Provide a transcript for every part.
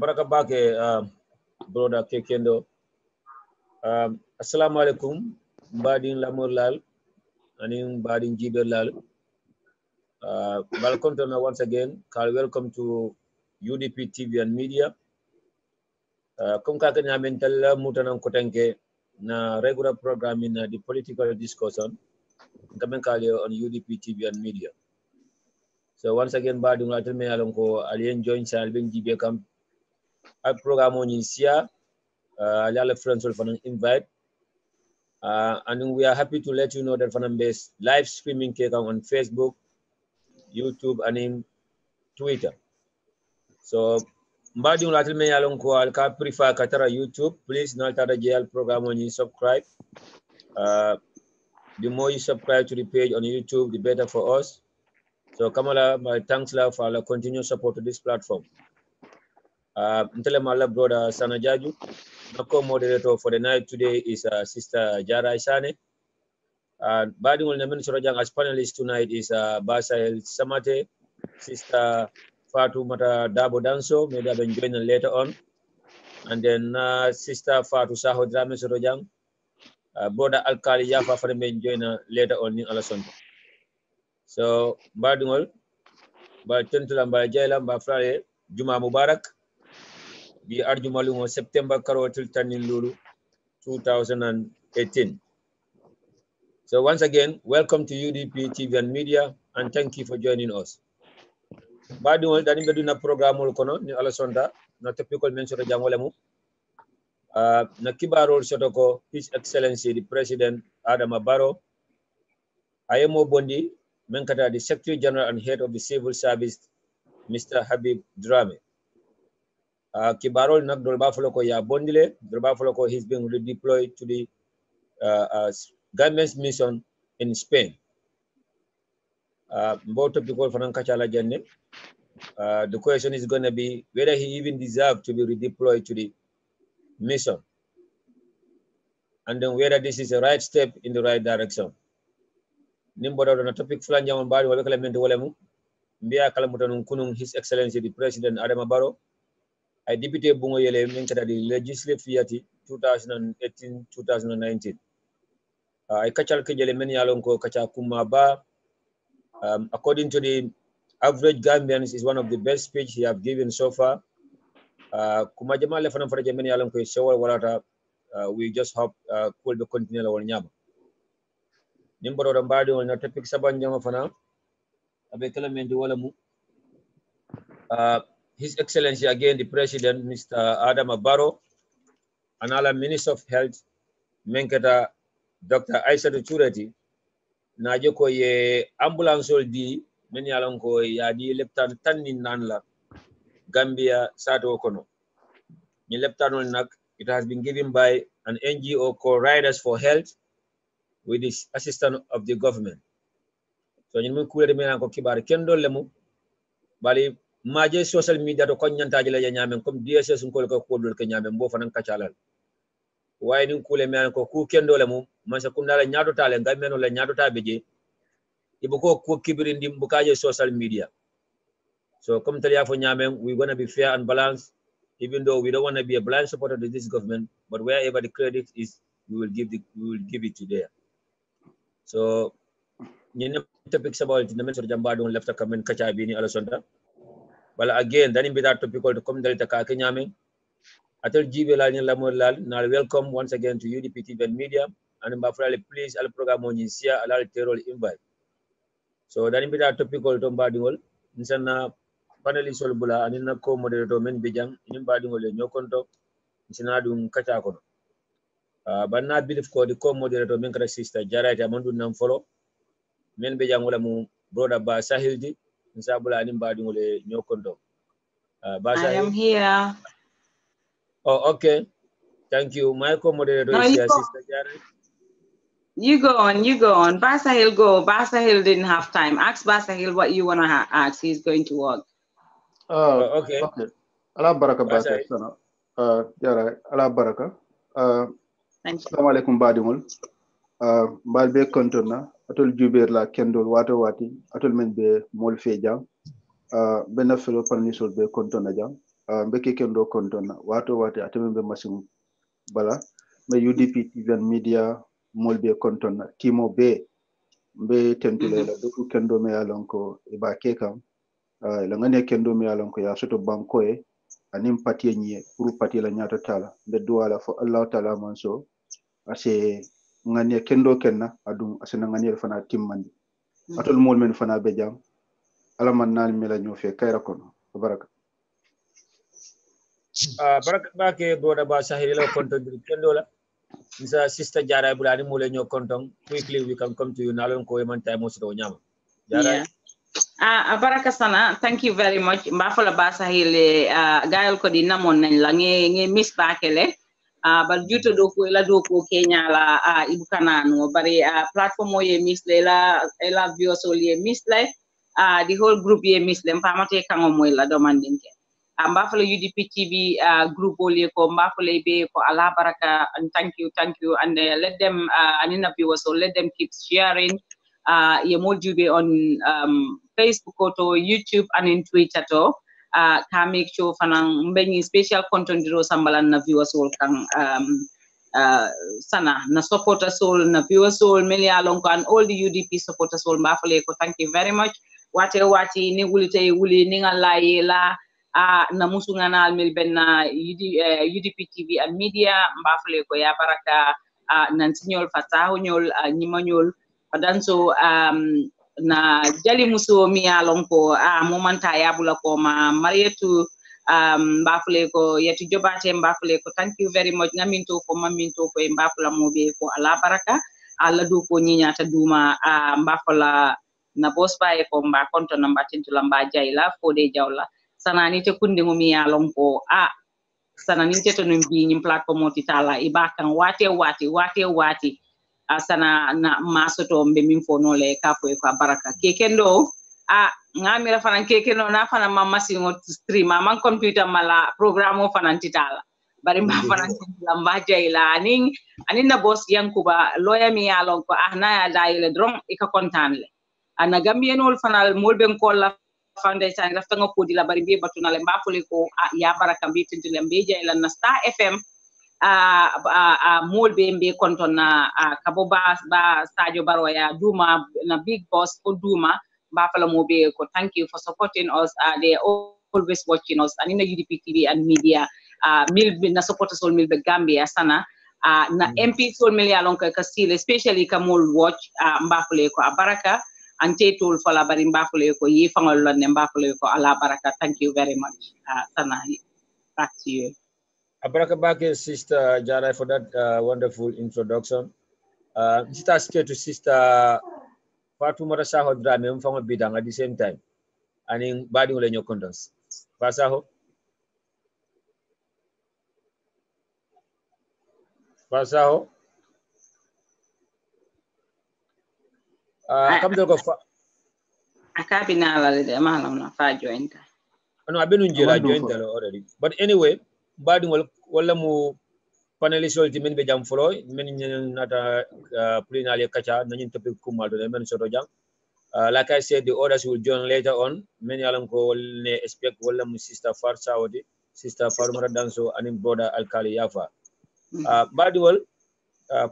Baraka bake broda kekendo. Assalamu alaikum mbadin lamor lal anin mbadin jiber lal. Welcome to once again. Welcome to UDP TV&MEDIA. Kum ka kanya mental mutanan kotanke na regular program in the political discussion kamen kali on UDP TV&MEDIA. So once again mbadin latel me alon ko alien join sa albin jibe kam al program on isia ala friends will invite and we are happy to let you know that fanam base live streaming cake on Facebook, YouTube and in Twitter. So mbadi ulatil me yalon ko al ka prefer katara YouTube, please not tada jail program on you subscribe. The more you subscribe to the page on YouTube, the better for us. So Kamala, my thanks love for our continued support to this platform. Ntele mala brother Sanajaju, my co-moderator for the night today is Sister Jara Isane. And Bading will name as panelist tonight is Basael Samate, Sister Fatu Mata Dabo Danso, maybe I've been joining later on. And then Sister Fatu Saho Drame Sorojang, brother Alkali Yafa for the joiner later on in Alasonto. So Bading by Tentulam by Jailam by Friday, Juma Mubarak. The Arjumalungo September Karotil Tanin Lulu 2018. So once again, welcome to UDP TV&MEDIA and thank you for joining us. Badul dani beduna program kono ni alasonda na topical mention jamolemu na kibarol sotoko His Excellency the President Adam Barrow ayemo bondi menkata the Secretary General and Head of the Civil Service Mr. Habib Drame. Kibarol nak dolba foloko ya bondile dolba foloko he's being redeployed to the government's mission in Spain. Both people from Kachala Jenne. The question is going to be whether he even deserves to be redeployed to the mission, and then whether this is a right step in the right direction. Nimboda on a topic flanja on body wala kala wolemu mbia kala mutanun kunun His Excellency the President Adam Barrow. I deputy bungo yele menkata the legislative fiati 2018-2019. I kachal kejele meni alonko kacha kumaba. According to the average Gambians, is one of the best speech he have given so far. Kumajama lefana faraja meni alonko shawal walata. We just hope could be continue on nyama. Nimbo rambadi on na topic sabanja fana. Abekala mendi wala mu. His Excellency again, the President, Mr. Adam Barrow, and our Minister of Health, Menkata, Dr. Aissatou Touré, Najoko ye ambulance di, many alonko ya di leptan tanin nanla, Gambia Sato Okono. Ni leptanol nak, it has been given by an NGO called Riders for Health with the assistance of the government. So ñu mun kuule me ko kibar kendo lemu bali maje social media to ko nyanta jila nyaamen comme DSS ko ko dol ke nyaamen bo fanan kacalal way ni kuule me ko ku kendo lemu man sa kum dala nyaato tale ngam meno la nyaato ta beje ibu ko kibiri ndim bu kaje social media. So come tell for nyaamen, we're going to be fair and balanced, even though we don't want to be a blind supporter to this government, but wherever the credit is, we will give it to there. So ñu topics about the mentor jamba don left a comment kacha bini alasonta. But again, then in that topic to come delta ka kenyame. Atel jibe la la molal na welcome once again to UDP TV&MEDIA and mbafrali please al program on sia al terror invite. So then in that topic to mbadingol insana paneli sol bula anina ko moderator men bijang in mbadingol nyokonto insana dum kacha kono. But na believe ko the co moderator men kara sister Jara ta mandu nam follow men be jangula mu brother ba Sahildi nsabula ani mbadi ngole nyokondo ba Sahil. I am here. Oh, okay, thank you. My co-moderator is here, sister Jara. You go on. Basahil go. Basahil didn't have time. Ask Basahil what you wanna ask. He's going to work. Okay. Allah baraka Basahil sana. Jara Allah baraka. Thank you. Assalamu alaikum badimul. Balbe kontona atol juber la kendol wato wati atol men be mol fe jam bena felo panisol be kontona jam be kendo kontona wato wati ateme be masim bala me UDP TV&MEDIA mol be kontona timo be tentule la do kendo me alonko e ba kekam la ngane kendo me alonko ya soto banko e anim patie nyie pour patie la nyata tala be duala fo Allah taala manso ase ngania kendo kenna adum asena ngania fana timmandi atol mol men fana be jam ala man nan mela ñofe kayra kono baraka baraka bake broda ba Sahil la konto kendo la nsa sister Jara bulani mole ño konton quickly we can come to you nalon ko man time so nyama Jara. Baraka sana, thank you very much. Mbafala ba Sahil gayal ko di namon nañ la nge miss bakele. But due to doko ela doko Kenya la ibu kanano bari platform ye misle ela viewers ye misle the whole group ye misle mpamate kango moyla domandinke mbafala UDP TV group ole ko mbafala be ko ala baraka and thank you and let them anina viewers so let them keep sharing ye moljube on Facebook or to YouTube and in Twitter to can make sure fanang mbeni special content diro sambalan na viewers all kan sana na supporter soul na viewers all melia lonko and all the UDP supporters all mbafale ko thank you very much wati ni wulite wuli ni ngalaye la na musunga na almil benna UDP TV&MEDIA mbafale ko ya baraka nansinyol fatahu nyol nyimanyol padanso na jali muso mi alon ko momanta yabula ko ma marietu mbafule ko yetu jobate mbafule ko thank you very much ngaminto ko maminto ko mbafula mobe ko ala baraka ala du ko nyinyata duma mbafula na bospa e ko mba konto na mbatintu lamba jayla fode jawla sanani te kunde mo mi alon ko sanani te to numbi nyim platform titala ibakan wate sana na masoto mbe min fono le kapo e ko baraka kekendo ngamira fanan kekendo na fana mama singo stream man computer mala programo fanan titala bari ma fanan lamba jayla anin na boss yankuba lawyer mi yalon ko na ya dayile drum e ka kontanle ana gambienol fanal molben ko la foundation rafta nga ko di la bari be batuna le mbafule ko ya baraka mbi tintule mbe jayla na Star FM molbe mbe kontona kabo ba Sadio Baroya duma na big boss ko duma mbafala mobe ko thank you for supporting us they always watching us and in the UDP TV&MEDIA mil na supporters all mil be Gambia sana na MP sol mil yalon ka still especially ka mol watch mbafale ko baraka ante tool fala bari mbafale ko yi fangol lon mbafale ko ala baraka thank you very much sana back to you. Abaraka Bake, Sister Jara, for that wonderful introduction. Sister stay to Sister Fatumata Saho Drame from a bidang at the same time. And in body will your contents. Fasaho. Pasaho. Come to go. Akabina la de malam na fa join ka. No, I've been in jail. I joined already. But anyway, bad wala mo panelist ultimate be jam follow. Many nata plenary kacha nanyin topic kumal do men soto jam. Like I said, the others will join later on. Many alanko ne expect wala mo sister Far Saudi, sister Farmara Danso, and brother Alkali Yafa. Bad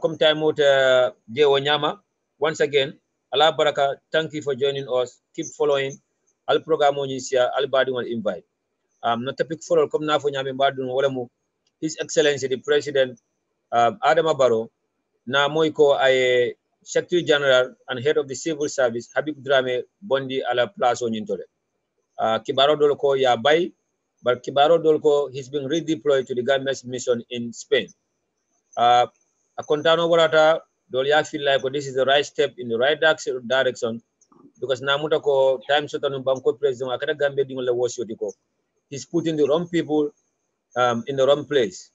come time out je wanyama. Once again, Allah Baraka, thank you for joining us. Keep following. Al program on al badi will invite. No topic follow come na fo nyame badun wala mu His Excellency the President Adama Barrow na moiko ay Secretary General and Head of the Civil Service Habib Drame Bondi ala place on intole. Kibaro Dolko ya bay, but Kibaro Dolko he's been redeployed to the government's mission in Spain. A Contano Warata Dolia feel like this is the right step in the right direction because namuta ko time sotanu banko president akada gambe dingola wosotiko. He's putting the wrong people in the wrong place.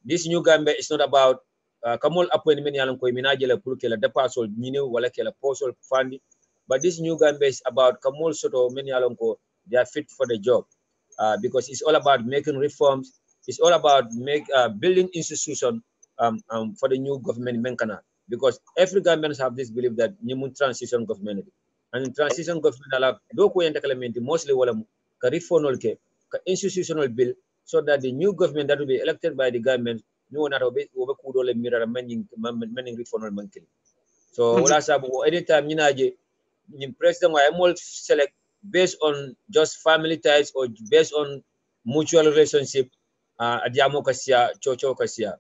This new Gambia is not about kamol appointment yalan ko minajela pour que la depasol nyine wala ke la posol fandi, but this new Gambia is about kamol soto men yalan ko they are fit for the job because it's all about making reforms. It's all about building institution for the new government menkana, because every government have this belief that new transition government, and in transition government ala do ko yenta mostly wala ka reformol ke ka institutional bill, so that the new government that will be elected by the government no na obe kudo le mirara manning reformol mankili. So wala sabu anytime nyinaje ni president wa emol select based on just family ties or based on mutual relationship adiamo kasia chocho kasia.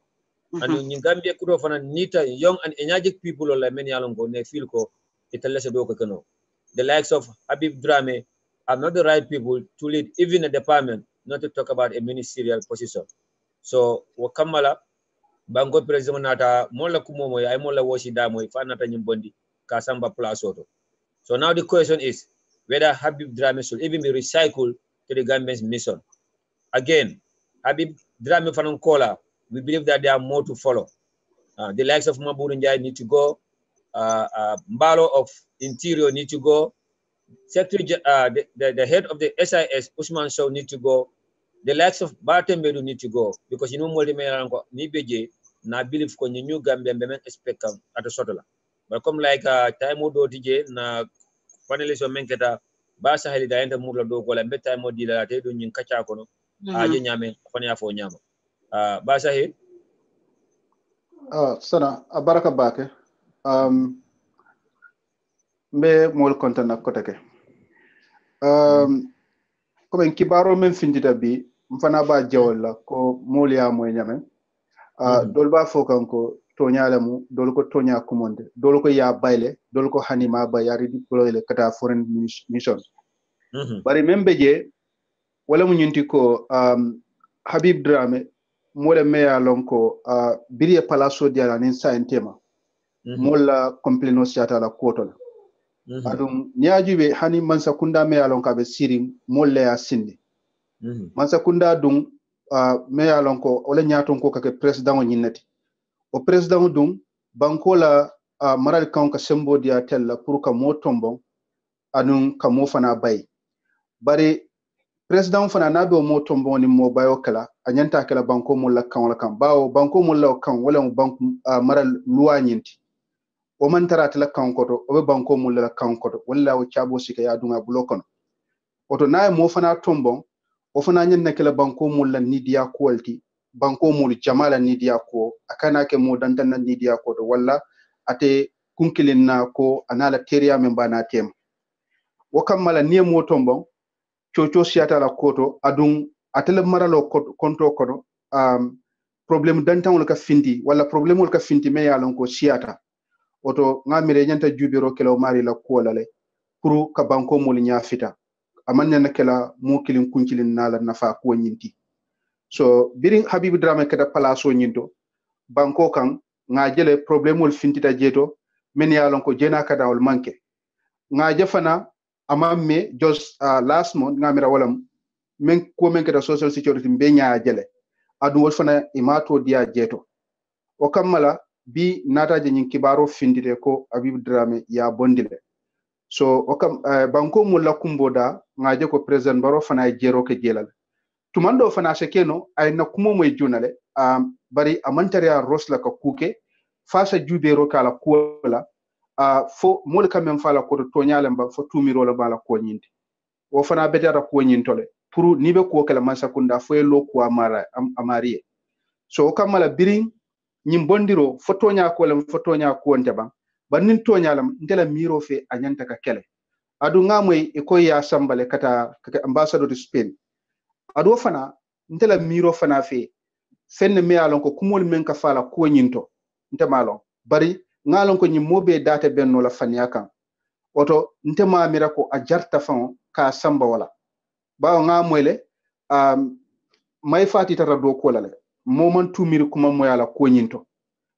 And in Gambia kudo fana nita young and energetic people like many alongo ne feel ko italese do ko. The likes of Habib Drame are not the right people to lead even a department, not to talk about a ministerial position. So wakamala bango president nata mola kumomo ya mola woshi damo ifanata nyimbondi kasamba plus auto. So now the question is whether Habib Drame should even be recycled to the government's mission. Again, Habib Drame Fanonkola, we believe that there are more to follow. The likes of Maburu Njai need to go. Mbalo of Interior need to go. Secretary, the head of the SIS, Usman Shaw, need to go. The likes of Bartembedu need to go, because you know more ni beje na believe ko new Gambia men expect at a sotola. But come like time do DJ na panelist o menketa ba saheli da enta murla do ko la be time di la te do nyin kacha ko no je nyame fanya fo nyama ba sahel sana baraka bake mbe mol kontan ak kotake ko ben kibaro men findita bi mfana ba jawla ko molia moy nyame dol ba fo kanko toñale mu dol ko toña kumonde dol ko ya bayle dol ko hanima ba yari deploy le kata foreign mission bari membe je wala mu nyinti ko Habib Drame mole meya lonko biriye palaso diala nin saintema mola complaino siata la kotol adum niajibe hani mansa kunda meya lonka be sirim molle ya sindi mansa kunda dum meya lonko wala nyaton ko kake president nyinnati o president dum banko la maral kan ka sembo dia tella pour ka mo tombon anun ka mo fana bay bari president fana na do mo tombon ni mo bayo kala anyanta kala banko mo la kan wala kan bawo banko mo la kan wala mo banko maral loi nyinti o man tarata la kan koto o be banko mo la kan koto wala o chabo sika ya dunga blokon oto na mo fana tombon o fana nyen na kala banko mo la nidia quality banko mo jamala nidia ko akana ke mo dantan na nidia ko to wala ate kunkilin na ko anala teria memba na tem o kamala ni mo tombon chocho siata la koto adun atele maralo konto kono problem dantan wala ka finti wala problem wala ka finti me yalon ko siata oto ngamire nyanta jubiro kelo mari la ko lale pour ka banko mo nya fita amannya na kala mo kilin kunkilin nala nafa ko nyinti so biring Habib Drame kada palaso nyinto banko kan nga jele problem wol fintita jeto men yalon ko jena kada wol manke nga jefana amamme just last month ngamira walam men ko men kada social security be nya jele adu wol fana imato dia jeto o kammala bi nataje nyin kibaro findire ko Habib Drame ya bondile so o kam banko mulla kumboda ngaje ko president baro fana jero ke jelal tumando fana sekeno ay na kumo moy junale bari amantaria rosla ka kuke fasa jubero kala kola fo mol kamem fala ko to nyale mba fo tumiro la bala ko nyinde wo fana betara ko nyintole pour ni be ko kala masakunda fo elo ko amari so kamala biring nyim bondiro fo tonya ko lam fo tonya ko onte ban bannin tonya lam ndela miro fe anyanta ka kele adu ngamoy e ko ya sambale kata ambassador de Spain adu fana ndela miro fana fe fenne me alon ko kumol men ka fala ko nyinto nte malon bari ngalon ko nyimobe data benno la fanya kan oto nte ma mira ko a jarta fan ka samba wala bawo ngamoyle may fati tata do ko lale moment tumiri kuma moyala ko nyinto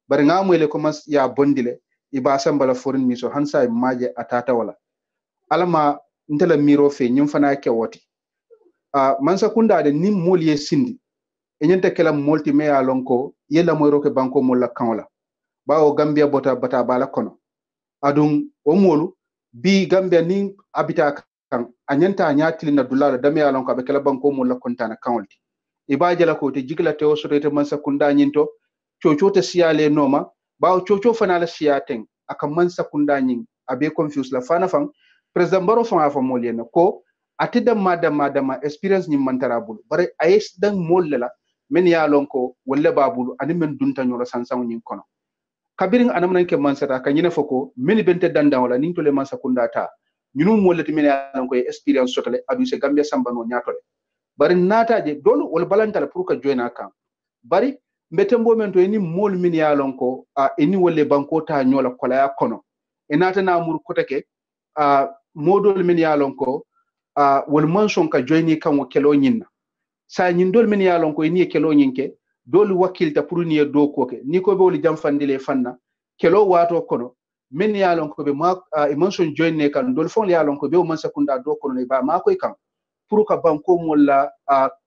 bari ngamoyle ko mas ya bondile iba samba la foreign miso hansa maje atata wala alama ndela miro fe nyum fana ke woti mansa kunda de nim moliye sindi enyente kala multi me alonko yella moyro ke banko molla kanwala bawo Gambia bota bata bala kono adun o molu bi Gambia ni abita kan anyanta nyatili na dulala dame alonko be kala banko molla kontana kanwalti ibaje la ko te jigla te o sorete mansa kunda nyinto chocho te siale noma bawo chocho fana la siaten aka mansa kunda nyin abe confuse la fana fan president baro fana fa molena ko atida madama experience nyin mantarabul bare ayes dan molla men ya lonko walla babulu ani men dunta nyoro sansangu nyin kono kabirin anamnan ke mansata ka nyina foko men bente danda wala nin to le mansa kunda ta nyinu mollati men ya lonko experience sotale adu se Gambia sambano nyatole bari nataje dolu wala balantala pour ka joina kan bari mbetembo men to eni mol men ya lonko eni wolle banko ta nyola kola ya kono enata na mur kotake modol men ya lonko wal manson ka joini kan wakelo nyinna sa nyindol men ya lonko eni kelo nyinke dolu wakilta pour ni do koke ni ko be woli jamfandile fanna kelo wato kono men ya lonko be ma manson joine kan dol fon ya lonko be o mansa kunda do kono ne ba ma koy kan pour ka banko molla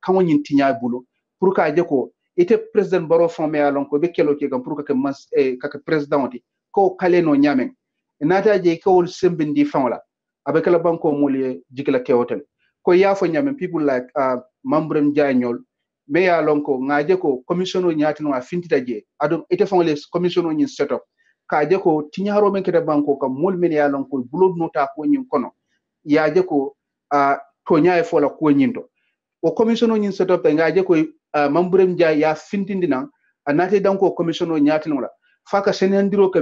kan nyin tinya bulo pour ka je ko ite president baro fon me ya lonko be kelo ke kan pour ka mas ka president oti ko kale no nyamen nata je ko wol sembindi fanwala abe kala banko molle jikla ke hotel ko yafo nyamen people like mambrem janyol me ya lonko ngaje ko commissioner nyati no afintita je ado ite fonle commissioner nyin setup ka je ko tinyaro men kete banko kam mol men ya lonko bulod nota ko nyin kono ya je ko to nyaay fola ko nyinto o commissioner nyin setup ngaje ko mambrem ja ya fintindina anate danko commissioner nyati no la faka senendiro ke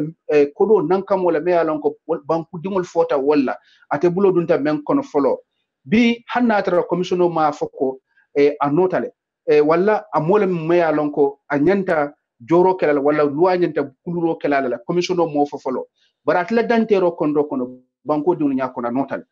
kodo nankam wala me ya lonko banku dingol fota walla ate bulodunta men kono folo bi hannatara commissioner ma foko anotale walla amole meya lonko anyanta joro kelal walla luanyanta kuluro kelal la commissioner mo fofolo barat la dantero kondo kono banko dinu nyako na notal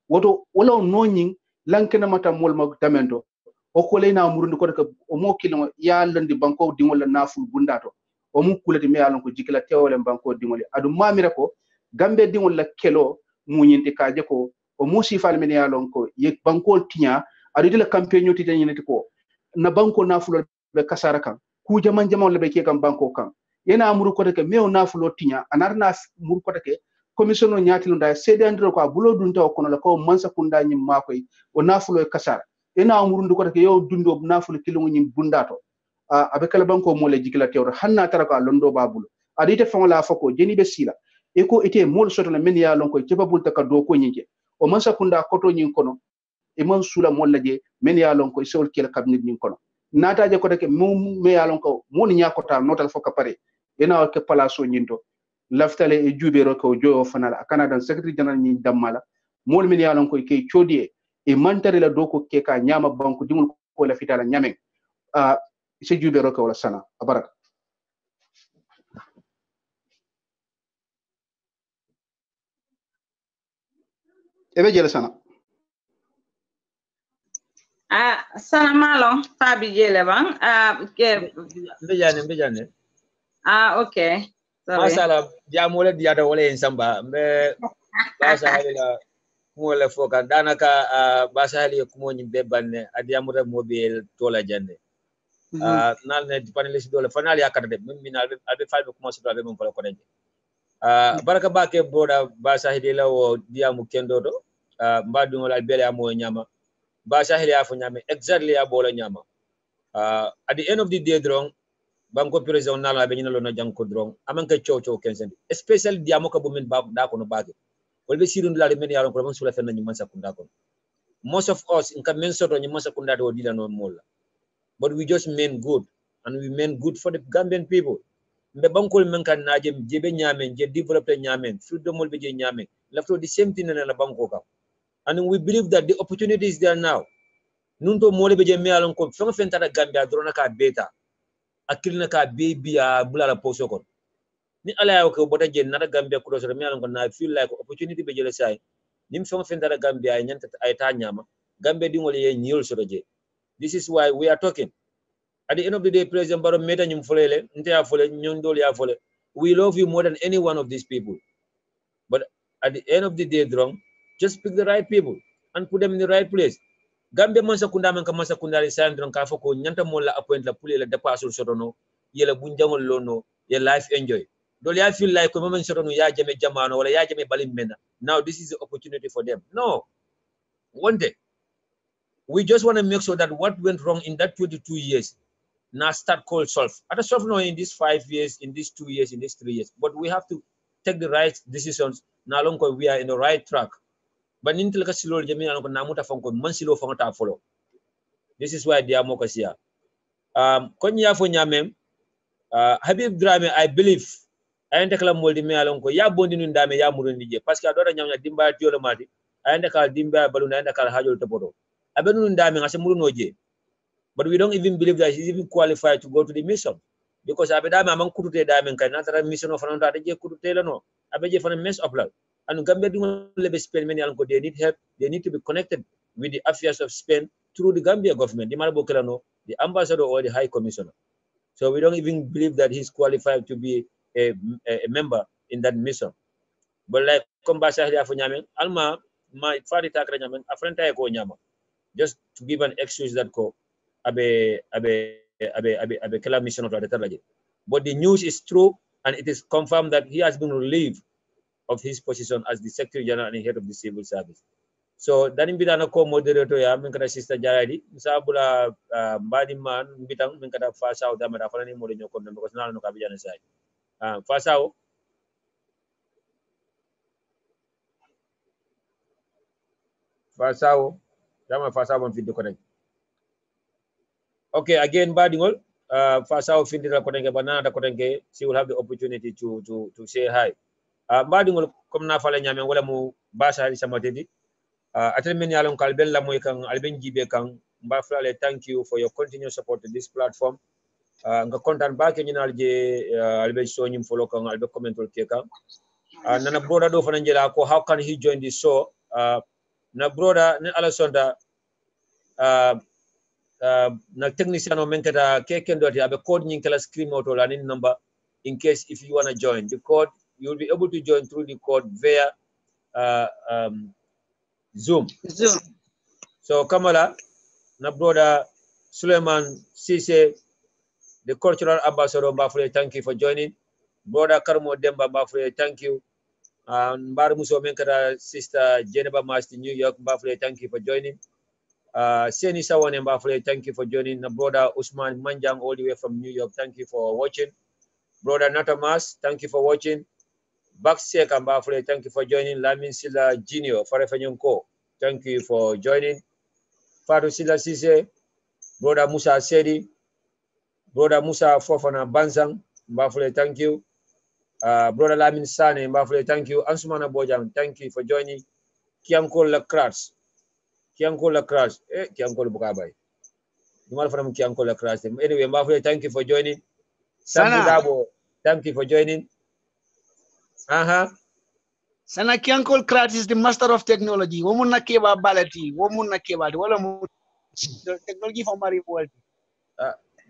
woto wala nonyin lankena mata mol ma tamento o ko leena murundi ko ka o mo kilimo ya landi banko dinu la naful bundato o mu kulati meya lonko jikila tewole banko dinu adu mamira ko gambe dinu la kelo munyinte kaje ko o mo sifal men ya lonko ye banko tinya adu de la campagne ti tanyinati ko na banko nafulo be kasara kan ku jaman le be ke kan banko kan yena amuru ko ke mew nafulo tinya anarna muru ko ke commissioner nyatilo nda sede andro ko bulo dunta ko no ko mansa kunda nyim makoy o nafulo e kasara yena amuru ndu ko ke yow dundo nafulo kilungu nyim bundato abe kala banko mo le jikila tewro hanna taraka londo babulo adite fonla fako jeni be sila e ko ite mol soto na men ya lon ko tebabul taka do ko nyinke o mansa kunda koto nyin kono e man sula molla je men ya lon ko sewol kila cabinet nyin kono nata je ko de me ya lon ko mon nyakota notal foka pare ena ke palaso nyinto laftale e jubero ko joyo fanala canada secretary general nyin damala mol men ya lon ko ke chodie e mantare la doko ke ka nyama banku dimul ko la fitala nyamen se jubero ko wala sana abarak ebe jele sana sana malo fabi jele bang mbijane okay sorry masala jamole diata wala en samba mbe basali la mole foka danaka basali ko mo nyimbe banne adiamure mobile tola jande nal ne panelist dole fanal yakata de min albe falbe commencer to albe mon ko ko baraka bake broda ba sahidi la wo diamu kendo do mbadu ngol albele amo nyama ba sahidi afo nyame exactly ya bola nyama at the end of the day drong banko president nala be nyinalo na janko drong amanka chow kensen especially diamu ko bumin ba da ko no bage wolbe sirun la men yaron ko man sula fen nyima sakunda ko most of us in kamen soto nyima sakunda do dila no molla but we just mean good and we mean good for the Gambian people. Mbe bankol men kan naje jebe nyamen je developer nyamen freedom mol be je nyamen lafto the same thing na la banko ka and we believe that the opportunity is there now nunto mole be je me alon ko fenga fentata Gambia drona ka beta akilna ka baby a bulala poso kon ni ala ya ko bota je na Gambia ko so me alon ko na feel like opportunity be je le sai nim fenga fentata Gambia nyanta ay ta nyama Gambia di ngol ye nyol so je. This is why we are talking. At the end of the day, President Barrow made a we love you more than any one of these people. But at the end of the day, Drong, just pick the right people and put them in the right place. Gambia mansa kunda man kamasa kunda resign Drong ka foko nyanta mola appoint la pule la depasul sotono yela bunjangol lono ye life enjoy. Dole I feel like when man sotono ya jame jamano wala ya jame balim mena. Now this is the opportunity for them. No. One day. We just want to make sure that what went wrong in that 22 years now start called solve. At a solve now in these 5 years, in these 2 years, in these 3 years. But we have to take the right decisions. Now long we are in the right track. But until kasilo jami along namuta fonko mansilo fongata follow. This is why they are mokasia. Konya fo nyamem Habib Drame, I believe I ente kala moldi me along ko ya bondi nun dame ya murundi je parce que adora nyamnya dimba tiolo mati I ente kala dimba baluna ente kala hajol topoto abenu nun dame ngase muruno je. But we don't even believe that he's even qualified to go to the mission. Because Abedame among Kurute Diamond can not a mission of another Kurute no. Abeje for a mess of love. And Gambia do Spain many uncle they need help, they need to be connected with the affairs of Spain through the Gambia government, the Marabo Kelano, the ambassador or the high commissioner. So we don't even believe that he's qualified to be a member in that mission. But like Kombasa Funyame, Alma, my father Takraman, a friend Taiko Nyama, just to give an excuse that ko. Abe kala mission of the but the news is true and it is confirmed that he has been relieved of his position as the Secretary General and head of the civil service. So danim bidana ko moderator ya min kada sister Jayadi misabula mbadi man bitang min kada fasao da mara fana ni mo nyo kon because nalo no ka bijana sai fasao dama fasao mon video connect. Okay, again, Badingol, Fasao Findira Kotenge Banana Kotenge, she will have the opportunity to say hi. Badingol, come na fala nyame wala mu basa ali samatedi. Atemeni alon kalbel la moy kan alben jibe kan mbafale, thank you for your continued support to this platform. Nga kontan ba ke nyinal je alben show nyim follow kan alben commentol ke kan. Nana broda do fana njela ko how can he join this show? Na broda ne alasonda na technician o menkata keken doti abe code nyin kala screen auto la number in case if you want to join the code you will be able to join through the code via Zoom. So Kamala na brother Suleiman Sise, the cultural ambassador Mbafule, thank you for joining. Brother Karmo Demba Mbafule, thank you. Mbaru Muso menkata sister Jeneba Masti New York Mbafule, thank you for joining. Seni Sawane Mbafule, thank you for joining. Brother Usman Manjang all the way from New York, thank you for watching. Brother Natamas, thank you for watching. Baksek Mbafule, thank you for joining. Lamin Sila Junior, Farefanyonko, thank you for joining. Fatu Sila Sise, Brother Musa Sedi, Brother Musa Fofana Bansang, Mbafule, thank you. Brother Lamin Sane Mbafule, thank you. Ansumana Bojang, thank you for joining. Kianko Lacras. Kianko Lacras, Kianko Bukabai. You might from Kianko Lacras. Anyway, Mbafule, thank you for joining. Sambu Dabo, thank you for joining. Sana Kianko Lacras is the master of technology. Woman na keba balati, woman na keba. Wala mo technology for Mari world.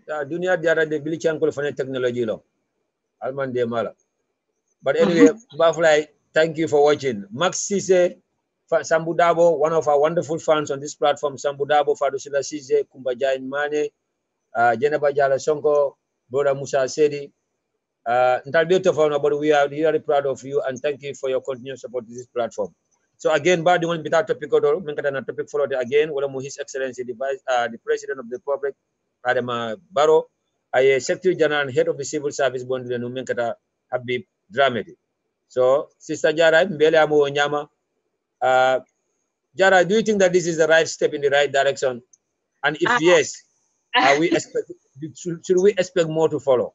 Dunia diara de Billy Kianko for technology lo. Alman de Mala. But anyway, Mbafule, thank you for watching. Max Sise, Sambu Dabo, one of our wonderful fans on this platform, Sambu Dabo, Fadusila Sise, Kumbajain Mane, Jenaba Jala Sonko, brother Musa Sedi. But we are really proud of you and thank you for your continued support to this platform. So again, but the one without topic or topic followed again, His Excellency the President of the Republic, Adama Barrow, Secretary General and Head of the Civil Service Bond Menkata Habib Dramedy. So Sister Jara, Jara, do you think that this is the right step in the right direction? And if yes, should we expect more to follow?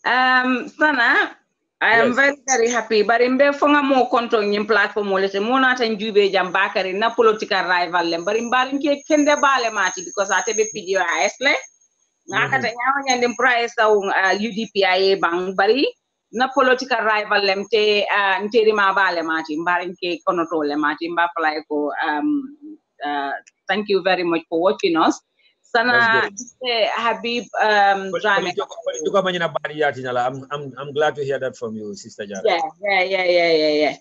Sana, I am very, very happy. But in Befonga more control in platform, Mona and Jube Jambakari, na political rival, but in Barinke Kende Bale Mati, because I take a video Esle, Nakata and the price of UDP Bang Bari, na political rival Lemte and Terima Bale Mati, Barinke Control Mati, Bafalaiko. Thank you very much for watching us. Sana Habib I'm glad to hear that from you, Sister Jara. Yeah.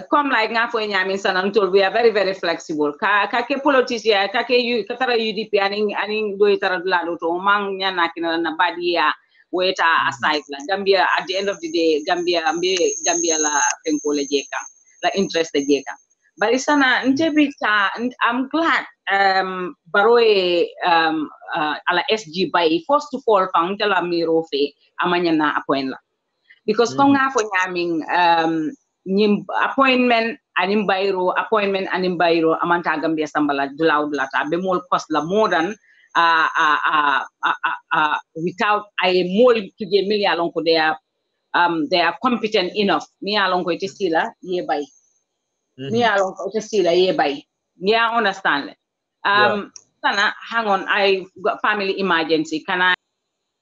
Come like ngafo nyami sana ntol, we are very, very flexible. Kake politician, kake katara UDP aning do itara dulado to mang nyana kina na badia weta aside la. Gambia at the end of the day, Gambia la penkole jeka, la interest jeka. But sana ntebita, I'm glad Baroe ala SG by first to fall found tela miro fe amanya na appointment because konga for nyaming appointment anim bayro amanta Gambia sambala dulaud lata be mol cost la more than without a more to get me along ko they are competent enough me along ko itistila ye bay me along ko itistila ye bay yeah, understand. Sana, hang on, I got family emergency. Can I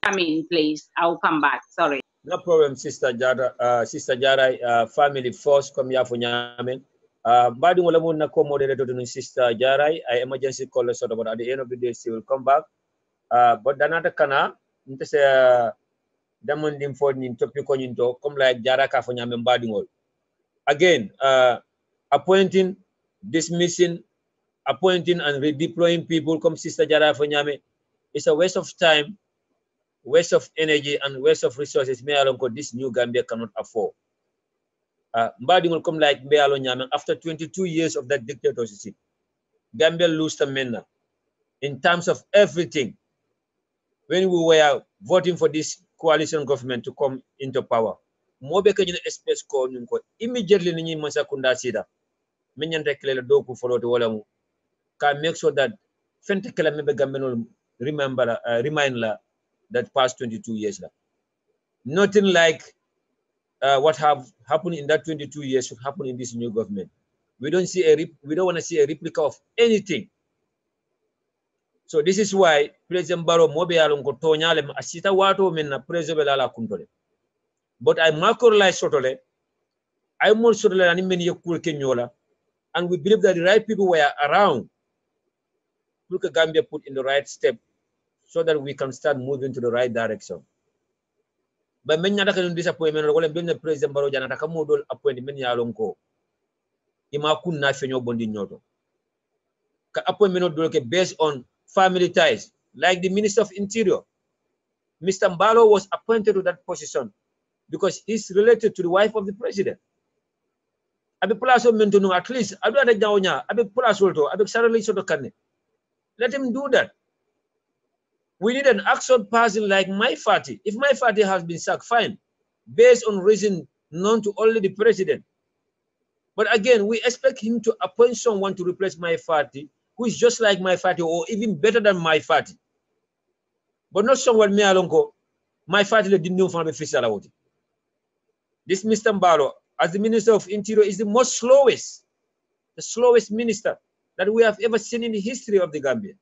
come in, please? I'll come back. Sorry. No problem, Sister Jara. Family first, come here for Nyamen. Badi wala mo na co-moderator to Sister Jara. I emergency call us but at the end of the day, she will come back. But danata kana, nte se damon dim for nin topic on into come like Jara ka for Nyamen badi ngol. Again, appointing, dismissing, appointing and redeploying people come Sister Jara Fanyame is a waste of time, waste of energy, and waste of resources. Me alone this new Gambia cannot afford. Mbadi will come like me alone after 22 years of that dictatorship. Gambia lost the mena in terms of everything. When we were voting for this coalition government to come into power, mobe kanyina space ko nyunko immediately ni masakunda sida. Menyan rekle do ku follow to wala mu. Can make sure that Fentekela maybe Gambia remind la that past 22 years la. Nothing like what have happened in that 22 years should happen in this new government. We don't want to see a replica of anything. So this is why President Barrow mobe alongo tonyale asita wato menna President la kuntole. But I macrolize sotole. I more sotole ani meni yekul kenyola, and we believe that the right people were around. Look at Gambia put in the right step so that we can start moving to the right direction. But many other disappointment or when President Barrow Janata Kamodol appointment Yalonko. Imakun na fenyo bondi nyoto. Ka appointment based on family ties, like the Minister of Interior. Mr. Mbalo was appointed to that position because he's related to the wife of the president. Abe pulaso mentono at least adu ada jawnya abe pulaso to abe sarali soto kanne. Let him do that. We need an action person like my party. If my party has been sacked, fine, based on reason known to only the president. But again, we expect him to appoint someone to replace my party who is just like my party or even better than my party. But not someone me alonko, my party didn't know from the official. This Mr. Mbalo, as the Minister of Interior, is the slowest minister that we have ever seen in the history of the Gambia.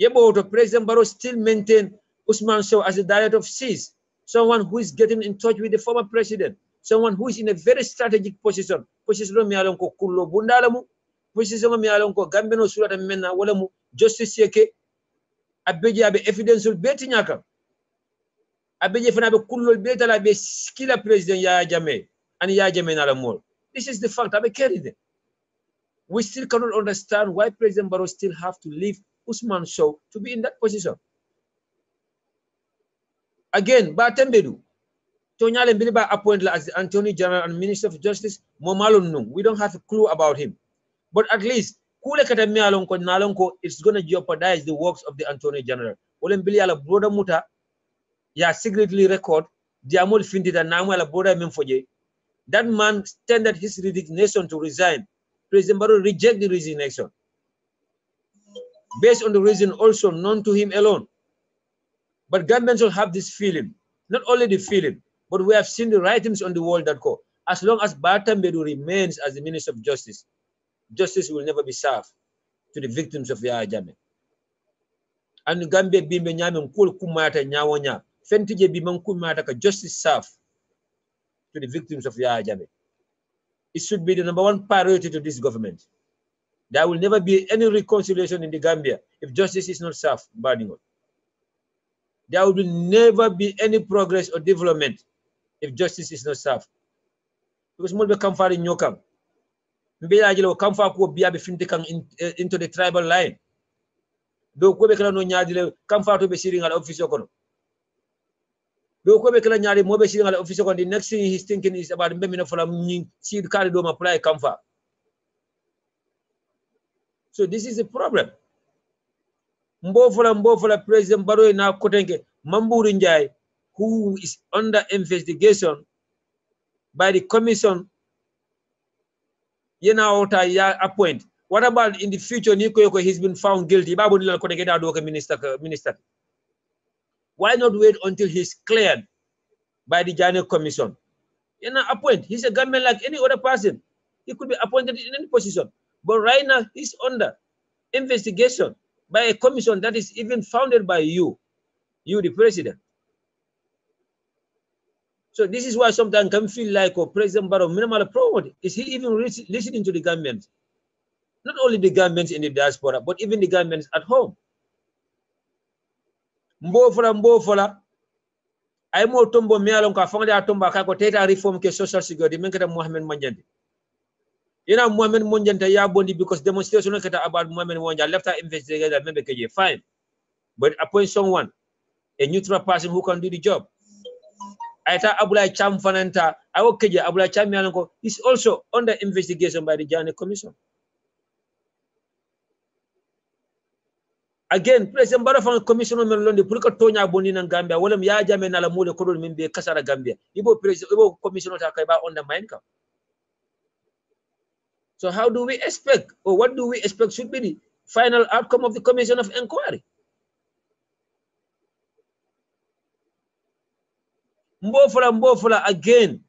Yebo, President Barrow still maintain Usman Sow as the director of CIS, someone who is getting in touch with the former president, someone who is in a very strategic position. Position mi alon ko kullo bundalamu, position mi alon ko Gambia no surata menna wala mu justice yeke abeji abe evidential beti nyaka. Abeji fana be kullo beta la be skila president ya Jammeh and ya Jammeh na la mol. This is the fact abe carry them. We still cannot understand why President Barrow still have to live Usman Sow to be in that position. Again, Batembedu, Tonyale Mbiliba appointed as the Attorney General and Minister of Justice, Momalunung. We don't have a clue about him. But at least, it's going to jeopardize the works of the Attorney General. Olembiliala broda muta, ya secretly record, diamol findita namala broda memfoje. That man tendered his resignation to resign. President Barrow rejected the resignation. Based on the reason also known to him alone. But Gambians will have this feeling, not only the feeling, but we have seen the writings on the wall that go, as long as Batambedu remains as the Minister of Justice, justice will never be served to the victims of Yahya Jammeh. And Gambia bimbe nyame mkul kumata nyawonya, fentije bimbe kumata ka justice served to the victims of Yahya Jammeh. It should be the #1 priority to this government. There will never be any reconciliation in the Gambia if justice is not served. There will never be any progress or development if justice is not served. Because mulbe kamfari nyokam. Mbela ajilo kamfa ko biabe fintekang into the tribal line. Do ko be kala no nyaadile kamfa to be siringa office kono. Do ko be kala nyaade mo be siringa office kono. The next thing he's thinking is about mbemina fola nyi seed kali do ma apply kamfa. So this is a problem. Mbofola President Barrow na Kotenke Mamburi Njai, who is under investigation by the commission. Ya appoint. What about in the future? Niko he's been found guilty. Minister. Why not wait until he's cleared by the Journal Commission? Appoint. He's a government like any other person. He could be appointed in any position. But right now he's under investigation by a commission that is even founded by you, the president. So this is why sometimes can feel like President Barrow minimal promote. Is he even listening to the Gambians? Not only the Gambians in the diaspora, but even the Gambians at home. Mbofola. I mo tombo mialon ka fonde atomba ka ko teta reform ke social security menkata Mohamed Manjandi. Mohamed Monjanta ya bondi because demonstration about Mohamed Monjanta left her investigator member KJ. Fine. But appoint someone, a neutral person who can do the job. Aita Abulai Cham Fananta, our KJ Abulai Cham Yanko is also under investigation by the Journal Commission. Again, President Barrow Commissioner Melondi Pulka Tonya Bonin and Gambia, Willem Yajame Nalamude Kodo Mimbe Kasara Gambia. Ibo Commissioner Takaiba on the Minecraft. So how do we expect, or what do we expect should be the final outcome of the Commission of Inquiry? Mbofola again,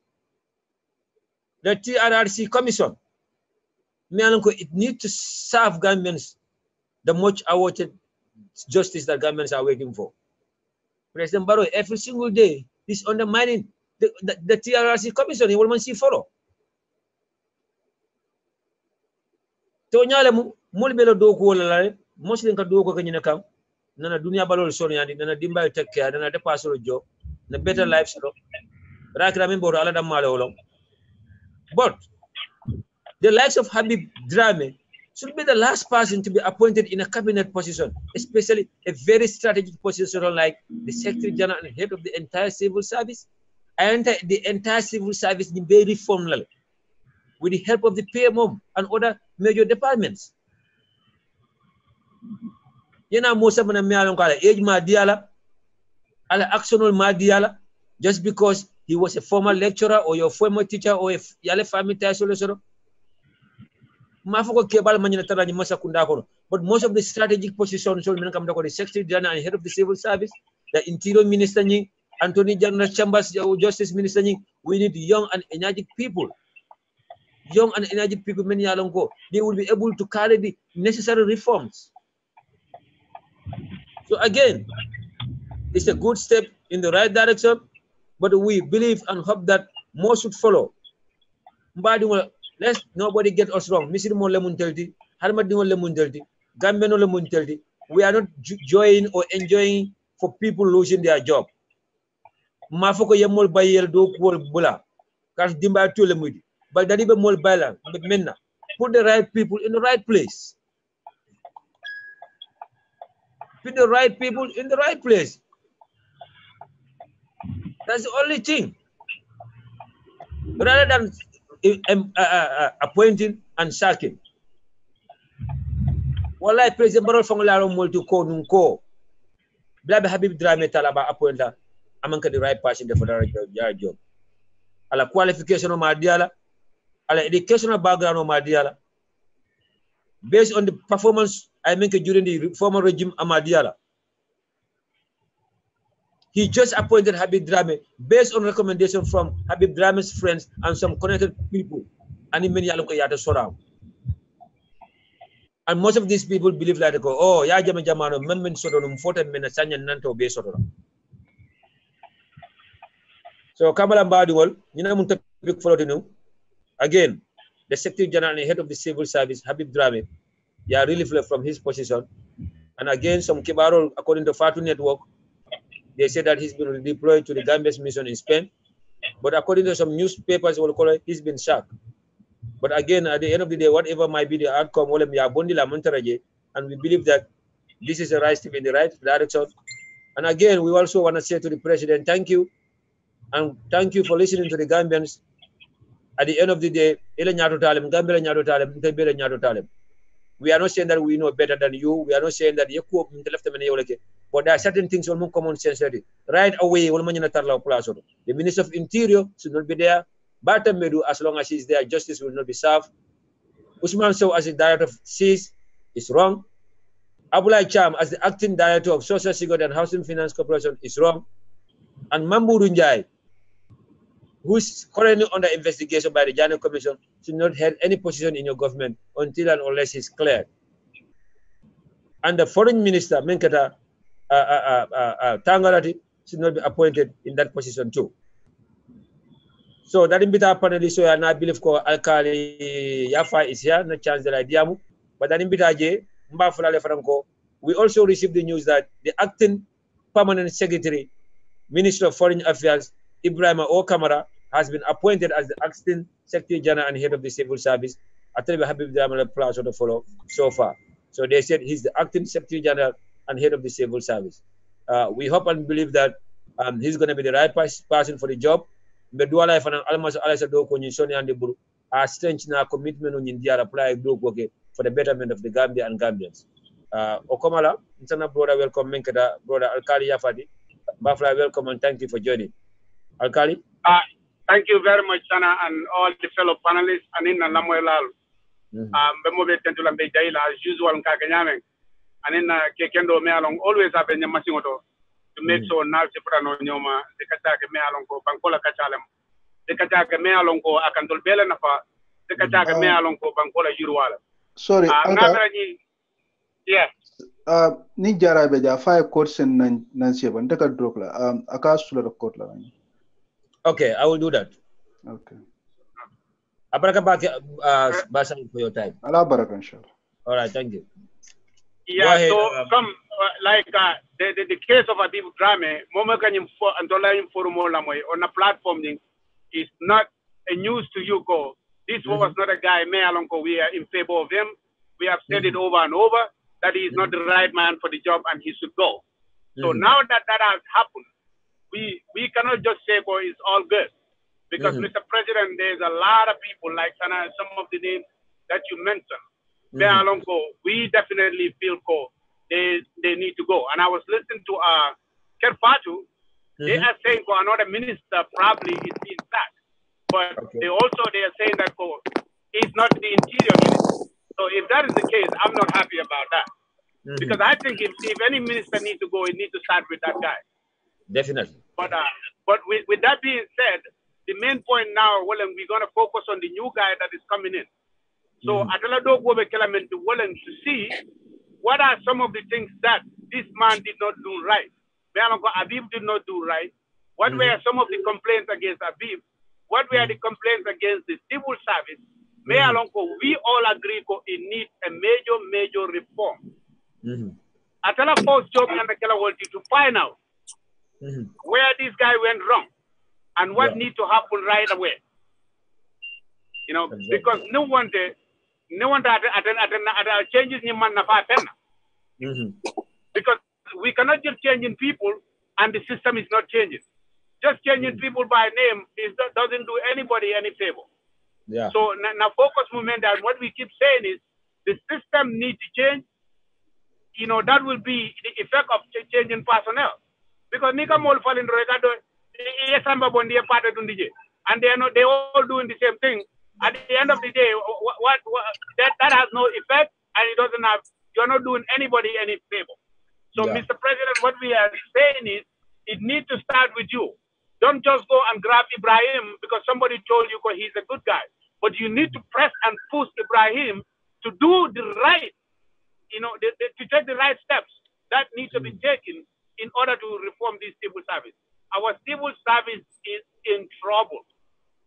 the TRRC Commission, it needs to serve Gambians the much awaited justice that Gambians are waiting for. President Barrow, every single day, is undermining the TRRC Commission. He will see follow. Tonyale mulbelo do ko wala muslim ka do ko kanyina kam nana dunia balol sonyandi nana dimba take care nana depasolo job na better life so rakira min bodo ala dam male but the likes of Habib Drame should be the last person to be appointed in a cabinet position, especially a very strategic position like the Secretary General and head of the entire civil service and the entire civil service in very formal with the help of the PMO and other major departments. Most of them age Madiala, actional Madiala, just because he was a former lecturer or your former teacher or a Yale family solution. But most of the strategic positions, the Secretary General and head of the civil service, the Interior Minister, Attorney General Chambers, Justice Minister, we need young and energetic people. Young and energetic people, many along go, they will be able to carry the necessary reforms. So again, it's a good step in the right direction, but we believe and hope that more should follow. Let's nobody get us wrong. We are not joining or enjoying for people losing their job. But put the right people in the right place. Put the right people in the right place. That's the only thing. Rather than appointing and sacking. Wallahi President Barrow Fangolaro multi ko nun ko. Blabe Habib Drame Talaba appointa amanka the right person for the job. Ala qualification of Madiala, ala educational background of Madiala. Based on the performance I make during the former regime Amadiala. He just appointed Habib Drame based on recommendation from Habib Drame's friends and some connected people. And many yata surround. And most of these people believe like oh ya jamano memmen sodonum foten men sanya nanto be sodora. So Kamala Mbadiwal, mun topic follow again, the Secretary General and head of the civil service, Habib Drame, really fled from his position. And again, some Kibaro, according to Fatu Network, they said that he's been redeployed to the Gambia's mission in Spain. But according to some newspapers, he's been sacked. But again, at the end of the day, whatever might be the outcome, and we believe that this is a right step in the right direction. And again, we also want to say to the president, thank you. And thank you for listening to the Gambians. At the end of the day, we are not saying that we know better than you. We are not saying that but there are certain things on common sense. Right away, the Minister of Interior should not be there. Bata Medu, as long as he's there, justice will not be served. Usman Sow as the director of CIS is wrong. Abulai Cham as the acting director of Social Security and Housing Finance Corporation is wrong. And Mambu Runjai, who is currently under investigation by the General Commission, should not have any position in your government until and unless he's cleared. And the foreign minister, Menkata Tangarati, should not be appointed in that position too. So that invita panelist, so I believe ko Alkali Yafa is here, no chance that I diamu. But that invita je, Mbafula Franco, we also received the news that the acting permanent secretary, Minister of Foreign Affairs, Ibrahim O. Kamara, has been appointed as the acting Secretary General and head of the civil service. I tell you, Habib Damala Plaza to follow so far. So they said he's the acting Secretary General and head of the civil service. We hope and believe that he's going to be the right person for the job. But do life and almost Alisa Doko Nisoni and the Buru are strengthening our commitment on India apply for the betterment of the Gambia and Gambians. Okomala, internal brother, welcome, Menkada, brother Alkali Yafadi. Bafla, welcome and thank you for joining. Alkali? Thank you very much, Sana, and all the fellow panelists, and in Lamuelal. Bemobe Tentula Bejaila, as usual, Kakanyame, and in Kekendo Mealong, always have been Yamasimoto to make sure now Seprano Nyoma, the Kataka Mealongo, Bancola Kachalem, the Kataka Mealongo, Akantol Belenafa, the Kataka Mealongo, Bancola Yuruala. Sorry, yes. Ni jarabe ja 5 courts and Nancy Bandaka Drokla. Akasula of Kotla. Okay, I will do that. Okay. Abarakabaki Basan for your time. Allah Barakan, sure. All right, thank you. Yeah, so like the case of Habib Drame, Momakanyim for Antolayim Forumolamoy on a platform is not a news to you, Ko. This was not a guy, Mealonko, we are in favor of him. We have said it over and over that he is not the right man for the job and he should go. So now that has happened, we cannot just say, oh, it's all good. Because, Mr. President, there's a lot of people, like Sana, some of the names that you mentioned. We definitely feel they need to go. And I was listening to Kerpatu. They are saying another minister probably is in that. But they are saying that he's not the interior minister. So if that is the case, I'm not happy about that. Because I think if any minister needs to go, it needs to start with that guy. Definitely. But with that being said, the main point now, we're going to focus on the new guy that is coming in. So Atalado go to see what are some of the things that this man did not do right. Habib did not do right. What were some of the complaints against Habib? What were the complaints against the civil service? We all agree it needs a major reform. Atala post job and the Kelawalti to find out where this guy went wrong and what needs to happen right away. You know, because no one that changes in man because we cannot just changing people and the system is not changing. Just changing people by name doesn't do anybody any favor. Yeah. So now focus movement, and what we keep saying is the system needs to change. You know, that will be the effect of changing personnel. Because Nika Molfal in Regado, and they're all doing the same thing. At the end of the day, that has no effect, and it doesn't have, you're not doing anybody any favor. So, yeah. Mr. President, what we are saying is, it needs to start with you. Don't just go and grab Ibrahim because somebody told you he's a good guy. But you need to press and push Ibrahim to do the right, you know, to take the right steps that need to be taken in order to reform this civil service. Our civil service is in trouble.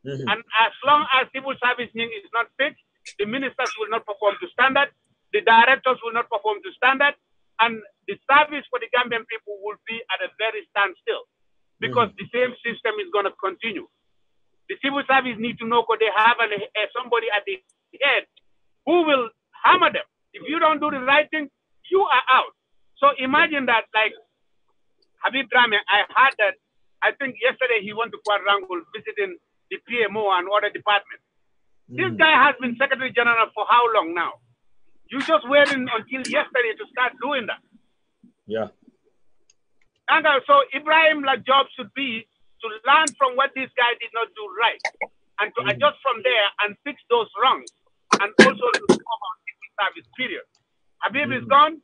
And as long as civil service is not fixed, the ministers will not perform to standard, the directors will not perform to standard, and the service for the Gambian people will be at a very standstill because the same system is going to continue. The civil service need to know they have somebody at the head who will hammer them. If you don't do the right thing, you are out. So imagine that, like Habib Drame, I heard that, I think yesterday he went to Quadrangle visiting the PMO and other departments. This guy has been Secretary General for how long now? You just waiting until yesterday to start doing that. Yeah. And so Ibrahim's job should be to learn from what this guy did not do right and to adjust from there and fix those wrongs and also to reform our civil service period. Habib is gone?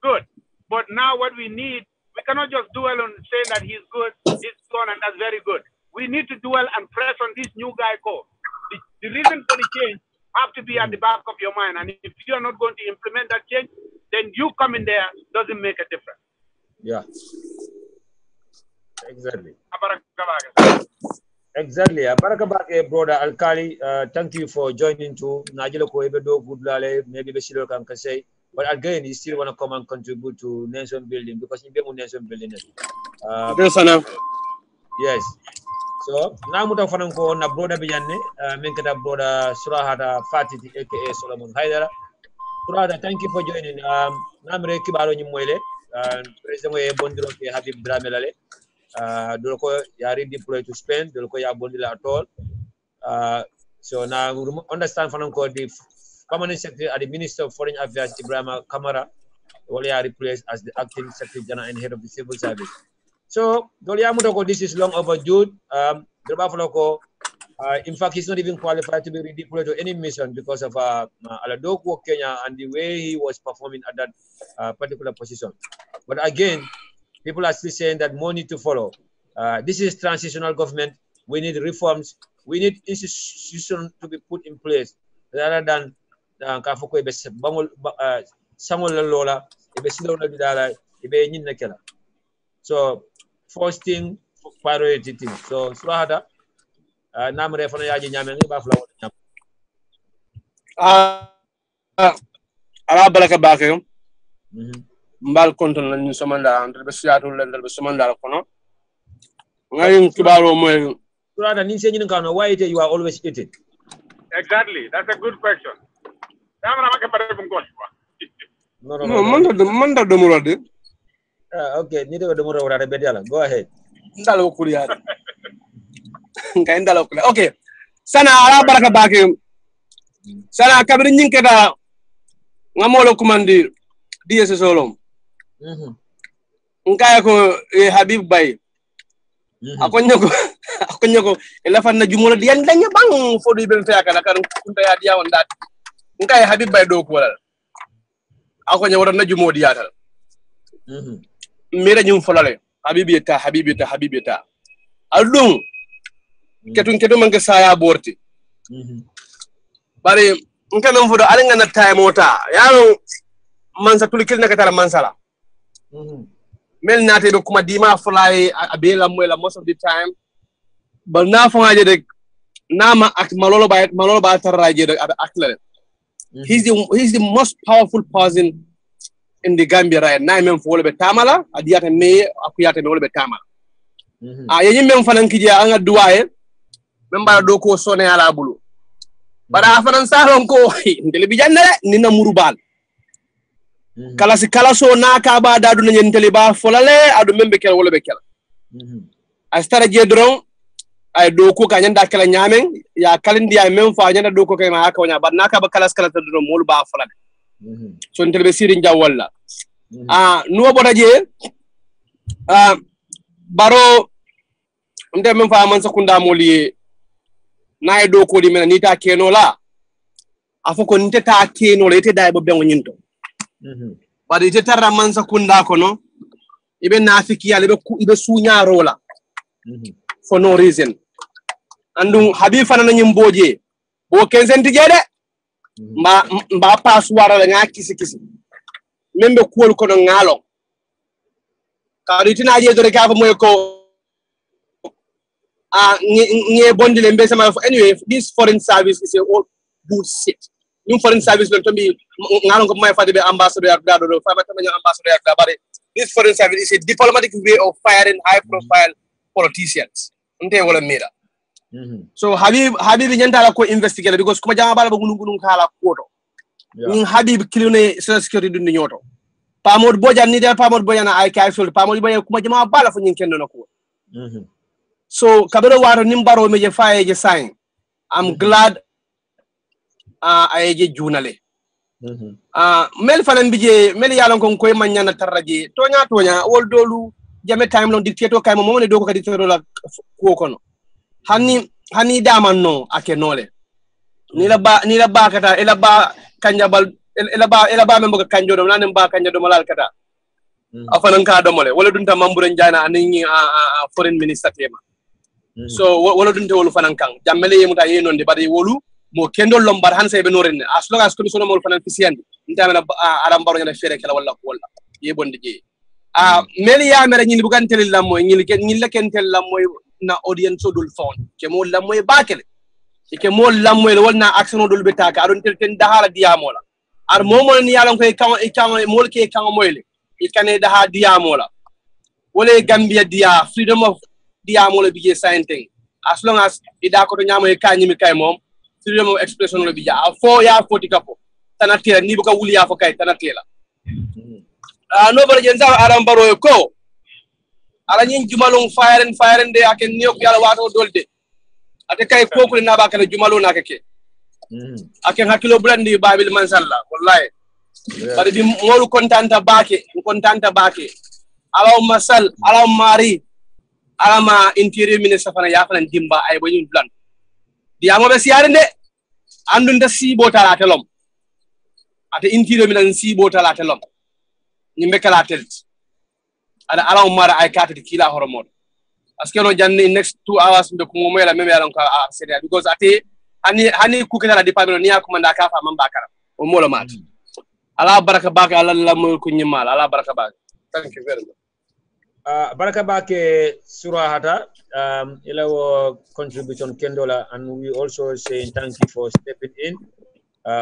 Good. But now what we need, we cannot just dwell on saying that he's good, he's gone, and that's very good. We need to dwell and press on this new guy called. The reason for the change have to be at the back of your mind. And if you are not going to implement that change, then you coming there doesn't make a difference. Yeah. Exactly. Exactly. Barakabake, brother Alkali, thank you for joining too. Najilo ko ebedo good lale, maybe Beshiro can say. But again, you still want to come and contribute to nation building because you be nation building. Yes. So now muta fanan ko na brother bijanne min kata brother Surahata Fatiti aka Solomon Haidara. Surahata, thank you for joining. Namre kibaro ni moyle president e bondiro ke Habib Drame lale. Dolko ya redeploy to Spain, dolko ya bondila at all. So now understand fanan ko the permanent secretary at the Minister of Foreign Affairs Ibrahim Kamara will ya replaced as the acting secretary general and head of the civil service. So, this is long overdue. In fact, he's not even qualified to be redeployed to any mission because of Aladoku Kenya and the way he was performing at that particular position. But again, people are still saying that more need to follow. This is transitional government. We need reforms. We need institutions to be put in place rather than so first thing, priority thing. So Surahada, namre fana yaji nyame ngi ba fla wona nyam. Ala baraka bake. Mbal konton lañu somanda andal be siatul landal be somanda kono. Ngayin kibaro moy. Surahada ni senyi ngano why you are always eating? Exactly. That's a good question. Damara make pare bum ko. No, manda do murade. Okay, go ahead. Okay. Sana ala baraka bake. Sana kabiri nyinketa ngamolo kumandi DS solom. Nkaya ko Habib Bay. Akonyoko elafan na jumola diyan danya bang fodo ibel tayaka na kan kunta ya dia on dat. Nkaya Habib Bay do ko wala. Akonya wala na jumo diyatal. Mera nyum folale habibita aldum ketun man saya borti bari nkanam fodo alenga na time ota yalo mansa tulikil na katala mansala mel nate be kuma dima folay abela moy la most of the time bal na fo ngaje de nama ak malolo ba taraje de akla he's the most powerful person in the Gambia right now. Men for be tamala adiyata me akuyata me be tamala yenyi men fanan kija anga duwaye men ba do ko sone ala bulu bara fanan salon ko ndele bi jannale ni na murubal kala si kala so na ka ba dadu na nyenteli ba folale adu membe kel wala be kel ay stara je dron ay do ko ka nyanda kala nyamen ya kalindi ay mem fa nyanda do ko kay ma aka nya ba naka ba kala kala dron mol ba folale so ntel be sirin jaw wala no boda je baro nde mem fa man sakunda moli na do ko di men ni ta keno la afoko nte ta keno le te dai bo bengo nyinto bari ite tarra man sakunda ko no ibe nafiki yale ibe sunya rola for no reason andum habi fanana nyimboje bo kensenti jede mba paswara la nga kisi membe kuol ko no ngalo ka ritina je dore ka fa moy ko nge bondile mbe sama anyway this foreign service is a all bullshit new foreign service lo tombi ngalo ko may fati be ambassador ak dado do fa ba tamanya ambassador ak dabare this foreign service is a diplomatic way of firing high profile politicians nte wala mira so habib nyanta ko investigate because kuma jama bala gunun kala koto nin habib kilone security dun nyoto pamod bojan ni del pamod bojana ay kay ful pamod bojan kuma jama bala fo nyin kendo nako so kabero waro nimbaro meje faye je sign I'm glad ay je junale mel fanan bije mel yalon kon koy man nyana taraje tonya wol dolu jame time lon dictator kay mo ne do ko dictator la ko kono hani daman no ake nole ni la ba kata ela ba kanjabal ela ba membo kanjo do nanen ba kanjo do malal kata afanan ka do mole wala dunta mamburen jana ani foreign minister tema so wala dunta wolu fanan kan jammele yemuta yenonde bari wolu mo kendo lombar han sebe noren as long as commission mo fanan fisiyandi ntamela aram baro nyana fere kala wala ye bonde je meli ya mera nyini bukan tel lammo nyini la ken tel lammo na audience dul phone ke mo lammo e bakele ke mo lammo e wonna action dul betaka adon tel ten dahala diamola ar momo ni yalon ko e kan mo ke kan moyle e kane daha diamola wala gambia dia freedom of diamola bije sainting as long as ida ko to nyamo e kanyimi kay mom freedom of expression lo bija fo ya foti kapo tanatela ni buka wuli ya fo kay tanatela no bala jenza aram baro ko ala nyin jumalon fire de aken niok yalla wato dolde ate kay kokul na ba kala jumalo na kake aken hakilo blandi babil mansalla wallahi bari bi molu kontanta baake ala masal ala mari ala ma interior minister fana ya fana dimba ay bo ñun plan diamo be siare de andunta sibo tala telom ate interior minister sibo tala telom ñimbe kala telt ada ala mara ay kata de kila horomod parce que no janni next 2 hours be ko mo mela meme yalan ko seria because ate hani ku kala department ni akuma nda ka fa man bakara o molo mat ala baraka baka ala lam ko nyimal ala baraka baka thank you very much baraka bake surahata ila contribution kendola and we also saying thank you for stepping in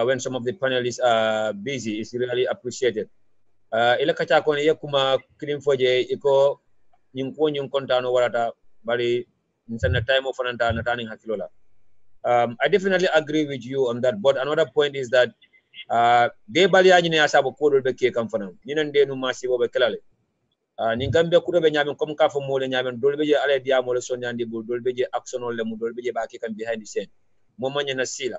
when some of the panelists are busy. It's really appreciated. Ila kacha ko ne kuma kilim foje iko nyun kontano warata bari insana time of ananta natani hakilola. I definitely agree with you on that, but another point is that de bali anyine asabo kodol be ke kam fanam ninande no masibo be kelale ningambe kurobe nyamen comme ka fo mole nyamen dolbe je ale diamo le sonyandi bul dolbe je actionol le mu dolbe je ba ke kam behind the scene mo manya na sila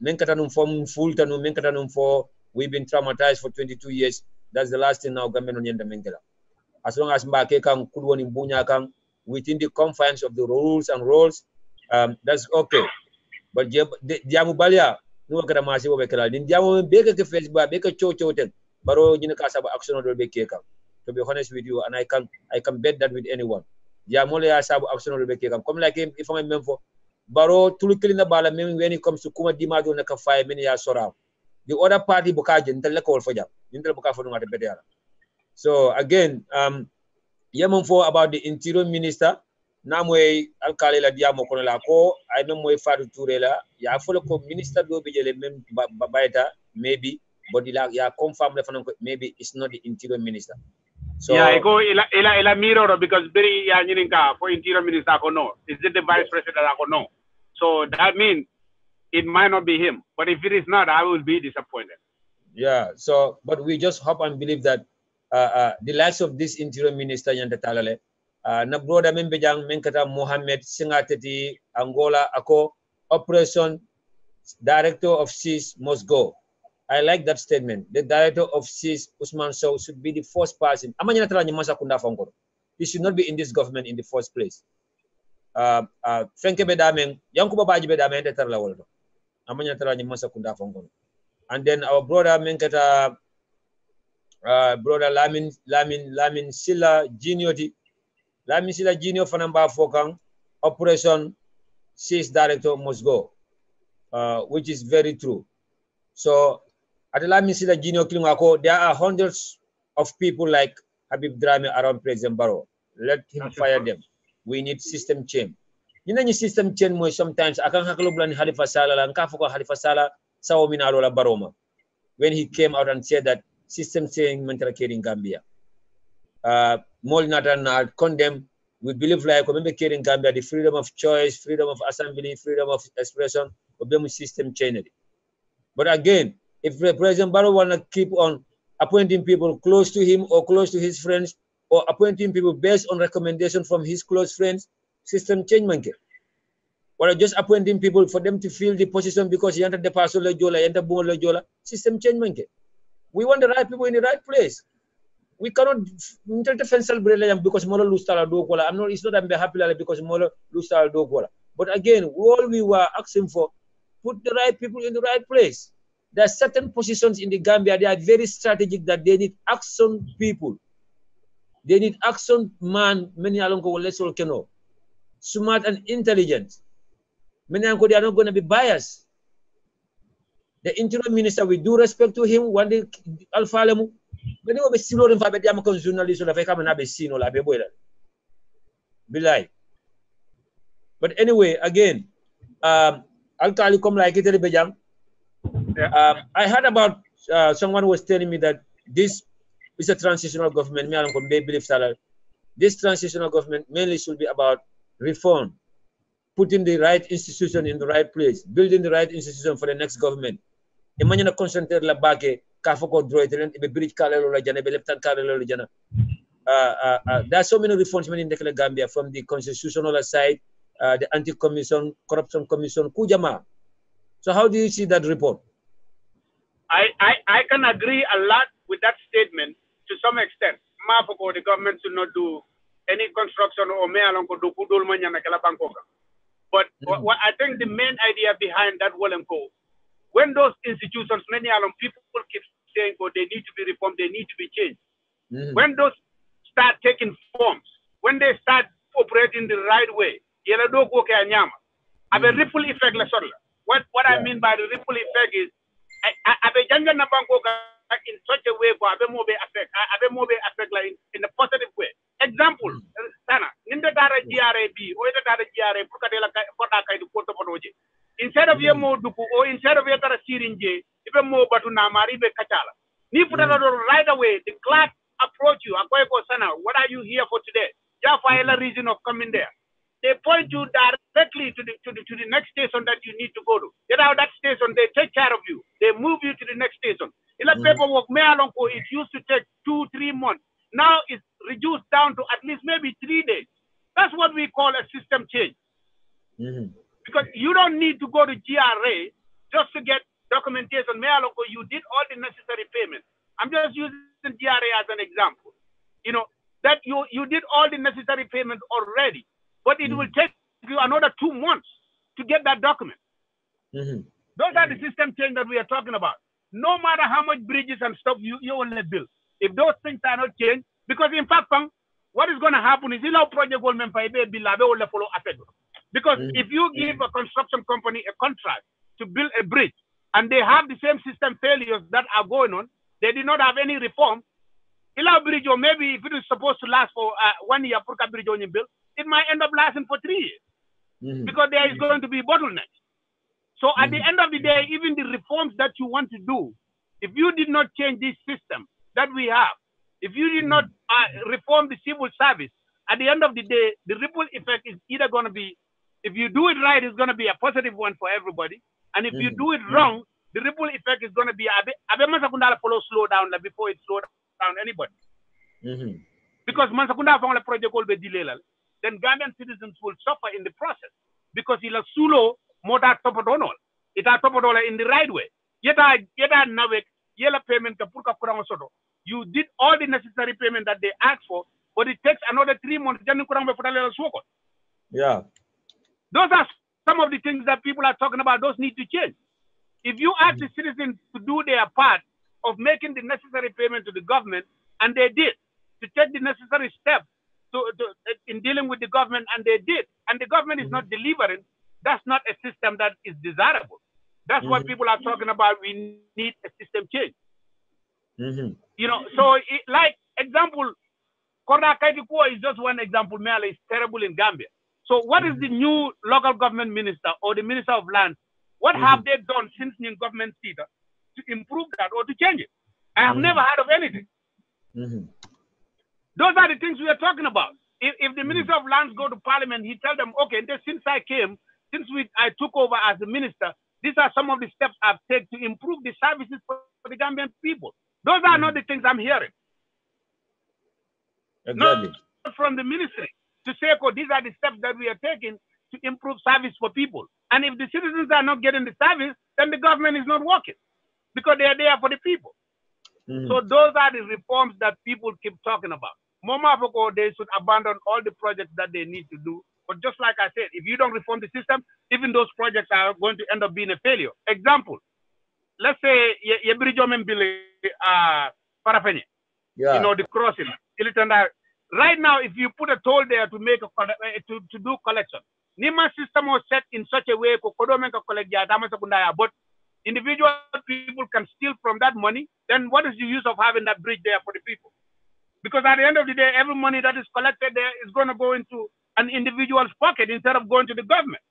men katanum fom fultanu men katanum fo we've been traumatized for 22 years. That's the last thing now government on yenda mengela. As long as mbake kan kudwoni bunya kan within the confines of the rules and roles, that's okay. But diamu balia no kada masi bo bekala din diamu beke ke Facebook beke chocho ten baro jina ka saba action do beke kam. To be honest with you, and I can bet that with anyone. Diamu le asabu action do beke kam. Come like if I'm memfo baro tulukili na bala men when it comes to kuma dimado na ka 5 minutes ya sora. The other party bukaje ntel ko for jam ntel buka for ngata bedera. So again yamon for about the interior minister namwe alkali la diamo kono la ko ay mem moy Fadu Touré la ya folo ko minister do be jele mem baita maybe but ya confirm le fanan ko maybe it's not the interior minister. So yeah, iko ila mirror because very ya nyininka for interior minister ko no. Is it the vice president ko no? So that means it might not be him, but if it is not, I will be disappointed. Yeah, so, but we just hope and believe that the likes of this interior minister, Yanda Talale, na broda membejang menkata Mohammed Singateti Angola ako operation director of SIS must go. I like that statement. The director of SIS, Usman Sow, should be the first person. He should not be in this government in the first place. Fenke bedameng, yankuba baji bedameng de tarla woldo. Amanya tara ni masa kunda fongono. And then our brother menkata brother Lamin Silla Junior Lamin Silla Junior fanamba fokang operation SIS director must go. Which is very true. So at the Lamin Silla Junior Kilingako, there are hundreds of people like Habib Drame around President Barrow. Let him fire them. We need system change. You know, system change more sometimes. I can't have Halifa Salah and Kafuka Halifa Salah Sawomina Lola Baroma when he came out and said that system change mental care in Gambia. Molnatan condemn. We believe like remember care in Gambia, the freedom of choice, freedom of assembly, freedom of expression, obey system change. But again, if President Barrow wanna keep on appointing people close to him or close to his friends, or appointing people based on recommendation from his close friends, system change manke. Or just appointing people for them to fill the position because he entered the parcel jola, enter bola jola, system change manke. We want the right people in the right place. We cannot defense because Molo Lustala do kola. It's not I'm happy because Molo Lustala do kola. But again, all we were asking for, put the right people in the right place. There are certain positions in the Gambia, they are very strategic that they need action people. They need action man, many along go smart and intelligent. Many they are not going to be biased. The interim minister, with due respect to him, one day Alpha Lemu, but they will be seen in Fabian journalists or if I come and have a scene or be like. But anyway, again, I'll tell you come like it. I heard about someone was telling me that this is a transitional government. This transitional government mainly should be about reform, putting the right institution in the right place, building the right institution for the next government. Imagine a concentrate la bake, kafoko droit, be bridge kalelo la jana, be left kalelo la jana. There are so many reforms in the Gambia from the constitutional side, the anti-commission, corruption commission, kujama. So how do you see that report? I can agree a lot with that statement to some extent. Mafoko, the government should not do any construction or but what I think the main idea behind that when those institutions, many people keep saying, oh, they need to be reformed, they need to be changed. When those start taking forms, when they start operating the right way, have a ripple effect. What I mean by the ripple effect is in such a way for affect like in a positive way. Example, Sana, instead of your duku or instead of your sirinje, even more but namari be kachala. Ni put right away, the clerk approach you, Sana, what are you here for today? You file a reason of coming there. They point you directly to the next station that you need to go to. Get out that station, they take care of you. They move you to the next station. Paperwork, it used to take 2-3 months. Now it's reduced down to at least maybe 3 days. That's what we call a system change. Because you don't need to go to GRA just to get documentation. You did all the necessary payments. I'm just using GRA as an example. You know, that you did all the necessary payments already. But it will take you another 2 months to get that document. Those are the system change that we are talking about. No matter how much bridges and stuff you will build, if those things are not changed, because in fact, what is going to happen is project follow affect. Because if you give a construction company a contract to build a bridge and they have the same system failures that are going on, they did not have any reform. Bridge, or maybe if it is supposed to last for 1 year, bridge on your bill, it might end up lasting for 3 years because there is going to be bottlenecks. So at the end of the day, even the reforms that you want to do, if you did not change this system that we have, if you did not reform the civil service, at the end of the day, the ripple effect is either going to be, if you do it right, it's going to be a positive one for everybody. And if you do it wrong, the ripple effect is going to be abe Mansakunda follow slow down before it slow down anybody. Because Mansakunda found a project will be delayed, then Gambian citizens will suffer in the process because ila sulo mota topodono. It are topodola in the right way. Yeta nawek yela payment ka purka kurang soto. You did all the necessary payment that they asked for, but it takes another 3 months. Yeah. Those are some of the things that people are talking about. Those need to change. If you ask the citizens to do their part of making the necessary payment to the government, and they did, to take the necessary steps in dealing with the government, and they did, and the government is not delivering, that's not a system that is desirable. That's what people are talking about. We need a system change. You know, so like example, Korda Kaitikuo is just one example. Merely it's terrible in Gambia. So what is the new local government minister or the minister of land? What have they done since new government theater to improve that or to change it? I have never heard of anything. Those are the things we are talking about. If the minister of lands go to parliament, he tell them, okay, since I came, I took over as the minister, these are some of the steps I've taken to improve the services for the Gambian people. Those are not the things I'm hearing. Exactly. Not from the ministry to say, oh, these are the steps that we are taking to improve service for people. And if the citizens are not getting the service, then the government is not working because they are there for the people. So those are the reforms that people keep talking about. Momafoko, they should abandon all the projects that they need to do. But just like I said, if you don't reform the system, even those projects are going to end up being a failure. Example, let's say Parafenye, you know, the crossing. Right now, if you put a toll there to make to do collection, Nima system was set in such a way but individual people can steal from that money, then what is the use of having that bridge there for the people? Because at the end of the day, every money that is collected there is going to go into an individual's pocket instead of going to the government.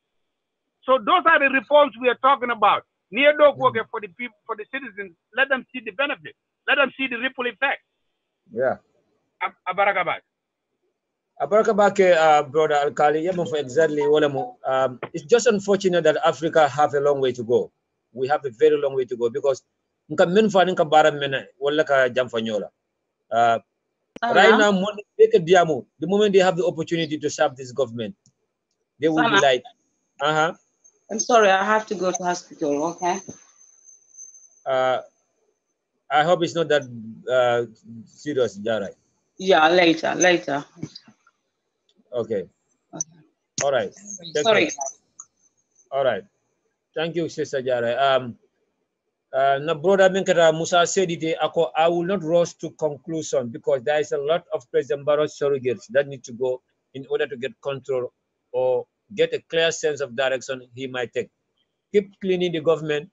So those are the reforms we are talking about. Near dog work for the people, for the citizens, let them see the benefit. Let them see the ripple effect. Yeah. Abarakabak. Abarakabak, brother Alkali, for exactly it's just unfortunate that Africa have a long way to go. We have a very long way to go because right now, the moment they have the opportunity to serve this government, they will be like, I'm sorry, I have to go to hospital, okay? I hope it's not that serious, Jara. Yeah, later. Okay. All right. Sorry. All right. Thank you, Sister Jara. Na brother Minkara Musa said it, I will not rush to conclusion because there is a lot of President Barrow's surrogates that need to go in order to get control or get a clear sense of direction he might take. Keep cleaning the government,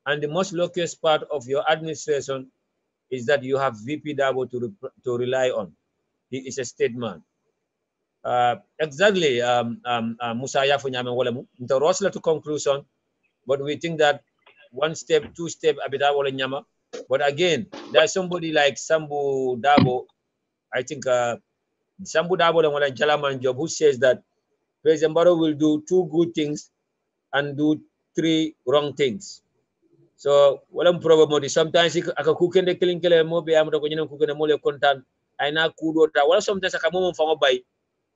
and the most luckiest part of your administration is that you have VP Dabo to rely on. He is a statesman. Exactly, Musa Yafunyame Wolemu. Into rush to conclusion, but we think that 1 step, 2 step, abita wala nyama. But again, there's somebody like Sambu Dabo. I think Sambu Dabo the Jalaman job who says that President Barrow will do 2 good things and do 3 wrong things. So walang problem sometimes aka kuken de killing kele mo be amdo ko nyina kuken mo le kontan ay na kudo ta wala sometimes aka mo fa bay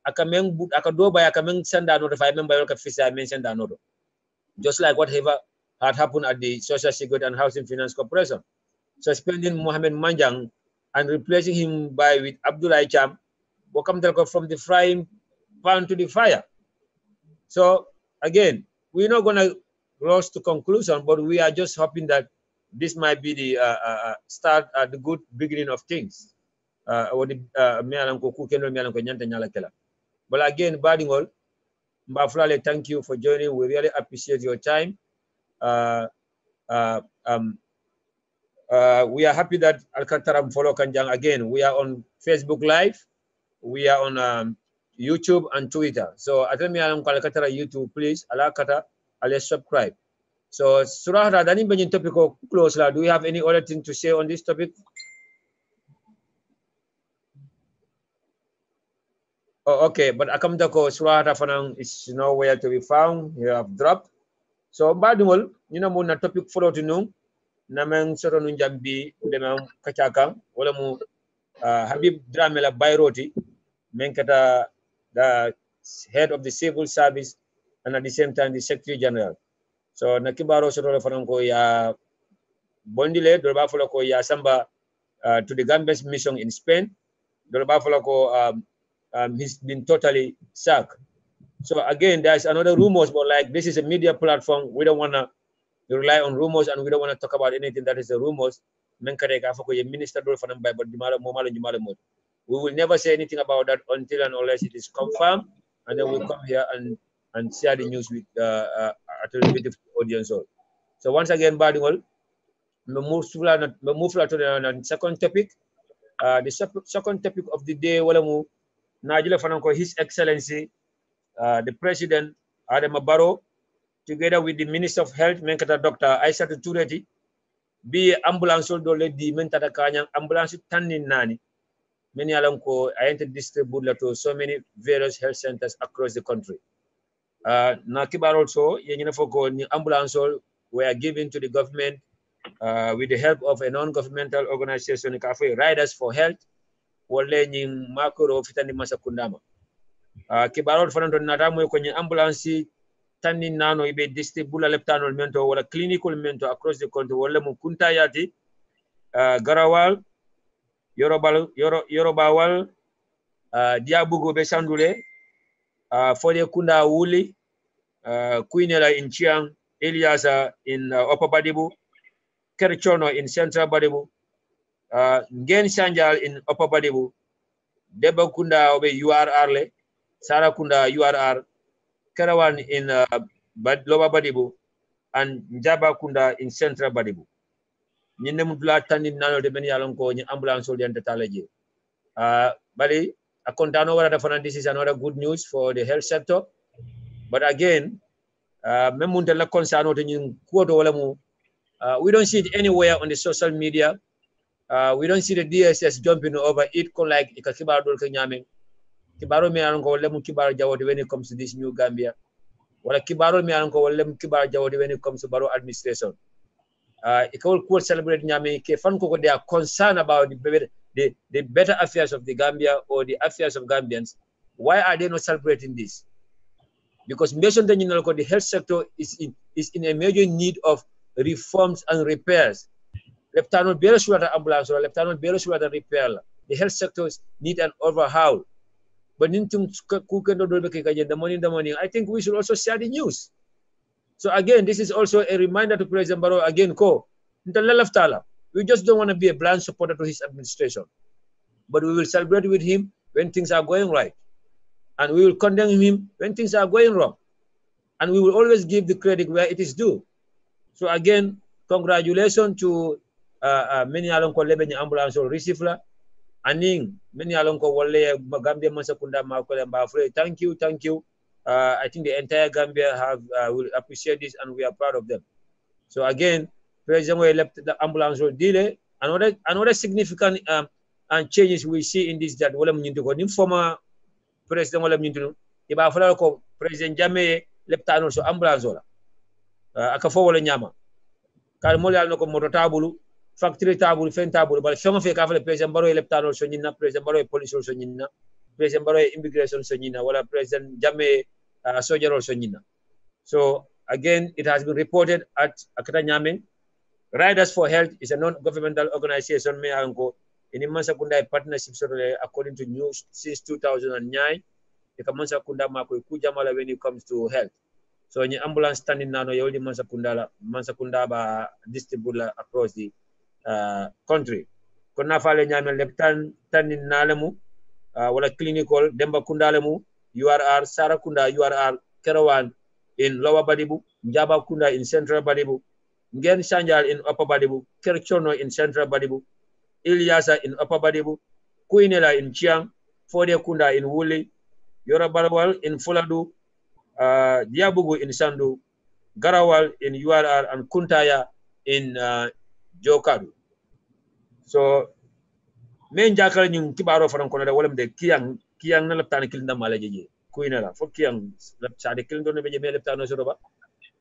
aka men aka do bay aka men senda no fa men bay ka fisa men senda no. Just like whatever had happened at the Social Security and Housing Finance Corporation, suspending Mohamed Manjang and replacing him with Abdullah Cham, welcome from the frying pan to the fire. So again, we're not going to rush to conclusion, but we are just hoping that this might be the start at the good beginning of things. But again, Badingol, Mbaflale, thank you for joining. We really appreciate your time. We are happy that Alcataram follow Kanjang again. We are on Facebook Live, we are on YouTube and Twitter. So atemi alam Alcatara YouTube, please Alakata, let's subscribe. So Surahra, dani banyin topic close la. Do you have any other thing to say on this topic? Oh, okay, but Akamdako Surahra Fanang is nowhere to be found. You have dropped. So badungol, you know, muna topic follow to know. namen soro nu jambi demam kachaka wala mu Habib Drame la Bayroti menkata the head of the civil service and at the same time the secretary general. So nakibaro soro fanan ko ya bondile do ba folo ko ya samba to the Gambia's mission in Spain. Do ba folo ko he's been totally sacked. So again, there's another rumors, but like this is a media platform. We don't want to rely on rumors and we don't want to talk about anything that is the rumors. We will never say anything about that until and unless it is confirmed, and then we come here and share the news with a beautiful audience. So once again, Badingol, we move to the second topic. The second topic of the day, His Excellency, the President, Adama Barrow, together with the Minister of Health, Menkata Dr. Aissatou Touré, be ambulance dole di mentata kanyang ambulance tannin nani. Many alonko ayente distribute to so many various health centers across the country. Na kibar also, yenye foko ni ambulance were given to the government with the help of a non-governmental organization, Riders for Health, wale ni makuro fitani masakundama. Kibarol fanando natamu kwenye ambulance tani nano ibe distribula leptanol mento wala clinical mento across the country wala mukunta yati Garawal Yorobawal Diabugo Besandule Fode Kunda Wuli Quinela in Chiang, Eliasa in Upper Badibu, Kerchono in Central Badibu, Ngen Sanjal in Upper Badibu, Deba Kunda obe URR le Sara Kunda URR, Karawan in Lower Badibu, and Njaba Kunda in Central Badibu. Ninemudla Tani Nano de Benialonko, ambulance or the Antatalaji. Bali, a contano, this is another good news for the health sector. But again, we don't see it anywhere on the social media. We don't see the DSS jumping over it like Kibaro me anko lemu kibaro jawodi when it comes to this new Gambia. Wala kibaro me anko lemu kibaro jawodi when it comes to Baro administration. It will celebrate nyame ke fan ko they are concerned about the better affairs of the Gambia or the affairs of Gambians. Why are they not celebrating this? Because the health sector is in a major need of reforms and repairs. Lieutenant Bereswata ambulance or Lieutenant Bereswata repair. The health sectors need an overhaul. But the morning, I think we should also share the news. So again, this is also a reminder to President Barrow again, we just don't want to be a blind supporter to his administration. But we will celebrate with him when things are going right. And we will condemn him when things are going wrong. And we will always give the credit where it is due. So again, congratulations to many alonko lebeni ambulance or receiver. Aning many alonko wale Gambia Masakunda Makole Mbafre. Thank you. I think the entire Gambia will appreciate this and we are proud of them. So again, President we left the ambulance or delay. Another significant and changes we see in this that wala mnyindu former President wala mnyindu iba fala ko President Jammeh leptano so ambulance wala akafo wala nyama kal mo yal nako moto tabulu factory tabulu fen tabulu bal fema fe ka fala President Barrow leptano so nyina President Barrow police so nyina President Barrow immigration so nyina wala President Jammeh soldier so nyina. So again, it has been reported at Akata Nyaming. Riders for Health is a non-governmental organization in Mansakunda partnership according to news since 2009. When it comes to health. So any ambulance standing now, you only Mansakunda ba distributed across the country. Kona fale nyame leptan tanin nalemu wala clinical demba kundalemu URR Sarakunda URR Kerawan in Lower Badibu, Njaba Kunda in Central Badibu, Ngen Sanjal in Upper Badibu, Kerchono in Central Badibu, Ilyasa in Upper Badibu, Quinela in Chiang, Fode Kunda in Wuli, Yorabalawal in Fuladu, Diabugu in Sandu, Garawal in URR, and Kuntaya in Jokadu. So, main jakal nyung kibaro faram kono da walam de kiyang na laptana kilinda malajeje. Kuinela for kiyang sade kilin do be leptano so ba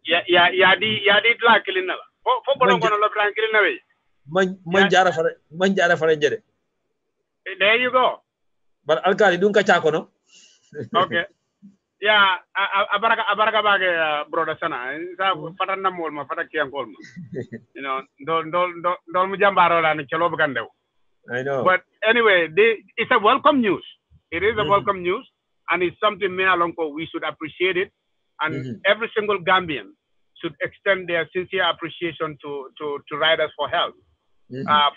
ya di la kilinala Fo bolon kono lopitan kilin nawe. Man jara fara jere. There you go. But alkali dun ka chako no. Okay. Yeah, abaraka bage brother sana. Sa fatan na mol ma fata kiyan kol ma. You know, don't mu jambaro la ni chelo bukan dew. I know. But anyway, it's a welcome news. It is a welcome news, and it's something me alonko we should appreciate it, and every single Gambian should extend their sincere appreciation to Riders for Health,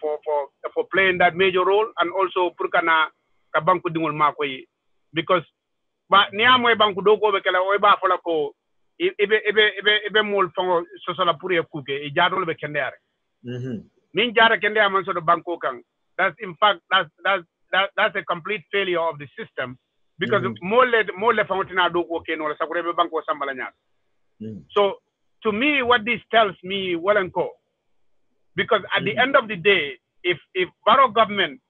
for playing that major role, and also purkana kabanku dingul makoi, because ba niamoy banku doko be kala oy ba fola ko ibe mol fango sosola pour kuke e jadol be kendere min jara kendere man so do banko kan. That's in fact that's a complete failure of the system, because more fangotina doko ke no la sakure be banko sambala nya. So to me, what this tells me, well and co, because at the end of the day, if Barrow government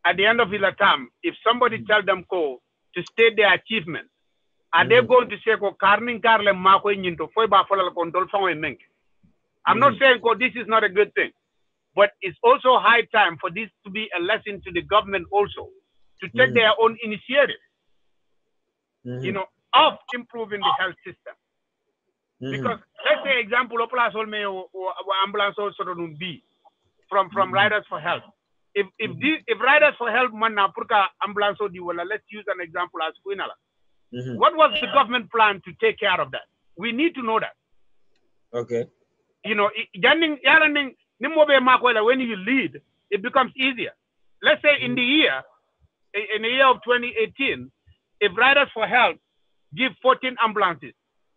at the end of the term, if somebody tell them co to state their achievements, are they going to say ko karning karle mako nyinto foi ba folal control fango menk? I'm not saying ko this is not a good thing, but it's also high time for this to be a lesson to the government also to take their own initiative, you know, of improving the health system. Because let's say example, ambulance also be from Riders for Health. If Riders for Health manna purka ambulance di wala, let's use an example as Quinala. What was the government plan to take care of that? We need to know that. Okay. You know, when you lead, it becomes easier. Let's say in the year of 2018, if Riders for Health give 14 ambulances,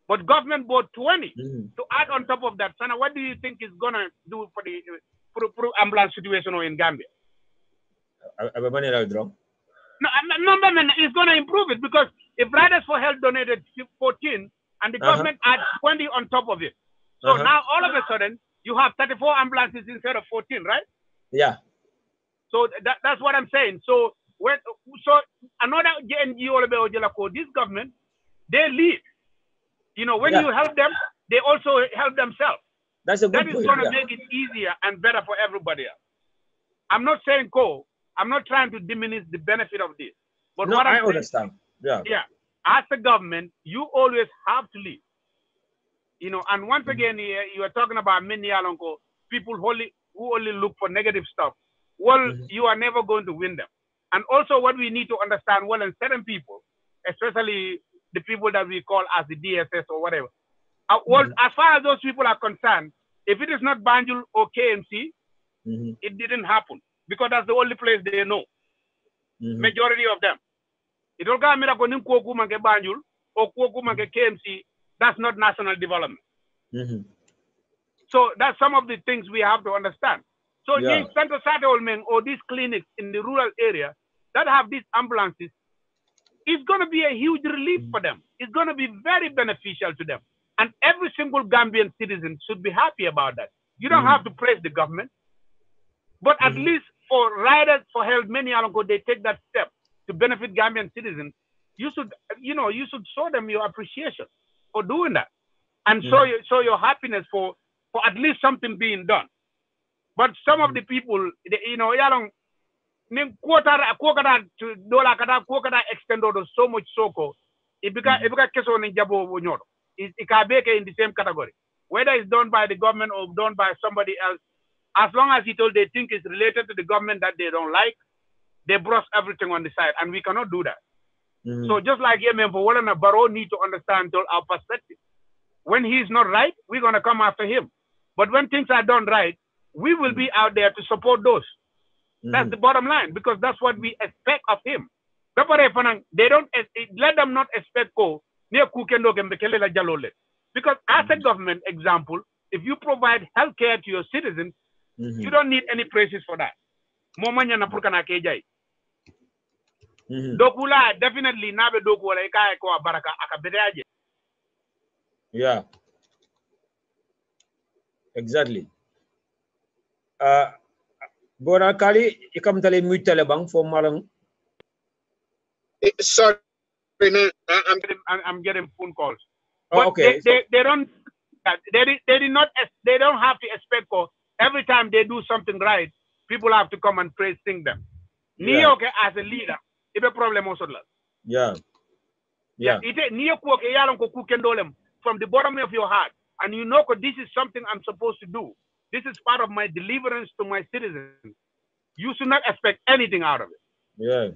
but government bought 20 to add on top of that. Sana, what do you think is gonna do for the ambulance situation in Gambia? No, it's gonna improve it, because if Riders for Health donated 14 and the government adds 20 on top of it, so now all of a sudden you have 34 ambulances instead of 14, right? Yeah. So that's what I'm saying. So another NGO, this government, they lead. You know, when you help them, they also help themselves. That's a good That point. is going to make it easier and better for everybody else. I'm not saying I'm not trying to diminish the benefit of this. But no, what I understand. Yeah. As a government, you always have to lead. You know, and once again, you are talking about many people who only look for negative stuff. Well, you are never going to win them. And also what we need to understand, well, in certain people, especially the people that we call as the DSS or whatever. Well, as far as those people are concerned, if it is not Banjul or KMC, it didn't happen, because that's the only place they know. Majority of them. It will go Banjul or KMC. That's not national development. So that's some of the things we have to understand. So or these clinics in the rural area that have these ambulances, it's going to be a huge relief for them. It's going to be very beneficial to them. And every single Gambian citizen should be happy about that. You don't have to praise the government. But at least for Riders for Health, many ago, they take that step to benefit Gambian citizens. You should show them your appreciation for doing that. And show your happiness for at least something being done. But some of the people, extended so much soko, it became in the same category. Whether it's done by the government or done by somebody else, as long as they think it's related to the government that they don't like, they brush everything on the side, and we cannot do that. So just like for one and Barrow need to understand our perspective. When he's not right, we're gonna come after him. But when things are done right, we will be out there to support those. That's the bottom line, because that's what we expect of him. They don't let them not expect because as a government example, if you provide health care to your citizens, you don't need any praises for that. Dokula definitely nabe dokula ikae kwa baraka akabedaje. Yeah. Exactly. Bora kali ikam tale mutale bang for malang. Sorry, no, I'm getting phone calls. Oh, okay. They don't They don't have to expect for every time they do something right, people have to come and praising them. Yeah. As a leader, it's a problem also. Yeah. Yeah. From the bottom of your heart, and you know this is something I'm supposed to do. This is part of my deliverance to my citizens. You should not expect anything out of it. Yeah.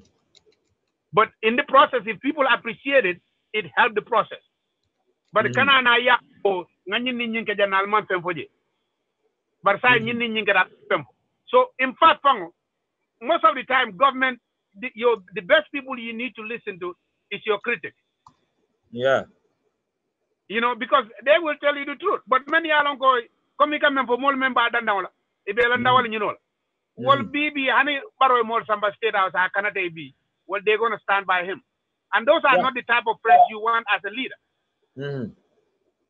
But in the process, if people appreciate it, it helps the process. But so in fact, most of the time, government, the best people you need to listen to is your critics. Yeah. You know, because they will tell you the truth. But many along go, come for more member than now. If they learn, you know, well, BB, honey, borrow more Samba State House, I cannot be. Well, they're going to stand by him. And those are not the type of press you want as a leader.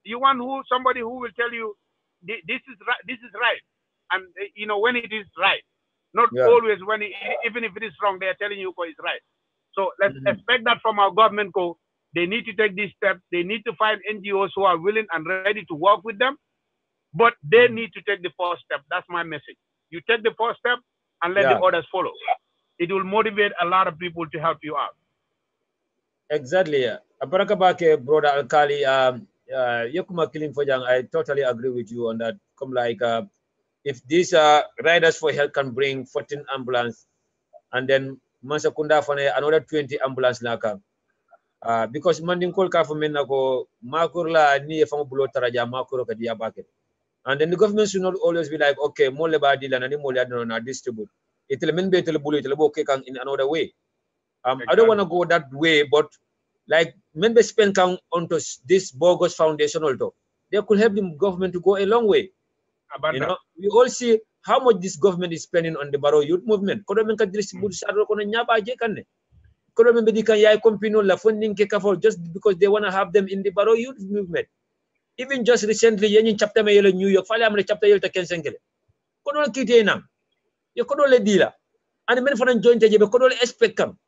You want somebody who will tell you this is right, and you know when it is right, not always when even if it is wrong, they are telling you it's right. So let's expect that from our government. They need to take these steps. They need to find NGOs who are willing and ready to work with them, but they need to take the first step. That's my message. You take the first step and let the others follow. It will motivate a lot of people to help you out. Exactly. Aparakabake, brother Alkali, Yokuma Killing Fojang, I totally agree with you on that. Come like, if these Riders for Health can bring 14 ambulance, and then Mansakunda for another 20 ambulance naka. Because Mandin Kolka for Menako, Makurla, ni Fang Bulo Taraja, Makuro Kadia Bucket. And then the government should not always be like, okay, more labor deal and any more than distribute. It will mean better bullet in another way. I don't want to go that way, but like member spend count onto this bogus foundation also. They could help the government to go a long way. You know, we all see how much this government is spending on the Barrow Youth Movement. Just because they want to have them in the Barrow Youth Movement. Even just recently, chapter New York, chapter you could only dealer. And the men for joint could only expect them.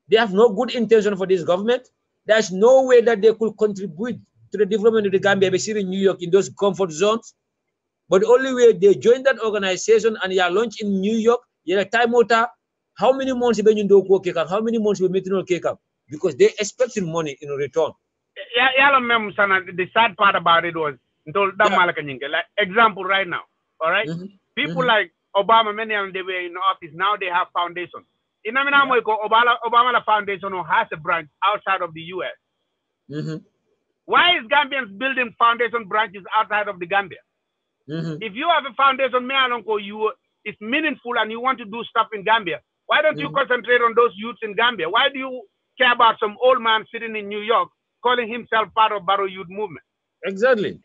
They have no good intention for this government. There's no way that they could contribute to the development of the Gambia in New York in those comfort zones. But the only way they join that organization and they are launched in New York, you're time out. How many months have you do cake up? How many months will meeting on cake up? Because they expecting money in return. The sad part about it was like example right now. All right. People like Obama, many of them they were in office. Now they have foundations. In Obama Foundation has a branch outside of the US. Why is Gambians building foundation branches outside of the Gambia? If you have a foundation, it's meaningful and you want to do stuff in Gambia, why don't you concentrate on those youths in Gambia? Why do you care about some old man sitting in New York calling himself part of Barrow Youth Movement? Exactly.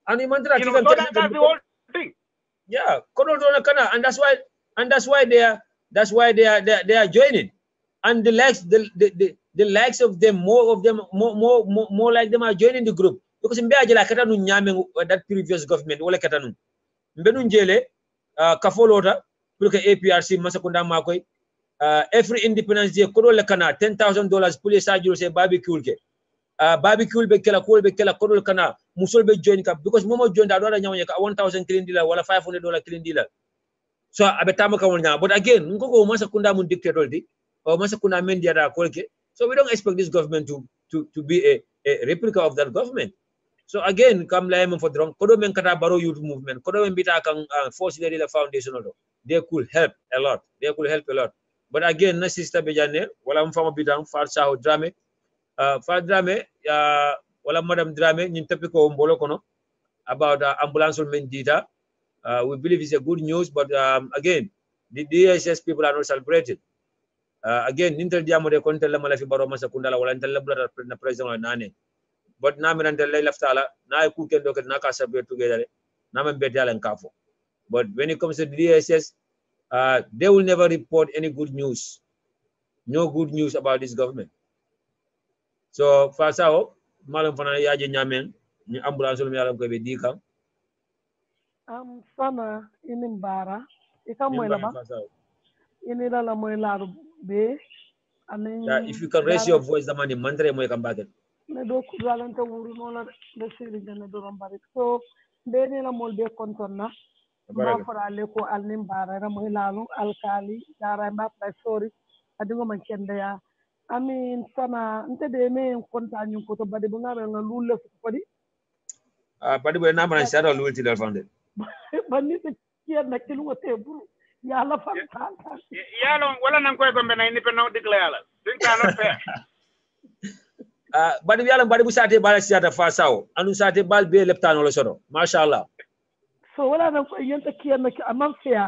And so that's the whole thing. Yeah, and that's why they are joining, and the likes of them, more like them are joining the group because in that previous government wala katanu mbenu njele kafolota pour que APRC Masakunda makoy every Independence Day kodo le kana $10,000 pour les sajuro se barbecue ke barbecue be kala ko be kala kodo kana musol be join ka because momo join da do nyawnya ka $1,000 clean dealer wala $500 clean dealer. So abetama ka wonya, but again ngoko Masakunda mun dictator di or Masakunda mendia da kolke. So we don't expect this government to be a replica of that government. So again, come like for drunk, kodo men kata Barrow Youth Movement, kodo men bita kang force the foundation also. They could help a lot. They could help a lot. But again, na sister bejane wala mfamo bitang Farsa drame Far drame wala Madam Drame nyintepi ko mbolo kono about ambulance men data. We believe it's a good news, but again, the DSS people are not celebrated. Again, nintel diamo de kontel la malafi Barrow Masakunda la wala intel la na president nane. But na minante lay laftala na ku ken do ket na ka celebrate together na men betal en kafo. But when it comes to the DSS, they will never report any good news. No good news about this government. So Fasao, malam fana yaje nyamen ni ambulance lu yalam ko be dikam. Sana inimbara ika moy la ba inila la moy la be yeah, if you can raise your voice the money mantre moy kam bagen. ne do kudalanta wuru nola de siri gane do rombari so be ne la mol be kontonna ma fara le ko alnim bara mo ilalu alkali dara ma fa sori adingo man kende ya amin sana nte de me konta nyun ko to bade bu ngara nga lulle ko di bade bu na man sara lulti dal fande banni te kiya na kilu te buru ya la fa ya lo wala nan koy gombe na ni pe no digle yala din ka not fair bade yalla bade bu sate bala siata fa saw anu sate bal be leptano lo sodo mashallah so wala nan ko yenta kiya na amam fiya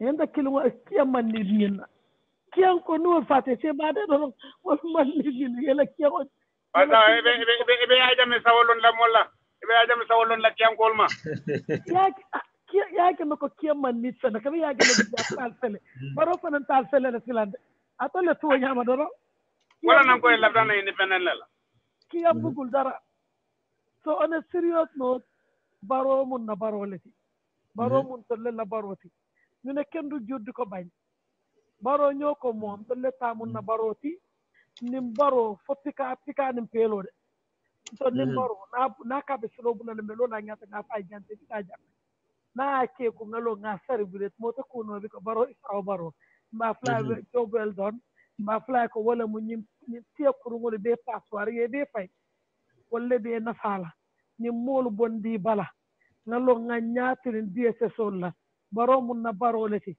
yenta kilu kiya man ni dinna kiyan ko no fate se bade do wal man ni dinna yela kiya ko ada be ya jame sawolon la molla be ya jame sawolon la kiyan ko ma ya ke ko kiyan man ni sana kabe ya ke no tal fele baro fanan tal fele la filande atole to nyama do wala nan ko la dana independent la kiya bugul dara so on a serious note baro mun na baro leti baro mun to le la baro ti ñu ne kenn du joddi ko bañ baro ñoko mom to le ta mun na baro ti nim baro fotika pika nim pelo de so nim baro na ka be solo bu na melo na ñata na fay jante ti ta jam na ke ko ngalo nga serviret mo to ko no bi ko baro isaw baro ma fly job well done ma fly ko wala mu ñim tie ko ngol be passoir ye be fay wala be na fala ñim molu bondi bala ngalo nga ñaatirin DSS la baro mun na baro leti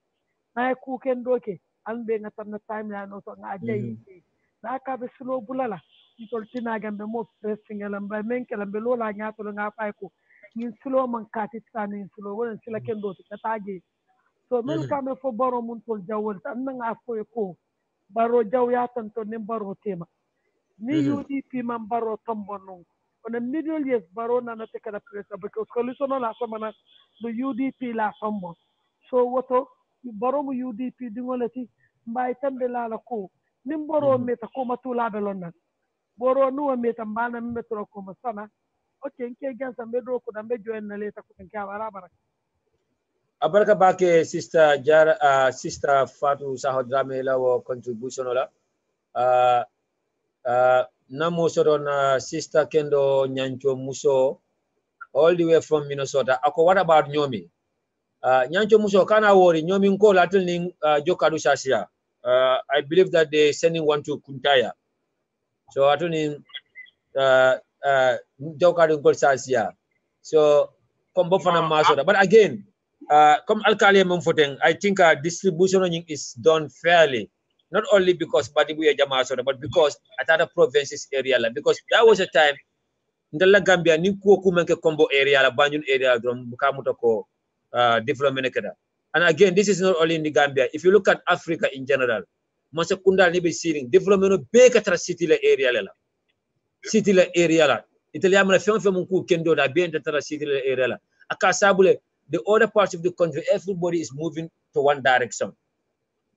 ay ku ken doke an be nga tan na time ya no so nga jayi na ka be slo bulala ni tol tinagambe mo pressing la mbay men kala be lola ñaato nga fay ko ñin silo man kati tani silo wala sila ken do ta taji so mel kame fo baro mun tol jawol tan nga fo ko baro jaw ya tan to ne baro tema ni UDP man baro tombo non on a middle years baro na te kala presa because coalition la samana do UDP la tombo so woto baro mu UDP dingolati mbay tambe la la ko nim baro meta ko matula be lonna boro nuwa meta mbana metro ko masana okay nke gansa mbedo ko dambe joen na leta ko kan kawara baraka abaraka bake sister Jara sister Fatou Saho Dramé la wo contribution la namo soron sister Kendo Nyancho Muso all the way from Minnesota ako what about nyomi Nyancho Muso kana wori nyomi ko latin ning jokadu sasia I believe that they sending one to Kuntaya so atuni jokadu ko sasia so kombo fana masoda but again come alkali mumfoteng I think distribution is done fairly not only because Badibuya Jamasoda but because at other provinces area because there was a time in the Gambia ni ko kumenke combo area la Banjul area drum bukamuto ko development kada and again this is not only in the Gambia if you look at Africa in general masakunda ni be seeing development be ka city la area la Italia mala fem ku kendo da be inter city la area la akasabule the other parts of the country everybody is moving to one direction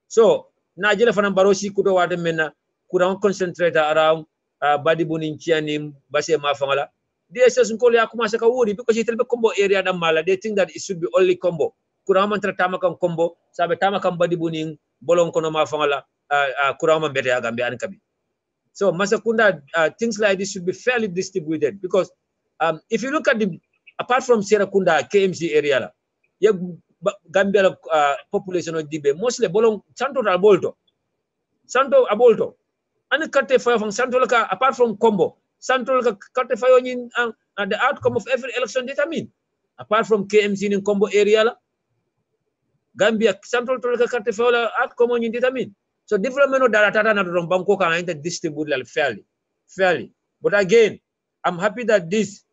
so Najela fana barosi kudo wade mena kuran concentrate around Badibu Ninchianim Base Mafangala. DSS Nkoli Akumasa Kawuri because it will be combo area da mala. They think that it should be only combo. Kuraman Tratamakan combo, Sabetamakan Badibu Ning, Bolon Kono Mafangala, Kuraman Bete Agambi Ankabi. So Masakunda things like this should be fairly distributed because if you look at the apart from Serakunda KMC area, Gambia population of Dibe, mostly Bolong Santo Abolto. And the fire from Santo apart from Combo, Santo Kate fire in the outcome of every election determined. Apart from KMC in Combo area, Gambia Santo Kate fire outcome in determined. So development of data na Bangkok can distribute fairly. But again, I'm happy that this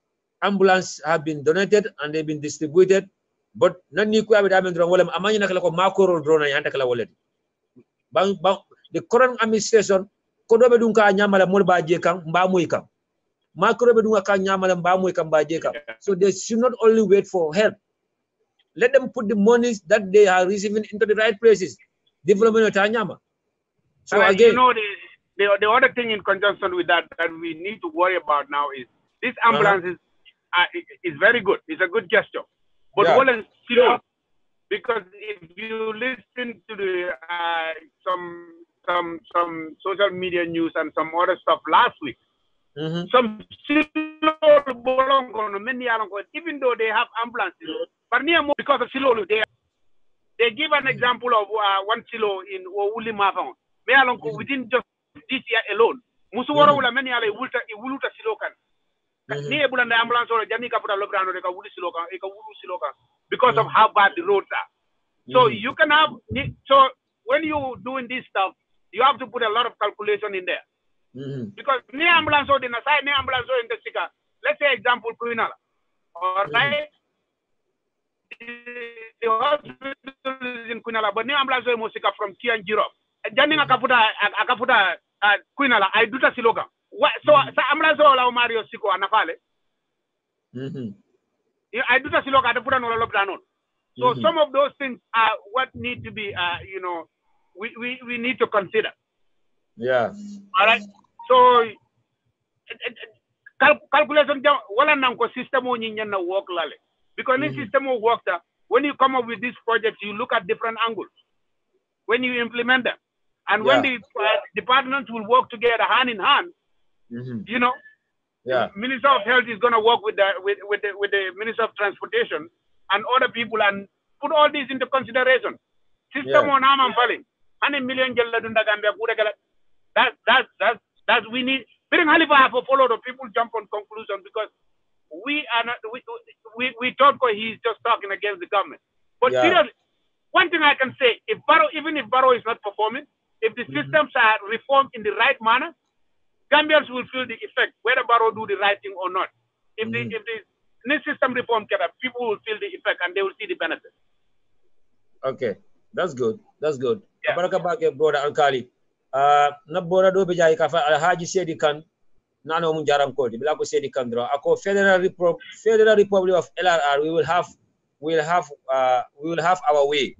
ambulance have been donated and they've been distributed. But nani ku abe damen drone wala amanya nakala ko makoro drone yanta kala wallet bang the current administration ko do be dun ka nyamala mol ba je kan mba moy kan makoro be dun ka nyamala mba moy kan ba je kan so they should not only wait for help, let them put the monies that they are receiving into the right places. Development ta nyama. So again, you know the other thing in conjunction with that we need to worry about now is this ambulance is very good. It's a good gesture. But what is still, because if you listen to the some social media news and some other stuff last week, Some silo bolong kono men yalan ko, even though they have ambulances, but near more because of silo they give an example of one silo in Uli Mafang. Me yalan ko within just this year alone. Musu wara wala men yala wuluta silo kan. Ni ebulanda ambulance or jani kaputa lobrano de ka wulu silo kan, because of how bad the roads are. So you can have, so when you doing this stuff, you have to put a lot of calculation in there. Because ni ambulance or the nasai, ni ambulance or in the sika, let's say example, Kuinala. All right? The hospital is in Kuinala, but ni ambulance or Mosika from Kian Europe. Janinga akaputa Kuinala, I do the siloga. So ambulance or Mario Siko anafale. I do the siloga, I put an all. So some of those things are what need to be, you know, we need to consider. Yeah. All right. So calculation wala nang ko system mo nyi na work lale. Because in system will work when you come up with this project, you look at different angles. When you implement them, and when the departments will work together hand in hand, you know, the Minister of Health is going to work with the Minister of Transportation and other people and put all this into consideration. System on Amam Falling, 100 million that's we need. We don't have to follow the people jump on conclusion because we are not. We thought he's just talking against the government. But seriously, one thing I can say: even if Barrow is not performing, if the systems are reformed in the right manner, Gambians will feel the effect, whether Barrow do the right thing or not. If the new system reform people will feel the effect and they will see the benefit. Okay, that's good. That's good. Baraka brother Alkali. Na bora do bijay ka fa Alhaji Sedi Kan nano mu jaram ko bila ko Sedi Kan dro ako Federal Republic of LRR we will have our way.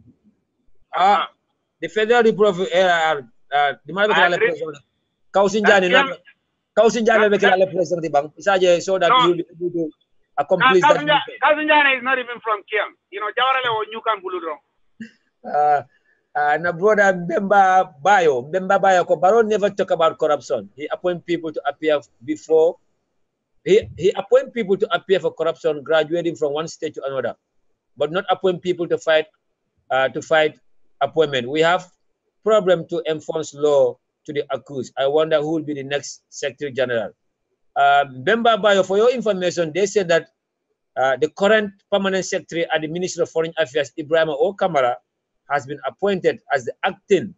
The Federal Republic of LRR di ma bekala le president Kausinjani bekala le president di bang isaje so that you will be able to accomplish that. Kausinjani is not even from Kiang. You know, Jawarale or Nyukan Buludro. Na brother Mbemba Bayo, ko Baron never talk about corruption. He appoint people to appear before. He appoint people to appear for corruption, graduating from one stage to another, but not appoint people to fight appointment. We have problem to enforce law to the accused. I wonder who will be the next Secretary General. Mbemba Bayo, for your information, they said that the current permanent secretary at the Ministry of Foreign Affairs, Ibrahim O. Kamara, has been appointed as the acting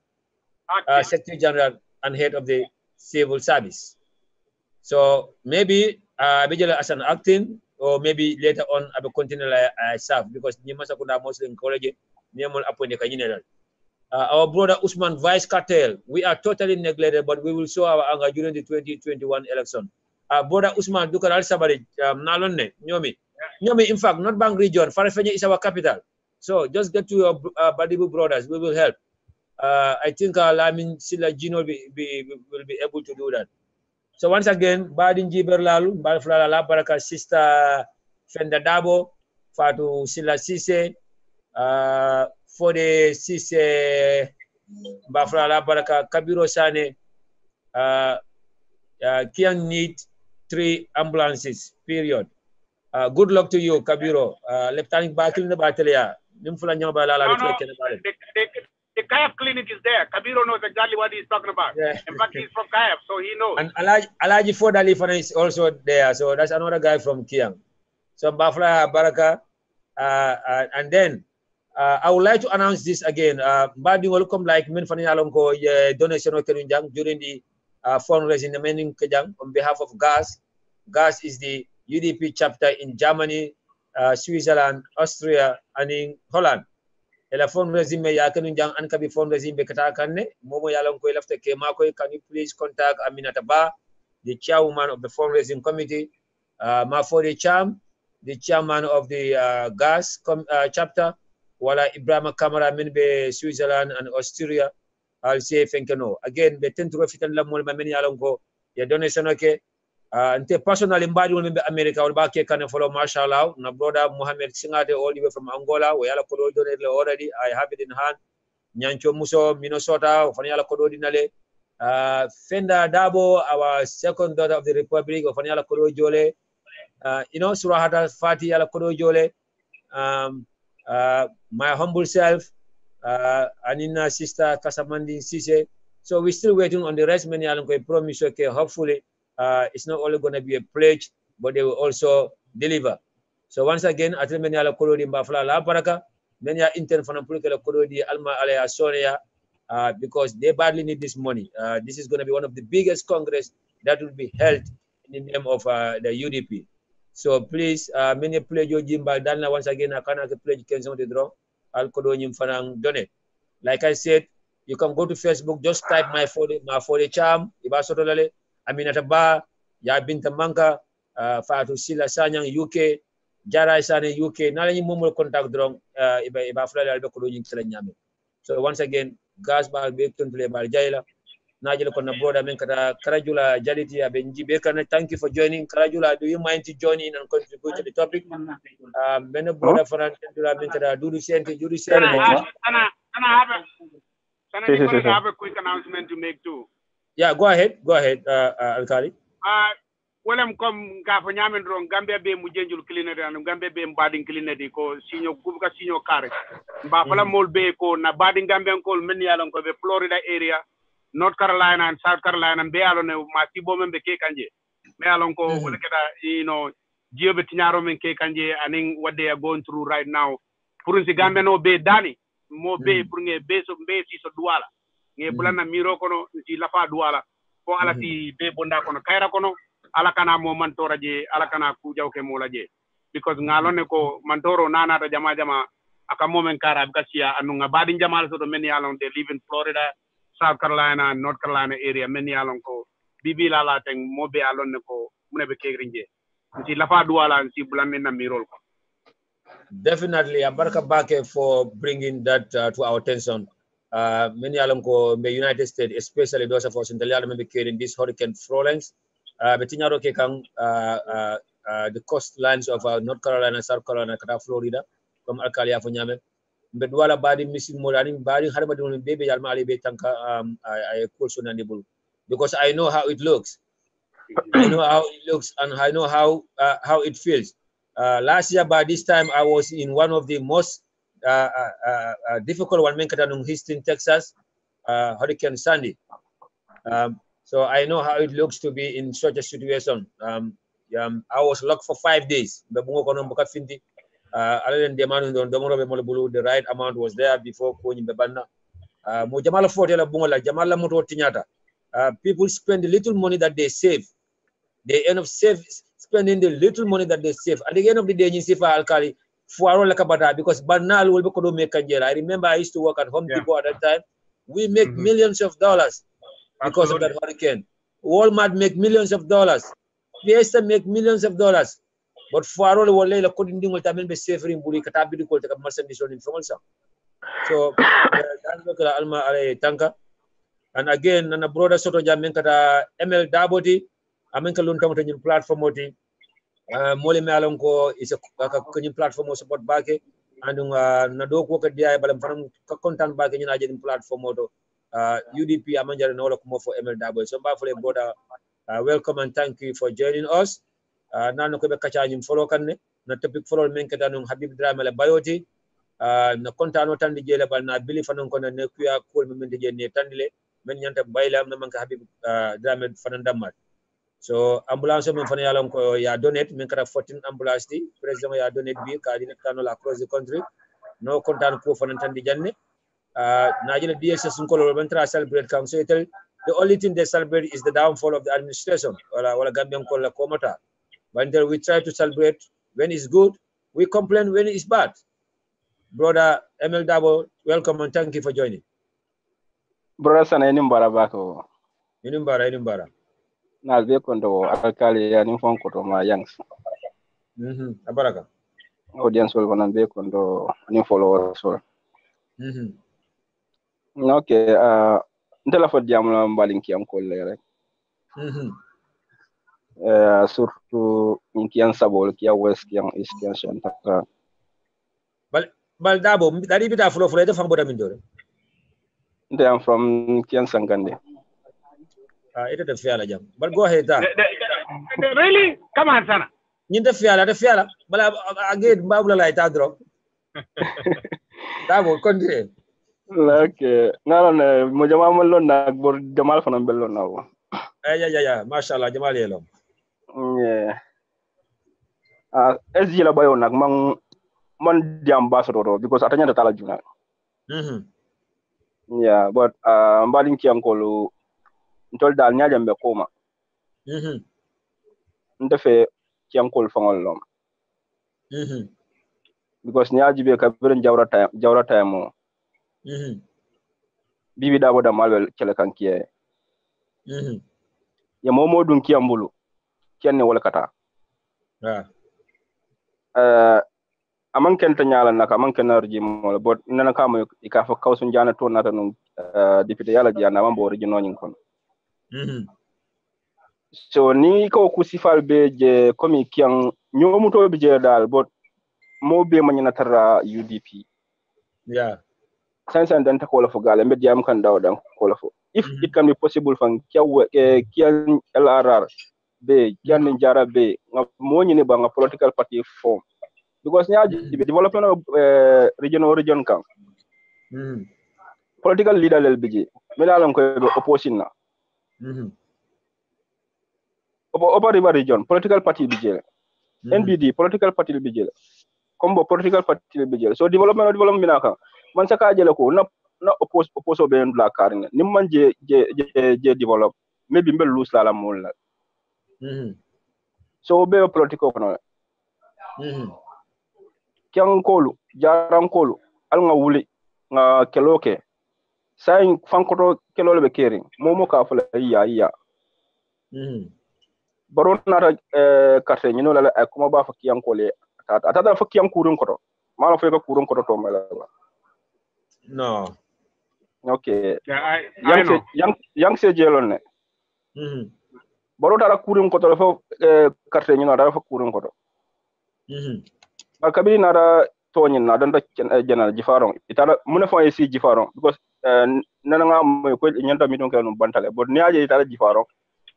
Secretary General and head of the civil service. So maybe as an acting, or maybe later on I will continue serve because Nimasakunda Muslim College, Niamal appointed general. Our brother Usman Vice Cartel, we are totally neglected, but we will show our anger during the 2021 election. Brother Usman Dukar Al Sabari, Nalone, Nyomi, in fact, North Bank region, Farafenye is our capital. So just get to your Badibu brothers. We will help. I think Lamin Sila Gino will be able to do that. So once again, Badin Jiber Lalu, Balfla Baraka, Sister Fenda Dabo, Fatu Sila Sise, for the Sise, Bafla Baraka, Kabiro Sane, Kian need 3 ambulances, period. Good luck to you, Kabiro. Lieutenant Bakil in the Batalia. The Kayaf clinic is there. Kabiro knows exactly what he's talking about. In fact, he's from Kayaf, so he knows. And Alaji Fodalifana is also there. So that's another guy from Kiang. So Bafla Baraka. And then I would like to announce this again. Badi welcome like Minfani Alonko donation during the fundraising on behalf of GAS. GAS is the UDP chapter in Germany, Switzerland, Austria, and in Holland. Ela fundraising me yakenu jang an kabi fundraising be kata kanne momo yalon ko lafte ke mako. Can you please contact Aminata Ba, the chairwoman of the fundraising committee, Mafori Cham, the chairman of the GAS chapter, wala Ibrahim Kamara min be Switzerland and Austria. I'll say thank you. Again, be tentu fitan la mol meni yalon ko ya donation okay. Ante personally mbadi won be America wal ba ke kan follow mashallah na brother Mohammed Singate all the way from Angola we yala ko do donate already. I have it in hand. Nyancho Muso Minnesota fani yala ko do dinale Fenda Dabo, our second daughter of the Republic of Anyala Kodo Jole, Surahata Fati Ala Kodo Jole, my humble self, Anina sister Kasamandi Sise. So we're still waiting on the rest. Many are going to promise, okay, hopefully it's not only going to be a pledge, but they will also deliver. So once again, I tell many ala Korodi Mbafla La Baraka, many are intern for Nampulika Korodi Alma Alea Sonia, because they badly need this money. This is going to be one of the biggest congress that will be held in the name of the UDP. So please, many pledge your Jimba Dana once again, I cannot pledge Kenzo the draw. I'll Fanang donate. Like I said, you can go to Facebook, just type my for the charm, Ibasotolale, Aminataba, Yabinta Manka, Fatu Sila Sanyang UK, Jara Isane UK, Nalani Mumu contact drone, Ibafla Albekulujin Telenyame. So once again, Gasbal Bekton Play Barjaila, Najala Kona brother Menkata, Karajula Jaliti Abenji Bekana, thank you for joining. Karajula, do you mind to join in and contribute to the topic? Many brother Farantula Menkata, do the same thing, do the same. I have a quick announcement to make too. Yeah, go ahead, Alkali. Well, I'm come Gafanyaman wrong, Gambia be Mujanjul Cleaner and Gambia be Bading Cleaner, Senior Kuka Senior Carrick, Bafala Molbe, na Bading Gambian called many along the Florida area, North Carolina and South Carolina, and Bealon, Matibom and Beke Kanje, Mealonco, Giobetinaro and Kekanje, and what they are going through right now. Purunsi Gambian Obe Dani. Mo be purunge base of base so duala nge bulana miro kono si lafa duala ko ala ti be bonda kono kaira kono ala kana mo mantora je ala kana ku jaw ke mola je because ngalone ko mantoro nana ta jama aka momen kara bkasia anu ngabadi jamal so do many alon they live in Florida, South Carolina, North Carolina area many alon ko bibi la teng mo be alon ko mune be kegrinje si lafa duala si bulana na mirol ko. Definitely, Abaraka Bake for bringing that to our attention. Many alonko in the United States, especially those of us in the land in this Hurricane Florence, Betinyaro Kekang, the coastlines of North Carolina, South Carolina, Florida, from Alkalia Fonyame. Bedwala body missing Morani, body Harbadun baby Almali Betanka, I question unable because I know how it looks. I know how it looks and I know how it feels. Last year, by this time, I was in one of the most difficult one, in Houston, Texas, Hurricane Sandy. So I know how it looks to be in such a situation. I was locked for 5 days. The right amount was there before going the banner. People spend the little money that they save. They end up spending the little money that they save. At the end of the day, you see for Alkali, because Banal will be make a I remember I used to work at Home Depot at that time. We make millions of dollars because of that hurricane. Walmart make millions of dollars. Fiesta make millions of dollars. But for all the world, couldn't do what I mean by saving Buri Katabi to take a merchandise on information. So that's what Alma Tanka. And again, and a broader sort of Jamenkata ML Daboti. Amenka luntam to platform oti mole me alonko is a platform support back and na do ko dia balam fanam content back ni na platform auto UDP amanja no ko for ML Double so ba fole broda welcome and thank you for joining us nanu ko be kacha nyim follow kanne na topic follow men kata no Habib Drama la bayoti na content no tan di jele bal na bili fanon ko na ne kuya ko men di jene tandile men nyanta baylam na man ka Habib Drama fanan damat. So ambulance men fana yalon ko ya donate men kata 14 ambulance di president ya donate bi ka dina kano across the country no kontan ko fana tan di janne najila DSS ko lo ben tra celebrate kam so the only thing they celebrate is the downfall of the administration wala Gambian ko la komata but until we try to celebrate when it's good we complain when it's bad. Brother ML Dabo, welcome and thank you for joining. Brother sana inimbara bako inimbara na be kondo Alkali ya nimfon koto ma yangs abaraka audience wol kono be kondo ni followers wol okay ndela fo diamla mbalinki am ko le rek surtout inkian sabol ki west ki east ki central bal Dabo dari bita flo flo de fambo damin dore they am from Kian Sangande. Ito the fiala jam. But go ahead, Really? Come on, Sana. Yin the fiala. But again, Babula light out drop. That will continue. Okay. No, mo Jamal mo lon na bor Jamal fanam bello na wo. Yeah. Mashallah, Jamal yelo. Yeah. SG la bayo nak man di ambassador because atanya da tala juna. Yeah, but mbalin kiankolo ntol dal nyaaja mbe koma. Ndefe kiankol fangol lom. Because nyaaji be ka beren jawra time bibi dabo da malwel kele kan kiye. Ya momo dun kiambulu kenne wala kata. Amang kenta nyala naka amang kena regime wala but nana kama ikafa kausun jana to nata nung député yala jana mambo regime nyin kon. So ni ko kusifal be je komi kiang nyomu to be je dal but mo be manyana tara UDP. Yeah. Since and then ta call for gala media am kan daw dan call for if it can be possible fan kian LRR be kian njara be mo nyine ba nga political party form because nyaaji be development of region kan political leader lel biji melalam ko opposition na opa river region political party biji NBD political party biji combo political party biji so development minaka man saka jele ko na oppose be en la karine nim man je develop maybe mbel lose la mol la so be political kono kyang kolu jaram kolu al nga wuli nga keloke sai fankoto kelole be kering momo ka fala iya baron na carte nyino la kuma ba fa kyang kole ata fa kyang kurun koto mala fa ka kurun koto to mala no. Okay. Yeah, I know. Yang se jelon ne. Baro dara kurun ko to fo carte ni na dara fo kurun ko to. Akabi na da to ni na dan da general jifaron. Itara muna fo esi jifaron because nana nga mo ko nyanta mi don kanu bantale but ni aje itara jifaron.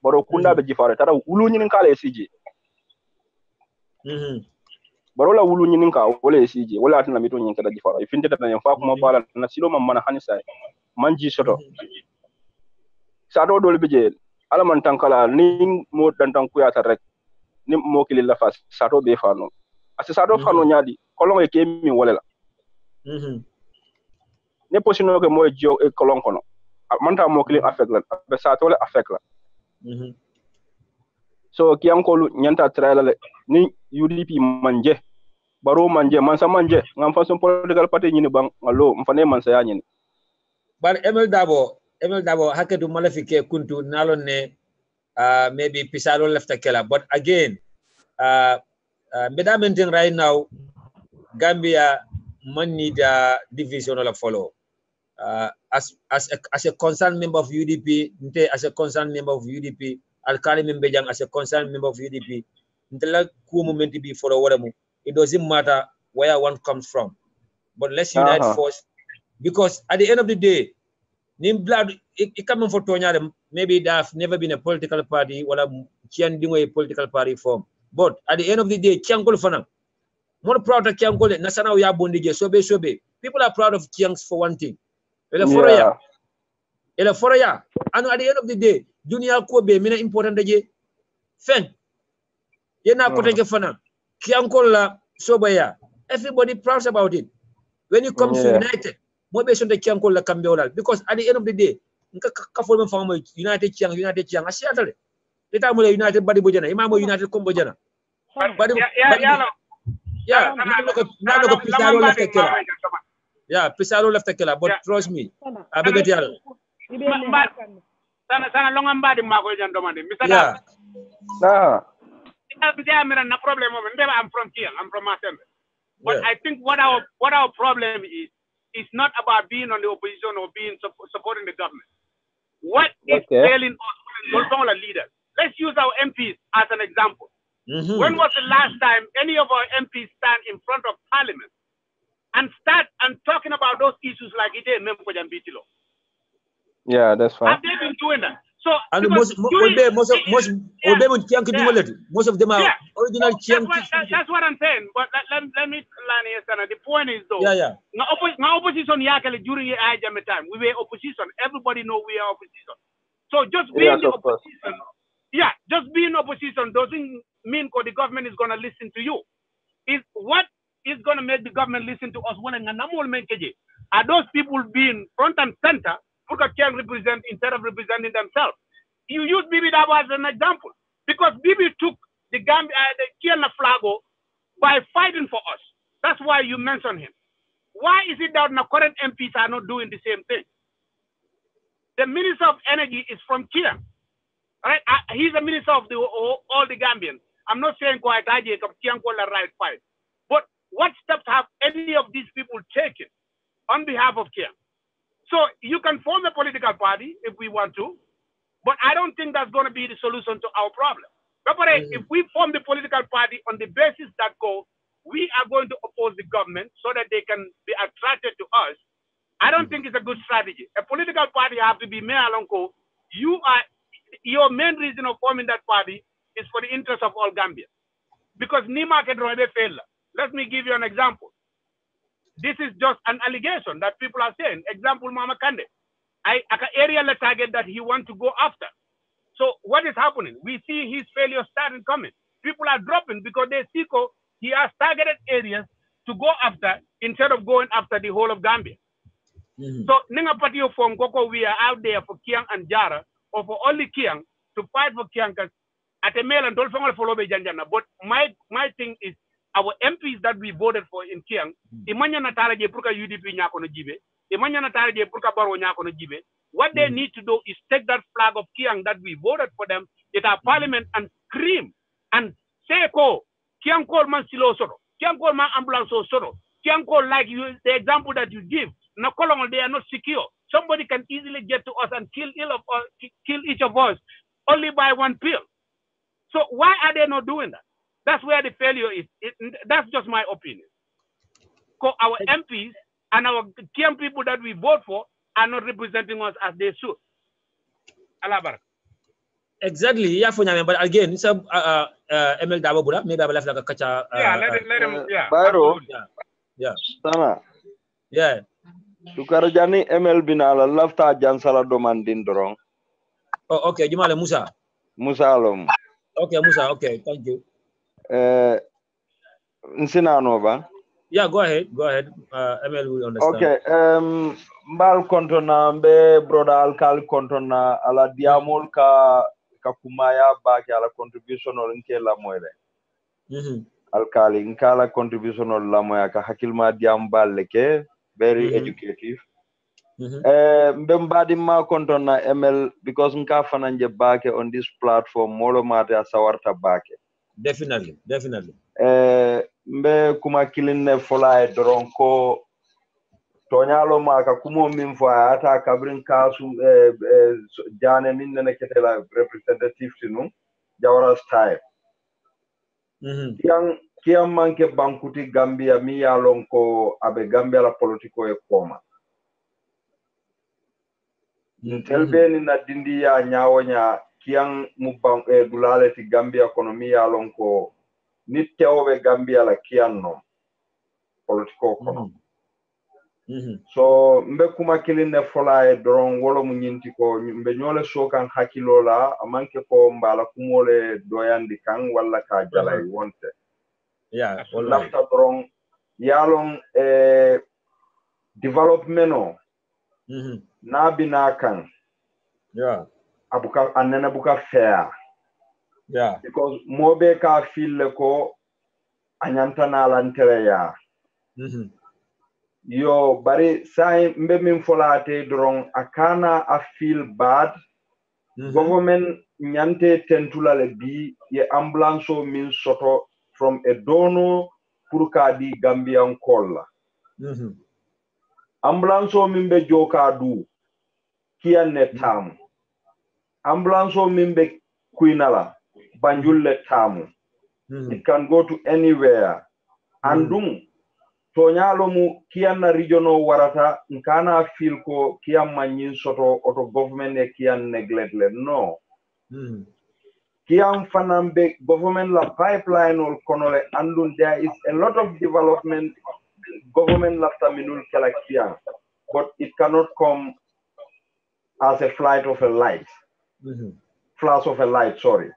Baro kunda be jifaron tara ulu ni kala esi ji. Baro la wulu nyinin ka wala esiji wala atana mito nyin kada jifara ifinte tata nyam fa kuma bala na silo man mana hanisa manji soto sa do dole bije ala man tankala ni mo dan tan kuya rek ni mo kili la fas sa do be fano ase sa do fano nyaadi kolon e kemi wala la ne posino ke mo jo e kolon kono man ta mo kili affect la be sa to le affect la so kiankolu nyanta trailer ni UDP manje baro manje mansa manje ngam façon political party nyini bang ngalo mfane mansa ya nyini bar Emel Dabo haketu malafike kuntu nalon ne maybe pisalo left kela but again medamenting right now Gambia man need a division or follow as a concerned member of UDP as a concerned member of UDP Alkali Membejang as a concerned member of UDP, it doesn't matter where one comes from. But let's unite first. Because at the end of the day, it coming for Tonya, maybe there have never been a political party or a political party form. But at the end of the day, Kiangol Fana. More proud of Kiangol, Nasana Yabundije, Sobe. People are proud of Kiangs for one thing. And at the end of the day, Junior Kobe, mina important daje. Fen. Yena koteke fana. Kiankola sobaya. Everybody proud about it. When it comes to United, mo be sonde Kiankola Cambeola. Because at the end of the day, nka kafolme famo United Chiang. Asiatale. Leta mo United body bojana. Imamo United combo jana. Yeah, no Pisaro left kela. Yeah, Pisaro left kela. But trust me, abegetial. Sana longa mbadi mako jan domande yeah na problem I'm from here, I'm from Masembe. But I think what our problem is not about being on the opposition or being supporting the government. What is failing us all leaders? Let's use our MPs as an example. When was the last time any of our MPs stand in front of Parliament and start and talking about those issues like it is? Yeah, that's fine. Have they been doing that? So and most of them are original Chiang. That's what I'm saying. But let me learn here, Sana. The point is though. Yeah. Now opposition during the IJM time, we were opposition. Everybody know we are opposition. So just being the opposition, just being opposition doesn't mean the government is gonna listen to you. Is what is gonna make the government listen to us? Are those people being front and center? Because can represent instead of representing themselves. You use Bibi Dabo as an example because Bibi took the Gambia, the Kiana Flago by fighting for us. That's why you mention him. Why is it that the current MPs are not doing the same thing? The Minister of Energy is from Kia. Right? He's a minister of all the Gambians. I'm not saying quite right fight. But what steps have any of these people taken on behalf of Kia? So you can form a political party if we want to, but I don't think that's going to be the solution to our problem. If we form the political party on the basis that we are going to oppose the government so that they can be attracted to us, I don't think it's a good strategy. A political party have to be Alonko. Your main reason of forming that party is for the interest of all Gambians. Because Nima can fail. Let me give you an example. This is just an allegation that people are saying. Example, Mama Kande. Area the target that he wants to go after. So what is happening? We see his failure starting coming. People are dropping because they see he has targeted areas to go after instead of going after the whole of Gambia. So Ninga Patio from Koko, we are out there for Kiang and Jara or for only Kiang to fight for Kiang at a mail and don't follow Janjana. But my thing is our MPs that we voted for in Kiang, Imanya Natara Purka UDP Nyakono Jibe, Imanya Natara Purka Baro Nyakono Jibe. What they need to do is take that flag of Kiang that we voted for them at our parliament and scream and say, Kiang call man silo soro, Kiang call man ambulance soro, Kiang call like you, the example that you give. No colonel, they are not secure. Somebody can easily get to us and kill each of us only by one pill. So why are they not doing that? That's where the failure is. That's just my opinion. Our MPs and our Kiang people that we vote for are not representing us as they should. Alabar. Exactly. Yeah, but again, it's ML Dabo Buddha, maybe I will have like a catcher. Let him. Yeah. Byro. Yeah. Sana. Yeah. Sukarajani ML binala lafta jansala domandin dorong. Oh, okay. Jumala Musa. Musa alom. Okay, Musa. Okay, thank you. Nsina Nova. Yeah, go ahead. ML will understand. Okay. Mbal kontona mbe broda alkal kontona ala diamol ka kumaya baki ala contribution or nke la moyle. Alkali nkala contribution or la moya ka hakilma diambal leke very educative. Mbe mbadi ma kontona ML because nka fananje bake on this platform molo mata sawarta bake. Definitely. Mbe kuma kilinne fola e dronko tonyalo maka kumo min fo ata kabrin kasu jane min nene ketela representative tinu jawara style kiam manke bankuti Gambia mi yalon ko abe Gambia la politiko e koma telbeni na dindi ya nyawonya kiang mubang dulale ti Gambia kono mi yalon ko nit tewobe Gambia la kianno politiko kono so mbe kuma kilinne fola e doron wolo mu nyinti ko mbe nyole sokan hakilola amanke ko mbala kumole doyandi kan walla ka jalay wonte wallahi doron yalon development na bina kan abuka anena buka fair because mobe ka feel ko anyantana lantere ya yo bari say mbe min folate drong akana I feel bad government nyante tentula le bi ye ambulance min soto from a dono pour ka di Gambian kolla ambulance min be joka du kianne tam ambulance min be kuinala banjul le tamu it can go to anywhere andum toñalo mu kiyan na regiono warata nkana feel ko kiyan manyin soto auto government e kiyan neglect le no kiyan fanambe government la pipeline ol konole andun there is a lot of development government lafta minul kala kiyan but it cannot come as a flight of a light flash of a light sorry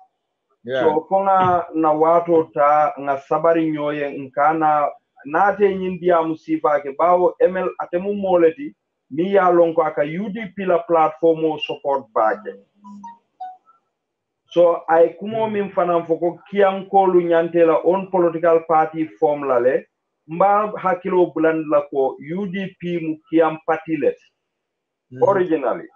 so konga na wato ta nga sabari nyoye nkana nate nyindia musifa ke bawo ML atemu moleti mi ya lonko aka UDP la platform o support baake so ay kumo min fanam foko kiyan kolu nyantela on political party form lale mba hakilo buland la ko UDP mu kiyan patilet originally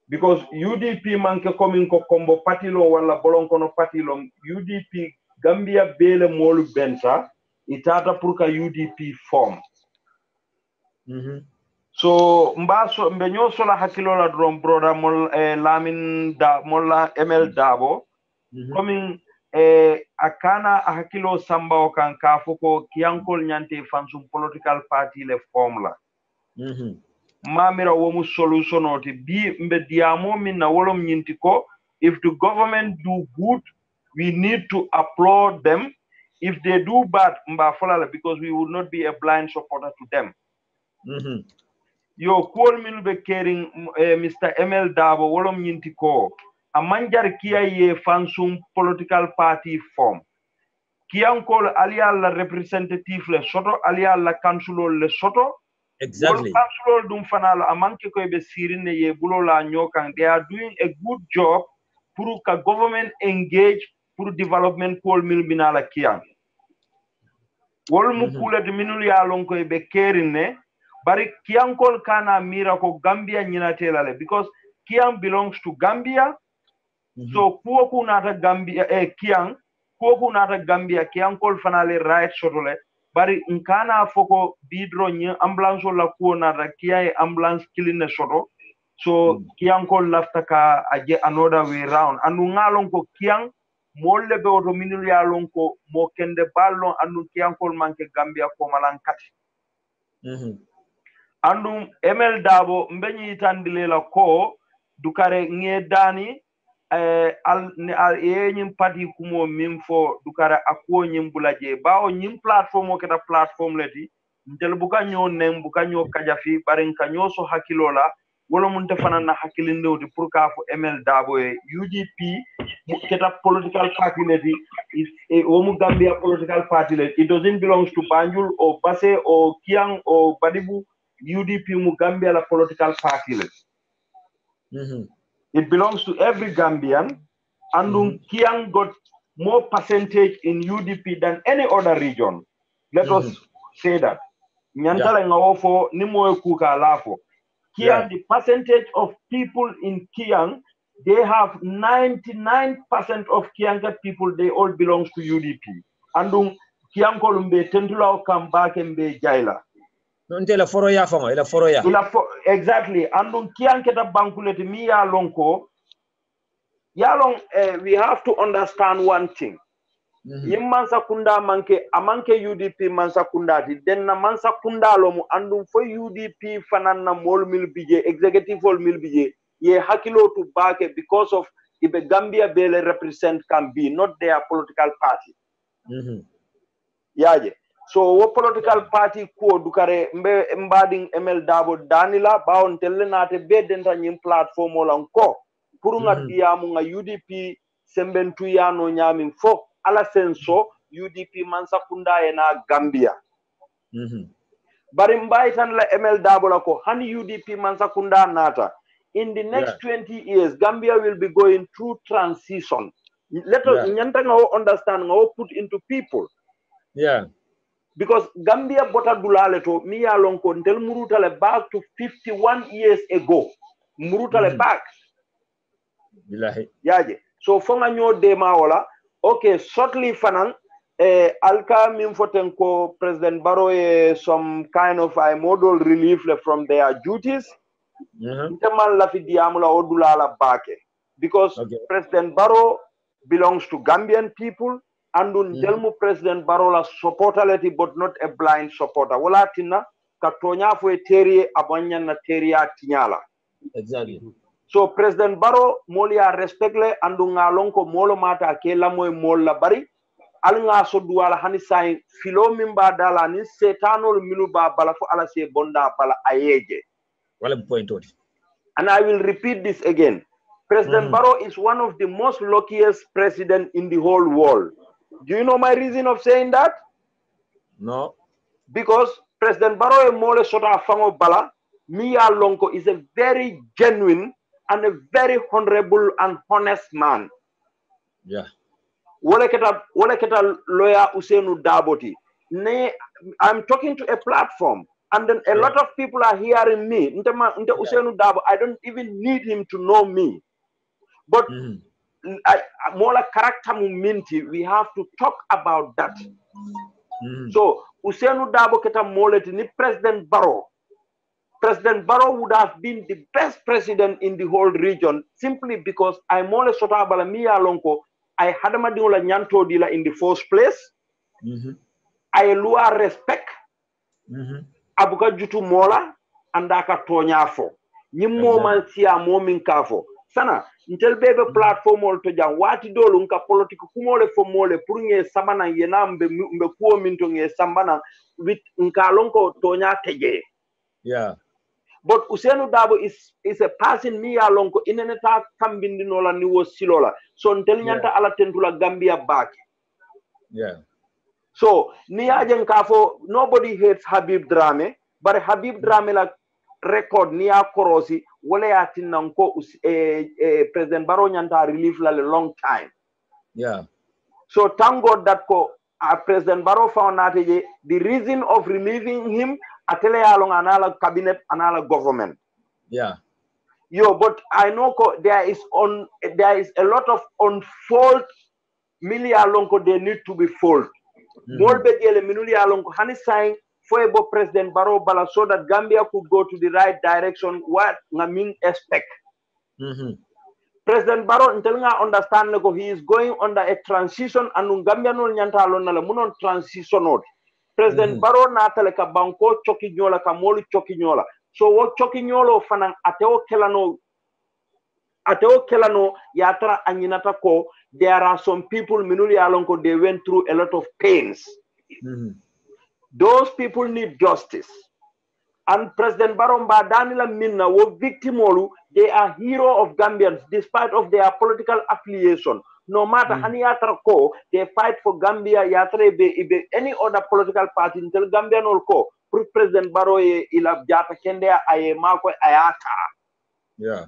because UDP manke coming ko kombo patilo wala bolonkono patilo UDP Gambia bele molu benta itata pour ka UDP form so mbaso mbenyo sola hakilo la drum broda mol lamin da molla ML dabo coming akana hakilo samba o kan ka foko kiyankol nyante fansum political party le form la mamira womu solution oti bi mbe diamo min na wolom nyinti ko if the government do good we need to applaud them if they do bad mba folala because we would not be a blind supporter to them yo call min be caring Mr. ML Dabo wolom nyinti ko a manjar kiya ye fansum political party form kiyankol aliya la representative le soto aliya la councilor le soto exactly councilor dum fanala amanke ko be sirine ye bulola nyokan they are doing a good job pour ka government engage pour development call mil binala kiyan wol mu kula de minul ya lon ko be kerine bari kiyankol kana mira ko Gambia nyinatela le because Kiang belongs to Gambia so kuoku nata Gambia Kiang kuoku nata Gambia Kiankol fanale right sotole bari nkana foko bidro nye ambulance la kuo nata Kia ambulance kiline soto so Kiankol lafta ka aje another way round anu ngalon ko Kiang molle be oto minul ya lonko mo kende ballon anu Kiankol manke Gambia ko malankati andum ML Dabo mbenyi tandilela ko dukare ngedani al yenyim pati kumo mimfo dukare akwo nyim bulaje bawo nyim platform o keta platform leti ntel buka nyo nem buka nyo kajafi barin kanyo so hakilola wala munte fanana hakilinde odi pour ka fo ML Dabo e UDP keta political party leti omu Gambia political party leti it doesn't belong to Banjul or Basse or Kiang or Badibu UDP mu Gambia la political party it belongs to every Gambian and Kiang got more percentage in UDP than any other region let us say that nyantala ngawofo nimo kuka lafo Kiang the percentage of people in Kiang they have 99% of Kianga people they all belongs to UDP and Kiang kolumbe tentula kambake mbe jaila la foroya fama ila foroya exactly andun kianketa bankuleti mi ya lonko yalong we have to understand one thing yim mansa kunda amanke UDP mansa kunda ti denna mansa kunda lomu andun fo UDP fananna mol mil bije executive ol mil bije ye hakilo to bake because of ibe Gambia bele represent can be not their political party yaje so wo political party ko dukare mbe mbading ML Dabo danila bawon tellenate be denta nyim platform olan ko pour nga diamu nga UDP sembentu yano nyamin fo ala senso UDP mansakunda ena Gambia bari mbay tan la ML Dabo la ko hani UDP mansakunda nata in the next 20 years Gambia will be going through transition let us nyanta nga understand nga put into people because Gambia bota dulale to mi ya lonko ntel murutale back to 51 years ago murutale back billahi yaje so fonga nyo dema wala okay shortly fanan alka min foten ko President Barrow some kind of a model relief from their duties ntemal la fi diamula odulala bake because President Barrow belongs to Gambian people andun delmu President Barola supportality but not a blind supporter. Wala tinna ka tonya fo terie abanya na teria tinyala. Exactly. So President Baro molia respectle andu ngalon ko molo mata ke lamoy mol la bari al nga so duwala hani say filo mimba dala ni setanol minu ba bala fo ala se bonda bala ayeje. Well, point out. And I will repeat this again. President Barrow is one of the most luckiest president in the whole world. Do you know my reason of saying that? No. Because President Barrow Mole Sota Fango Bala, Mia Lonko is a very genuine and a very honorable and honest man. Yeah. Wole keta lawyer Usenu Daboti. I'm talking to a platform. And then a lot of people are hearing me. Usenu Dabo, I don't even need him to know me. But Mola character minti, we have to talk about that. So Usenu Dabo keta moleti ni President Barrow. President Barrow would have been the best president in the whole region simply because I mole sota bala miya lonko I had madiola nyanto dila in the first place. I lua respect. Abuka jutu mola andaka tonyafo. Nyimmo man siya momin kafo. Sana ntel bebe platform ol to jang wati dolu nka politique kumole fo mole pour nge sabana yena mbe kuo minto nge sambana with nka lonko tonya teje. Yeah. But Usenu Dabo is a person mi ya lonko ineneta kambindi nola niwo silola. So ntel nyanta ala tentula Gambia back. Yeah. So niya kafo nobody hates Habib Drame, but Habib Drame la record niya korosi wale yatin nanko President Barrow nyanta relief la a long time. Yeah. So thank God that President Barrow found out the reason of relieving him atele along another cabinet, another government. Yeah. Yo, but I know there is a lot of unfold milia lonko they need to be fold. More bedele minuli alonko hani sign for President Barrow Bala so that Gambia could go to the right direction. What Naming expect. President Barrow until understand he is going under a transition and Gambia no nyanta alona la munon transition. President Barrow na teleka banko choki nyola ka molu choki nyola. So what choki nyolo fanang ateo kelano yatra anyinata ko there are some people minuli alonko they went through a lot of pains. Those people need justice. And President Barrow Danila Minna were victimolu, they are hero of Gambians despite of their political affiliation. No matter any other ko, they fight for Gambia, yatre be any other political party until Gambian or ko. President Barrow ila jata kende aye mako ayata. Yeah.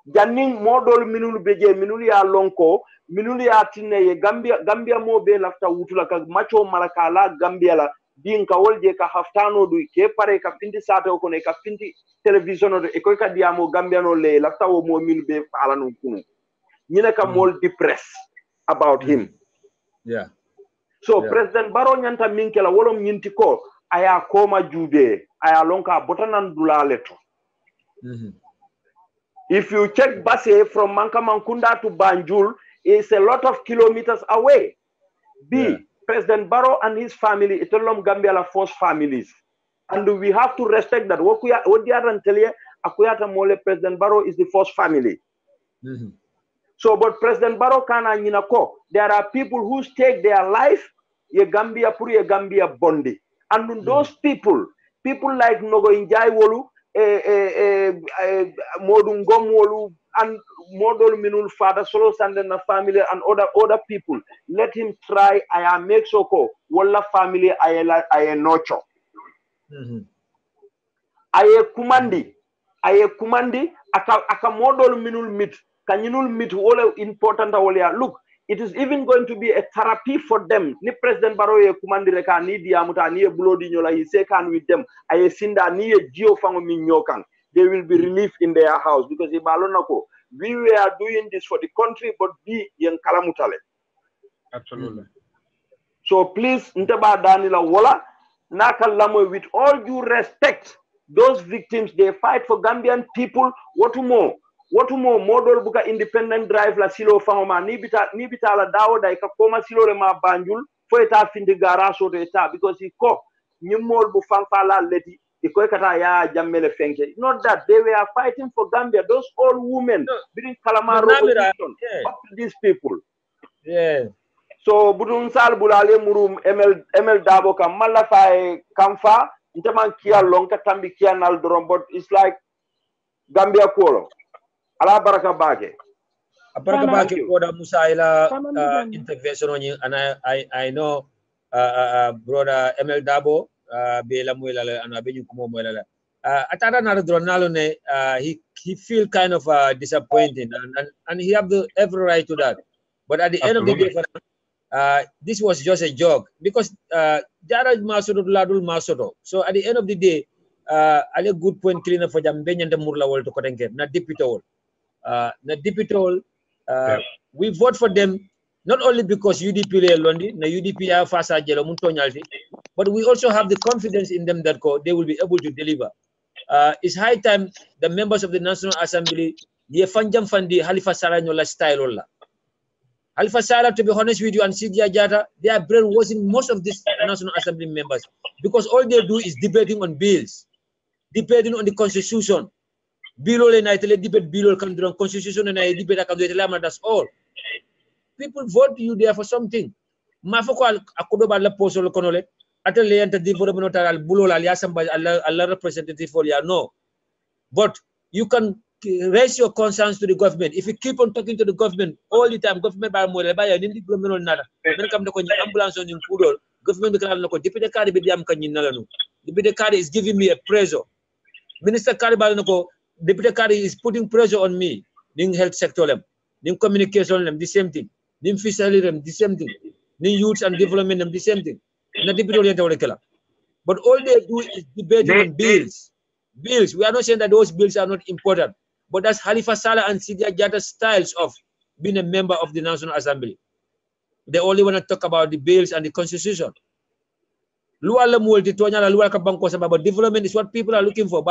Janning modol minul beje minuli ya lonko, minuli ya tine ye Gambia mo be lafta wutula ka macho malakala Gambia la din ka wolje ka haftano du ke pare ka pinti sato ko ne ka pinti television o e ko ka diamo Gambia no le lafta wo mo min be ala no kunu. Nyine ka mol depressed about him. Yeah. So President Barrow nyanta minkela wolom nyinti ko aya koma jube aya lonka botanan dulaleto. If you check Basse from Mankamankunda to Banjul, it's a lot of kilometers away. President Barrow and his family, Itolom Gambia la force families. And we have to respect that. What they are telling you, Akuyata Mole, President Barrow is the first family. So, but President Barrow kana nyinako, there are people who stake their life, ye Gambia puri ye Gambia bondi. And those people like Nogo Injai Wolu, Modungom Wolu, and Modol Minul Father Solo Sandena family and other people. Let him try. I am make soko. Walla family I nurture. I kumandi. Aka modol minul mit. Kanyinul mit wole important awole. Look, it is even going to be a therapy for them. Ni President Barrow ye kumandi reka ni diamuta ni bloodi nyola he say can with them. Aye sinda ni geo fango minyokan. They will be relieved in their house because ibalonako we were doing this for the country, but be yen kalamutale. Absolutely. So please, Ntaba Danila Wala, Nakalamo, with all due respect, those victims, they fight for Gambian people. What more? wotumo modol buka independent drive la silo fangoma ni bita la dawo dai ka koma silo le ma banjul fo eta findi garaso de eta because ko nyimol bu fanfala leti iko kata ya jammele fenke not that they were fighting for Gambia, those old women bring calamaro opposition up to these people. Yeah. So budun sal bulale murum ML Dabo kam mala fay kamfa ntaman kia lonka tambi kia nal drum, but it's like Gambia Kolo. Ala baraka bake. Baraka bake brother Musa ila intervention on you, and I know brother ML Dabo be la muela and abenyu kumo muela. Atara na drum nalo ne he feel kind of disappointed and he have every right to that. But at the end of the day, this was just a joke because Jara Masoto Ladul Masoto. So at the end of the day, a good point cleaner for Jambenya and the Murla world to Kotenke, not Dipitol. We vote for them not only because UDP Londi, na UDP are Fasa Jelo Muntonyalti, but we also have the confidence in them that they will be able to deliver. It's high time the members of the National Assembly, the Fanjam Fandi, Halifa Saranyola style olla. Halifa Saleh, to be honest with you, and Sidia Jata, they are brainwashing most of these National Assembly members because all they do is debating on bills, debating on the Constitution. Bill and I tell debate bill can do on Constitution and I debate that's all. People vote you there for something. Mafoko akodoba la poso lo konole atele enter development al bulo la liasamba alla representative for ya no. But you can raise your concerns to the government. If you keep on talking to the government all the time, government by more by any government nada. When come to ambulance on in Kudol, government can no deputy card be diam kan nalanu. Deputy card is giving me a pressure. Minister Karibal no deputy card is putting pressure on me. Ning health sector them, ning communication them the same thing. Ning fishery them the same thing. Ning youth and development them the same thing. Na deputy oriented kala. But all they do is debating on bills. Bills. We are not saying that those bills are not important. But that's Halifa Saleh and Sidia Jata's styles of being a member of the National Assembly. They only want to talk about the bills and the Constitution. But development is what people are looking for.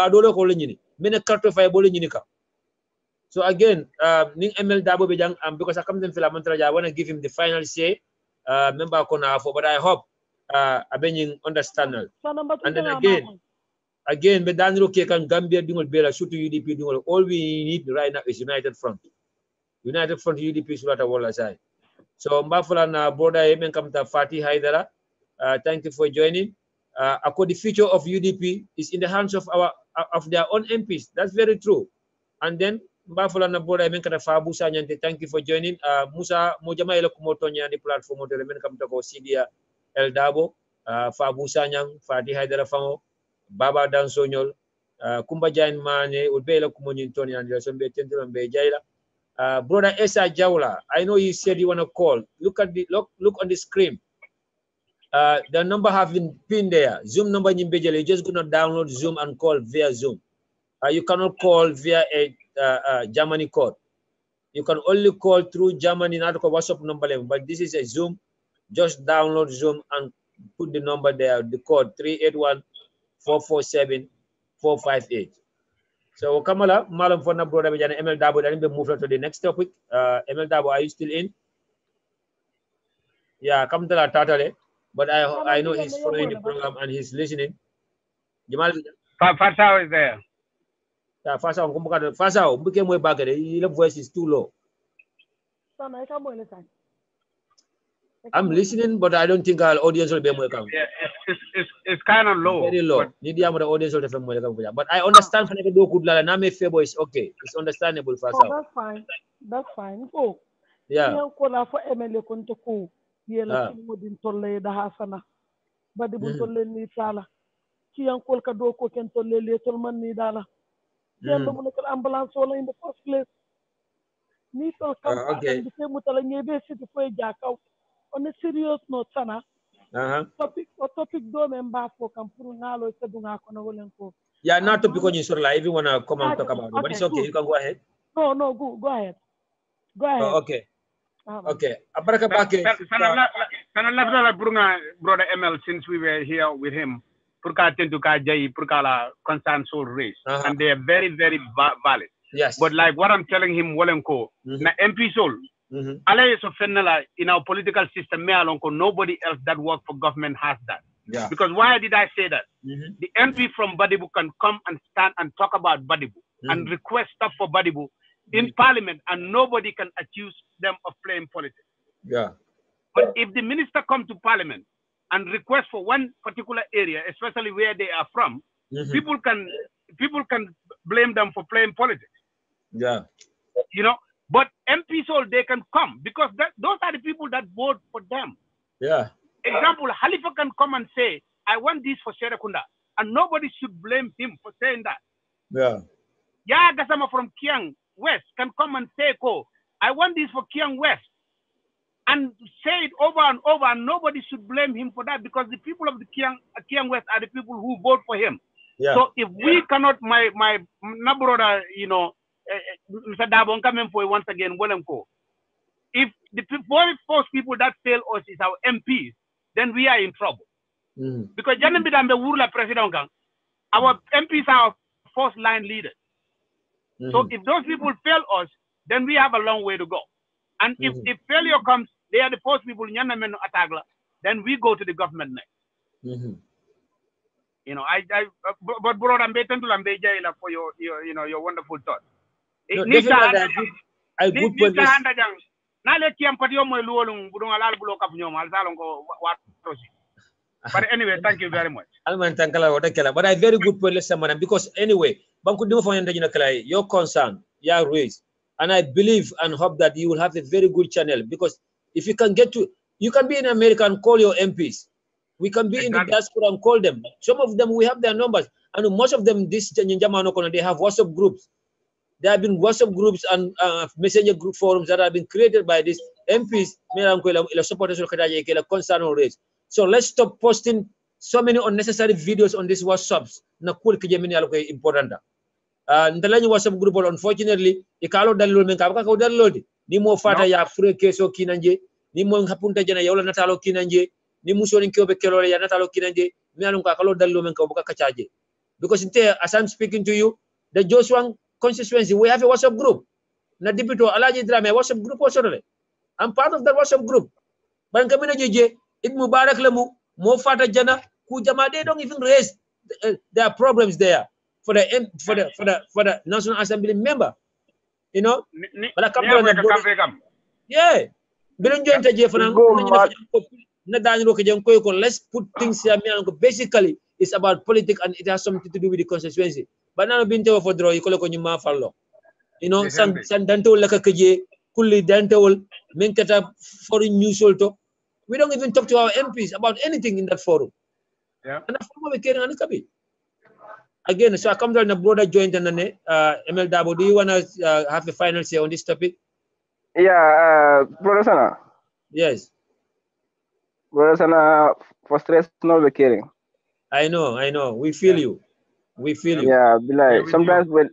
So again, ML Dabo Bejang, because I come to Filamantra, I want to give him the final say. Member Konafo, but I hope Abening understand. And then again, Bedanro Kekan Gambia Dingol Bela shoot to UDP Dingol. All we need right now is United Front. United Front UDP is what I want to say. So Mbafala na brother Yemen Kamta Fatih Haidara. Thank you for joining. The future of UDP is in the hands of their own MPs. That's very true. And then Mbafala na brother Yemen Kamta Fabu Sanyante. Thank you for joining. Musa Mojama Elo Kumotonya the platform of the Yemen Kamta ko Sidia El Dabo, Fabu Sanyang, Fatih Haidara Fango. Baba Dan Sonyol, Kumba Jain Mane, Ubela Kumonin Tony Anderson, Betentum and Bejaila. Brother Esa Jawla, I know you said you want to call. Look on the screen. The number have been pinned there. Zoom number in Bejala. You're just gonna download Zoom and call via Zoom. You cannot call via a Germany code. You can only call through Germany, not WhatsApp number. But this is a Zoom. Just download Zoom and put the number there. The code 381-447-458. So Kamala, Malam Fona brother ML Dabo, then we move to the next topic. ML Dabo, are you still in? Yeah, come to la Tatale. But I know he's following the program and he's listening. Jamal Fasao is there. Yeah, Fasao, became way back. Your voice is too low. I'm listening, but I don't think our audience will be more come. Yeah, it's kind of low. Very low. But I understand for the good la na me favor is okay. It's understandable for us. Oh, that's fine. That's fine. Oh, yeah. For MLA Kontoko, yela modin tolle da hasana. Badi bu tolle ni tala. Ki an kol ka do ko ken tolle le tolman ni dala. Yalla mu nekal ambulance wala in the first place. Ni to kam okay. Bi mutala ñebe ci fo jakaw. On a serious note, Sana. Topic do member for Kampuru Nalo Sedunga Konolenko. Yeah, not topic on you, sir. If you want to come and talk about it, but it's okay. Good. You can go ahead. No, go ahead. Go ahead. Okay. Okay. Brother ML, since we were here with him, Purka tend to Kajai, Purkala concern soul race. And they are very, very valid. Yes. But like what I'm telling him, Walenko, na MP Sol, allies of Fenala in our political system, nobody else that works for government has that. Yeah. Because why did I say that? The MP from Badibu can come and stand and talk about Badibu and request stuff for Badibu in Parliament, and nobody can accuse them of playing politics. Yeah. But if the minister comes to Parliament and request for one particular area, especially where they are from, people can blame them for playing politics. Yeah. You know, but MPs all they can come because those are the people that vote for them. Yeah. Example, Halifa can come and say, I want this for Serekunda, and nobody should blame him for saying that. Yeah. Yeah, Gasama from Kiang West can come and say, I want this for Kiang West, and say it over and over, and nobody should blame him for that because the people of the Kiang West are the people who vote for him. Yeah. So if we cannot, my brother, you know, Mr. Dabon coming for once again, if the very first people that fail us is our MPs, then we are in trouble. Because our MPs are our first line leaders. So if those people fail us, then we have a long way to go. And if failure comes, they are the first people, then we go to the government next. You know, but brother, I'm better to for your wonderful thoughts. No, I good point. But anyway, thank you very much. But I very good point, because anyway, your concern, your raise, and I believe and hope that you will have a very good channel, because if you can you can be in America and call your MPs. We can be in the diaspora and call them. Some of them, we have their numbers, and most of them, they have WhatsApp groups. There have been WhatsApp groups and messenger group forums that have been created by these MPs. So let's stop posting so many unnecessary videos on these WhatsApps. Important. WhatsApp group, unfortunately, ni mo fata ya fure keso kinanje, ni mo hapunta jana ya natalo kinanje, ni musoni kiobe kelole ya natalo kinanje, mi alon ka kalo dallo men ka buka kachaje. Because as I'm speaking to you, the Joshua constituency, we have a WhatsApp group. Na dipito Alaji Drame WhatsApp group also. I'm part of that WhatsApp group. But it Mubarak lemu, mo fata jana, ku jama, they don't even raise their problems there for the National Assembly member. You know? Yeah. Let's put things here. Basically, it's about politics and it has something to do with the constituency. But now been for draw, you call it follow. You know, san danto lakaje, kulli danto, menkata foreign news also. We don't even talk to our MPs about anything in that forum. Yeah. And again, so I come to the broader joint and ML Dabo, do you want to have a final say on this topic? Yeah, Brother Sana. Yes. Brother Sana, for stress, not be caring. I know. We feel you. We feel you. Yeah, be like, sometimes when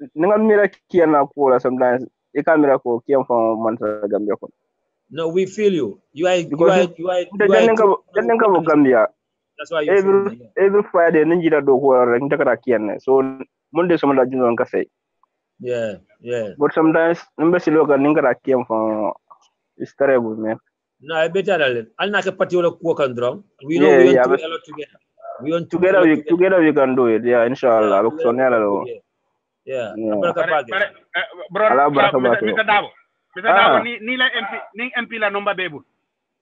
sometimes you can't miracle came from Mantra Gambia. No, we feel you. You are Gambia. That's why every Friday ninja do work and take a kian. So Monday some of the cafe. Yeah. But sometimes number look at Ninga came from it's terrible, man. No, I better I'll not a particular work and drum. We know we want to do a lot together. We want together we can do it, yeah, inshallah. Yeah. Mr. Dabo, Nila MP la number baby.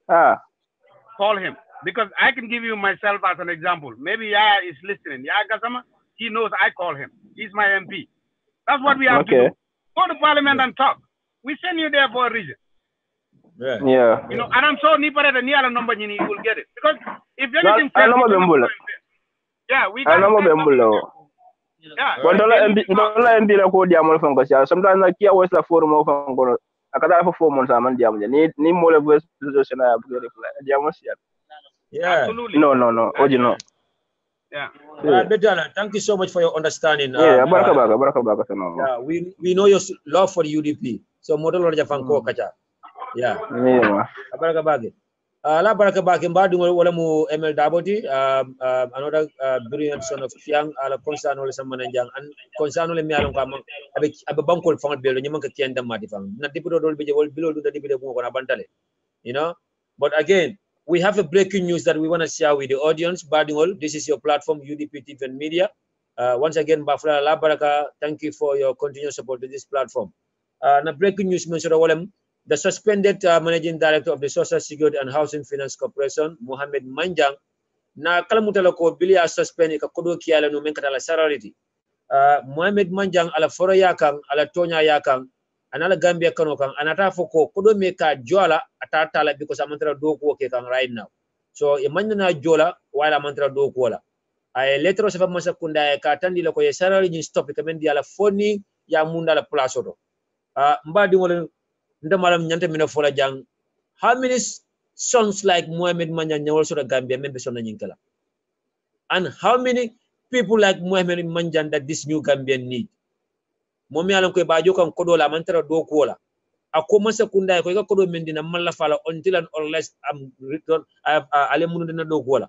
Call him. Because I can give you myself as an example. Maybe Yaya is listening. Yaya Gasama, he knows I call him. He's my MP. That's what we have to do. Go to Parliament and talk. We send you there for a reason. Yeah. You know, and I'm sure Nipara the Niala number you will get it. Because if anything we I know yeah. MB la ko diamol fan ko sometimes na kia west la forum of ngoro akada for 4 months aman diam ni mo le voice solution ya bu reply diam sia. Yeah. Absolutely. No. Oji no. Yeah. Betala, thank you so much for your understanding. Baraka. Yeah, we know your love for the UDP. So model or Japan ko kacha. Yeah. Yeah. Baraka bagi. La baraka bake mbadu wala mu ML Daboti, another brilliant son of Chiang, ala konsano le samananjang, and konsano le mialong kamang, abe bankol fangal belo, nyamang kienda matifang. Na dipudo dol beje wol below do the dipudo mo kona bantale. You know? But again, we have a breaking news that we want to share with the audience. Badingol, this is your platform, UDP TV&MEDIA. Once again, Bafra La Baraka, thank you for your continued support to this platform. Na breaking news mentioned the suspended managing director of the Social Security and Housing Finance Corporation, Mohamed Manjang, na kalamutala ko bili a suspend ka kodo kiala no men katala sararity. Mohamed Manjang ala foro yakang, ala tonya yakang, anala Gambia kano kang anata foko kodo me ka jola atata la because amantra do ko ke kang right now. So imanya na jola wala amantra do ko la. Ay letro sa pamasa kunda ka tandi la ko ye sarari ni stop ka men dia la foni ya munda la place oto. Mbadi ngol ndamalam nyante mina fola jang, how many sons like Mohamed Manjang nyawal sura Gambia membe sona nyinkala? And how many people like Mohamed Manjang that this new Gambian need? Momi alam ko ba jokan kodo la mantara do ko la. Ako masa kunda ko ga kodo mendina malla fala until and unless am return ale munu dina do ko la.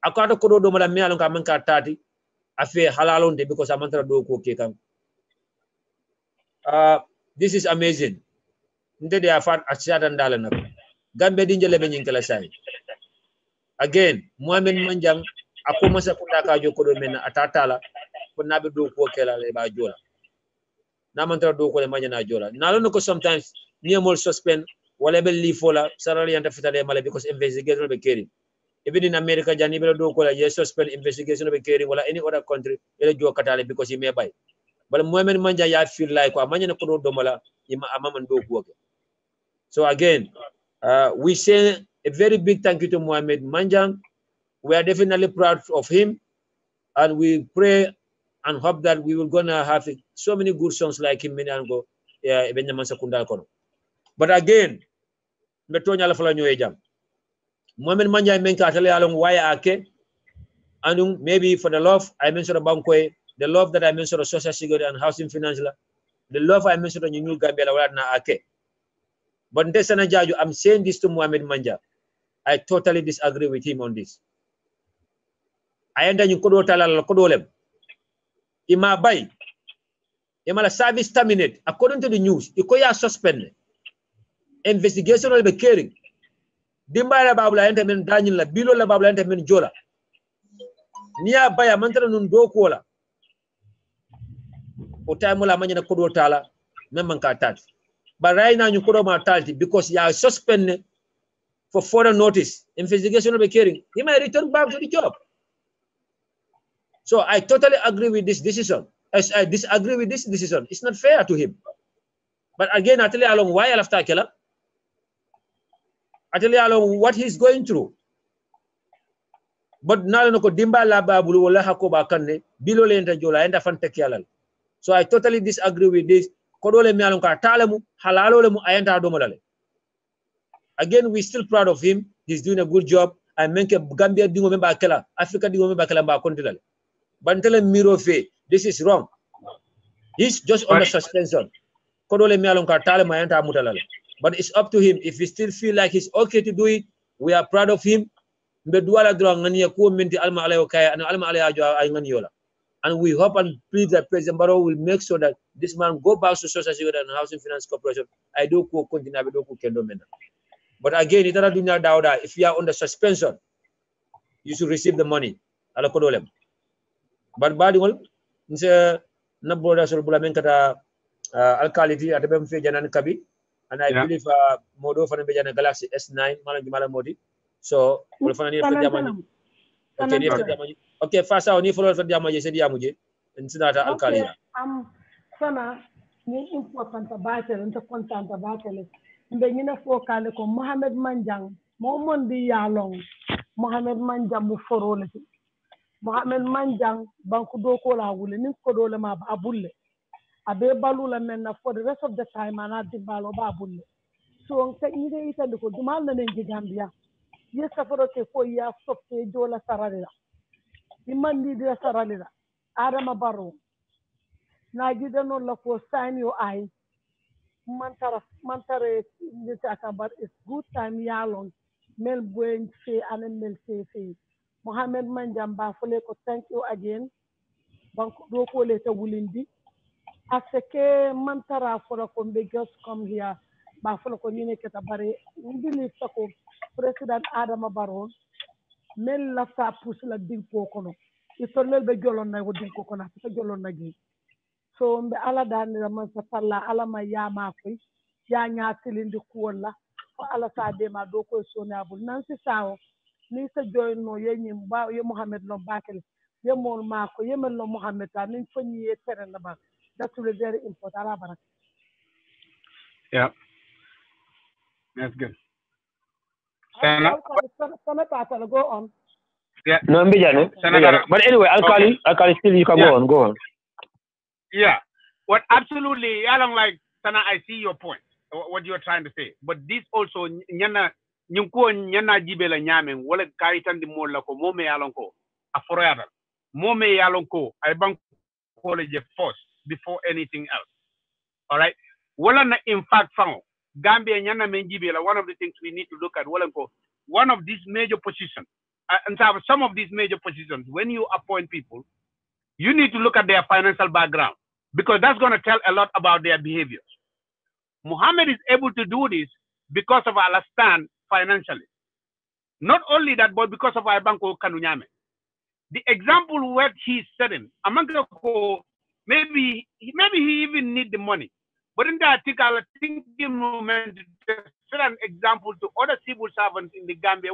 Ako ata kodo do mala mi alam ka man ka tati afi halalonde because amantara do ko ke kan. This is amazing. Ndede afat asiata ndala nako. Gambia dinjele be nyinkala sai. Again, Mohamed Manjang ako masa kunda ka joko do men atatala ko nabe do ko kela le ba jola. Na mantra do ko le majana jola. Na lo ko sometimes niamol suspend wala be li fola sarali anta fitale mala because investigation be keri. Even in America jani be do ko la yes suspend investigation be keri wala any other country ele jo katale because he may buy. But Mohamed Manjang ya feel like ko amanya ko do mala ima amaman do ko. So again, we say a very big thank you to Mohamed Manjang. We are definitely proud of him, and we pray and hope that we will gonna have so many good songs like him. But again, Mohamed Manjang menka atale along why ake, and maybe for the love I mentioned about the love that I mentioned of social security and housing finance, the love I mentioned on new Gambia na ake. But I'm saying this to Mohamed Manjang. I totally disagree with him on this. I enda ñu kodo talal kodo lem. Ima bay. Ima la service terminate. According to the news, iko ya suspend. Investigation will be carrying. Dimba la babula enta men Daniel la bilo la babula enta men jola. Niya baya mantara nun do ko la. O time la manya na kodo tala memman ka tat. But right now, you could have mortality because you are suspended for further notice. Investigation will be carrying. He may return back to the job. So I totally agree with this decision. As I disagree with this decision. It's not fair to him. But again, I tell you along why I left Takela. I tell you along what he's going through. But now no dimba la babulu wala hakoba kanne bilo le enta jola enda fan tekialal. So I totally disagree with this. Again, we're still proud of him. He's doing a good job. I make a Gambia dingo member akela, Africa dingo member akela ba kontinal. But tell him Miro Fe, this is wrong. He's just under suspension. But it's up to him. If he still feel like he's okay to do it, we are proud of him. And we hope and plead that President Barrow will make sure that this man go back to Social Security and Housing Finance Corporation. I do continue to do. But again, if you are under suspension, you should receive the money. But badingol, na broda sol bula men kata alkality at bem fe janan kabi, and I believe modo fana be janan Galaxy S9 mala modi. So wala fana ni fa jamani. Okay, ni fa jamani. Okay, fast out ni follow for diamo je se diamo je insinata alkali sana ni important battle and content battle mbe ngina fokale ko Mohamed Manjang mo mon di yalong Mohamed Manjang mu forole Mohamed Manjang banku do ko la wule ni ko do le ma abulle abe balu la men for the rest of the time ana di balo ba abulle so on te ni de itande ko dumal na ngi Gambia yesa foro ke fo ya softe jola sarale imandi de saralira Adama Barrow na gida non la ko sign your eye mantare nita akabar is good time ya long Mel Buen say and Mel say. Mohammed Manjam Bafoleko, thank you again. Banko Doko Leta Wulindi. Aseke Mantara Foloko may just come here. Bafoloko Nine Ketabare. Believe Sako, President Adam Baron. Mel Lafta Pusila Dinko Kono. It's a little bit Jolon na would Dinko Kona, it's a Jolon Nagi. So mbe ala dan Ramansa Palla, ala Mayama Fi, Yanya Tilindi Kuola, for ala Sade Madoko Sonabul, Nancy Sao. Nisa join no ye nyimba ye Mohammed no bakel ye mol mako ye mel no Mohammed ta nin fanyi ye tere na ba. That's really very important. Yeah, that's good. Sana go on. Yeah. No, but anyway, Alkali still you can go on. Yeah. What absolutely, I don't like Sana. I see your point. What you're trying to say, but this also nyana. Nyunko nyana jibela nyame wala kaitan di mola ko mome yalonko aforoyadal mome yalonko ay bank college first before anything else. All right, wala na in fact found Gambia nyana men jibela. One of the things we need to look at one of these major positions and some of these major positions, when you appoint people, you need to look at their financial background, because that's going to tell a lot about their behaviors. Muhammad is able to do this because of our stand financially. Not only that, but because of our banko kanunyame. The example where he's setting, maybe he even need the money. But in the article, I think the moment to set an example to other civil servants in the Gambia,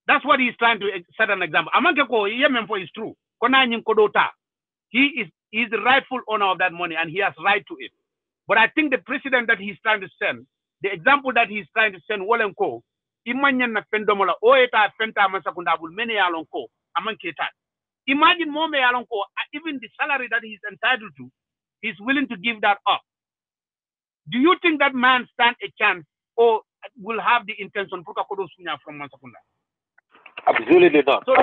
that's what he's trying to set an example. Is true. He's the rightful owner of that money and he has right to it. But I think the president that he's trying to send, the example that he's trying to send, Wolenko, imagine Mome Alonko, even the salary that he's entitled to, he's willing to give that up. Do you think that man stand a chance or will have the intention from Mansakunda? Absolutely not. So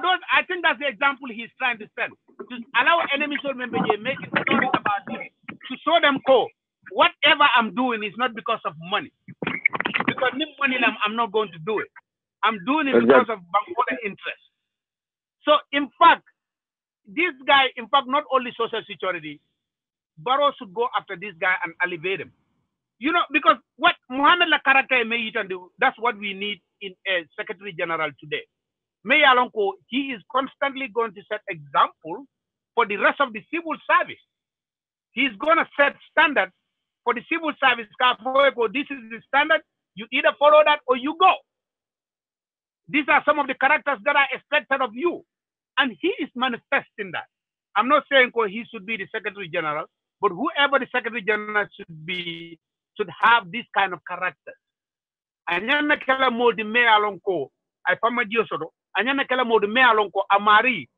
those, I think that's the example he's trying to send. To allow enemies to remember, make it stories about it. To show them, whatever I'm doing is not because of money. Because money, I'm not going to do it. I'm doing it because of Bangladesh interest. So, in fact, this guy, not only social security, Barrow should go after this guy and elevate him. You know, because what Mohamed Lakaraka may do, that's what we need in a Secretary General today. May Alonko, he is constantly going to set example for the rest of the civil service. He's going to set standards for the civil service. This is the standard. You either follow that or you go. These are some of the characters that are expected of you. And he is manifesting that. I'm not saying he should be the Secretary General, but whoever the Secretary General should be, should have this kind of characters. Anyana kala modi me alonko, I fama jiosodo. Anyana kala modi me alonko amari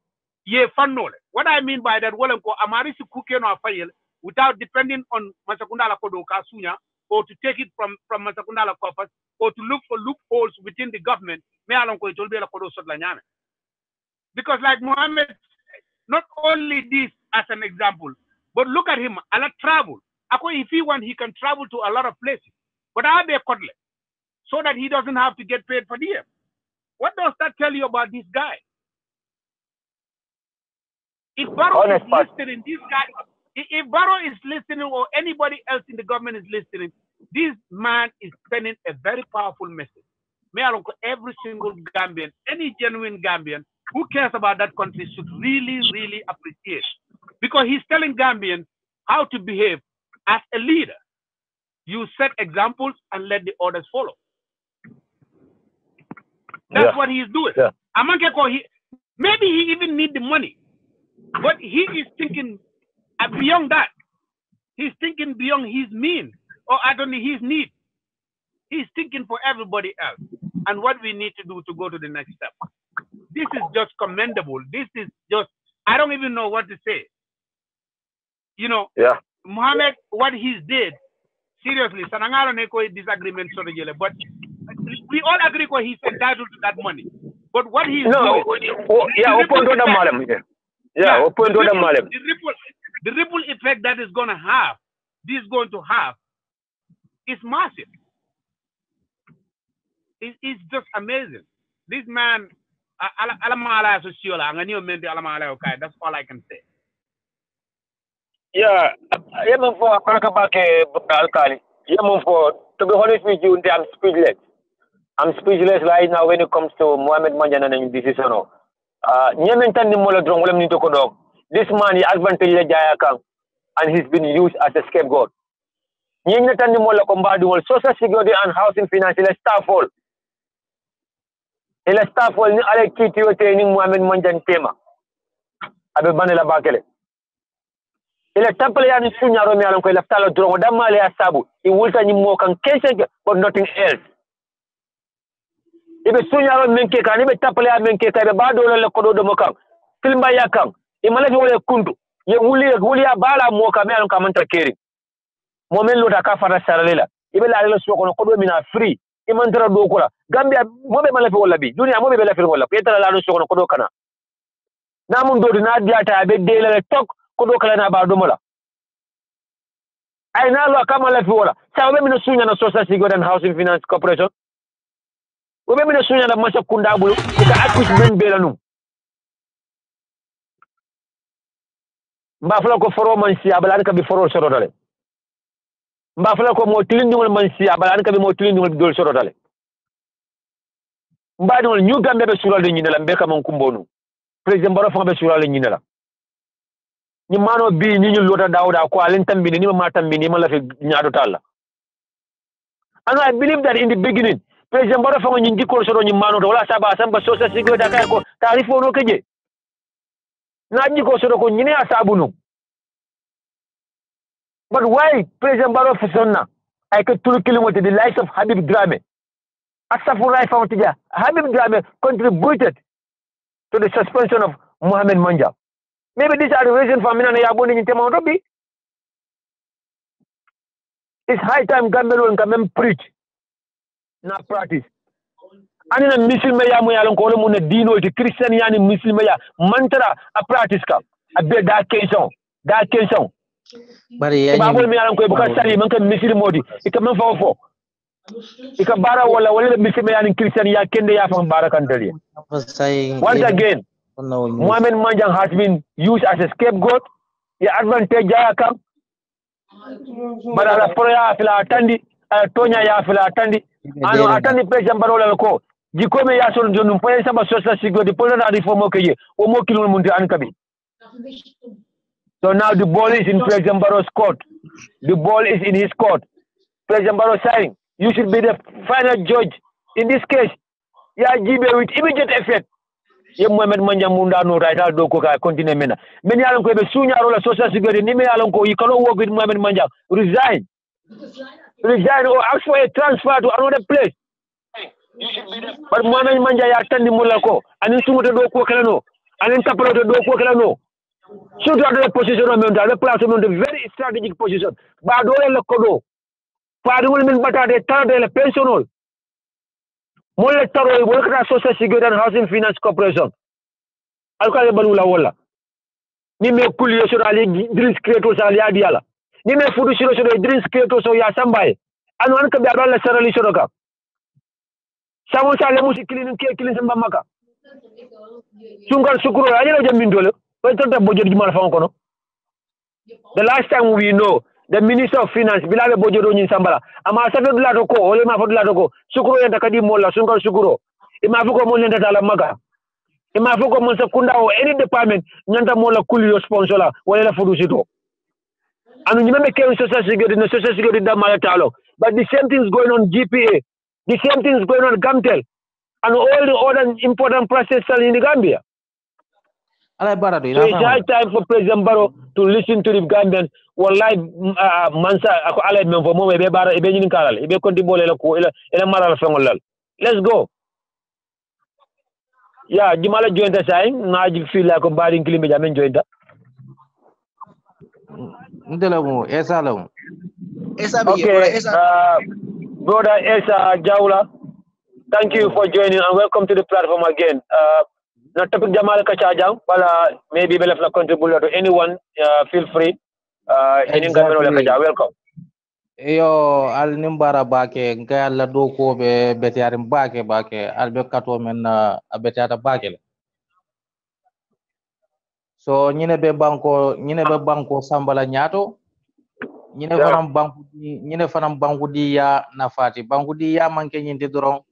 ye fanole. What I mean by that, walenko amari si kuke no afayel without depending on Masakundala Kodo Kasunya or to take it from Masakundala coffers or to look for loopholes within the government. Me alonko it will be a Kodo Sotlanyame. Because like Mohammed, not only this as an example, but look at him, a lot travel. If he wants, he can travel to a lot of places. But are they cutlet? So that he doesn't have to get paid for them. What does that tell you about this guy? If Barrow is listening, this guy, if Barrow is listening or anybody else in the government is listening, this man is sending a very powerful message. May I look every single Gambian, any genuine Gambian who cares about that country should really, really appreciate. Because he's telling Gambians how to behave as a leader. You set examples and let the others follow. That's what he's doing. Yeah. Maybe he even needs the money. But he is thinking beyond that. He's thinking beyond his means or his need. He's thinking for everybody else and what we need to do to go to the next step. This is just commendable. This is just, I don't even know what to say. You know, Mohammed, what he did, seriously, Sanangaro Neko disagreement, but we all agree he's entitled to that money. But what he's doing, the ripple effect that is going to have is massive. It's just amazing. This man, that's all I can say. Yeah, for Alkali. To be honest with you, I'm speechless. I'm speechless right now when it comes to Mohamed Manjana and decision. This man is advantage and he's been used as a scapegoat. Social security and housing finance staff all. Ele staff all ni ale kiti yote ni Mohamed Manjan tema. Abe banela bakele. Ele tapale ya ni sunya romi alon ko ele ftalo drongo damale ya sabu. He wulta ni mo kan kese but nothing else. Ibe sunya romi menke kan ibe tapale ya menke ka ibe bado le kodo do mo kan. Filmba ya kan. Imale wole kundu. Ye wuli ya bala mo ka me alon ka manta keri. Momen lota ka fara saralela. Ibe la le so kono kodo mina free. Imantara do kola Gambia mobe mala fi wala bi dunia mobe bela fi wala petara la do sokono kodo kana namun do na diata be dele tok kodo kala na ba do mola ay na lo kama la fi wala sa be min sunya na social security and housing finance corporation o be min sunya na masa kunda bulu ka akus ben bela num mba fala ko foro man si abala ka bi foro soro dale mba fala ko mo tilindingol man si abala ka bi mo tilindingol dol soro dale mba dingol ñu Gambia be sura de ñina la mbeka man kumbonu president Barrow fa be sura le ñina la ñi mano bi ñi ñu lota dawda ko alen tambi ni ma tambi ni ma la fi ñaado talla and I believe that in the beginning president Barrow fa ñi dikko soro ñi mano wala saba samba social security kay ko tarifo no keje na dikko soro ko ñi ne asabu no. But why President Barrow Fisonna I could kilometers the likes of Habib Drame? Asafullah Fontija, Habib Drame contributed to the suspension of Mohamed Manja. Maybe these are the reasons for Minana Yabuni in Temotobi. It's high time Gambia can preach, not practice. And in a Muslim Maya Muna Dino, the Christian Yani Muslim Maya, mantra a practice cup. A bit that case on. Bari Babul mi alam ko buka sari man kan misiri modi ikam fo ika bara wala misiri me yani Christian ya kende ya fam barakan dali. Once again Mohamed Manjang has been used as a scapegoat. Ya advantage ya kam bara la proya fila atandi tonya ya fila atandi ano atandi president barola ko jikome ya son jonu poye saba social security polo na reform ko ye o mo kilul munti an kabi. So now the ball is in President Barrow's court. The ball is in his court. President Barrow saying, you should be the final judge in this case. Ya jibe with immediate effect. Ye Mohamed Manja Munda no right out do ko ka continue mena. Many alon ko be sunya rola social security ni me alon ko you cannot work with Mohamed Manja. Resign or ask for a transfer to another place. But Mohamed Manja ya tandi mulla ko anin sumuto do ko kala no. Anin tapalo do ko kala no. Should have the position of the place of the very strategic position. But don't kodo. Padul min batade third le pensional. Molle taro work at Social Security and Housing Finance Corporation. Alkale balula wala. Ni me kulio so ali drills creators ali adiala. Ni me fudu siro so drills creators so ya sambaye. Anu an ka be abala sarali so ka. Samu sale musi kilin samba maka. Sungal sukuro ajelo jamindole. The last time we know, the Minister of Finance, Bilal Bojoro in Sambala, Amasado Latoko, Olema Latoko, Sukuro and Takadi Mola, Sungal Sukuro, Imafuko Monenda Talamaga, Imafuko Monsakunda or any department, Nanta Mola Kulio sponsor, whatever Fudusito. And you remember Social Security in the Social Security Damayatalo, but the same thing is going on GPA, the same thing is going on Gamtel, and all the other important processes in the Gambia. So it's high time for President Barrow to listen to the Gambian. Wallahi mansa ako alay men fo mo be bara e be nyin kalal e be konti bolé la ko ela maral fengol. Let's go. Yeah, jimala jointa say na ji fi la ko bari klimi jamen jointa. Ndela mo esa la mo. Esa bi okay, brother Esa Jaula, thank you for joining and welcome to the platform again. Na topic Jamal Kachajang, but maybe be left contribute to anyone. Feel free. Welcome. yo al nimbara bake nga alla do ko be betiarim bake al be kato men betiata bake so ñine be banko sambala ñaato ñine fanam banku di ya nafati banku di ya manke ñinte doron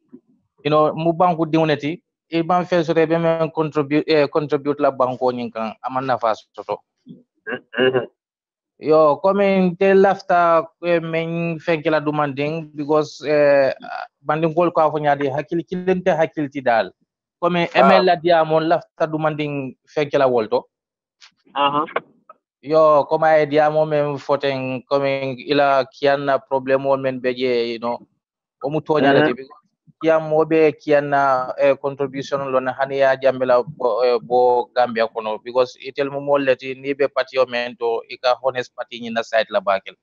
mu banku diwneti e ban fe so be men contribute la banko ñin kan aman nafa soto yo comme te lafta men fenkela demanding because banding gol ko afo nyaade hakil kilente hakilti dal comme ml la diamon lafta demanding fenkela wolto yo comme ay diamo men foten comme ila kianna problème men beje o mu toñalati kiam mobe kianna contribution lon haniya jambela bo Gambia kono because itel mo molleti ni be patio men to ika honest pati ni na site la bakel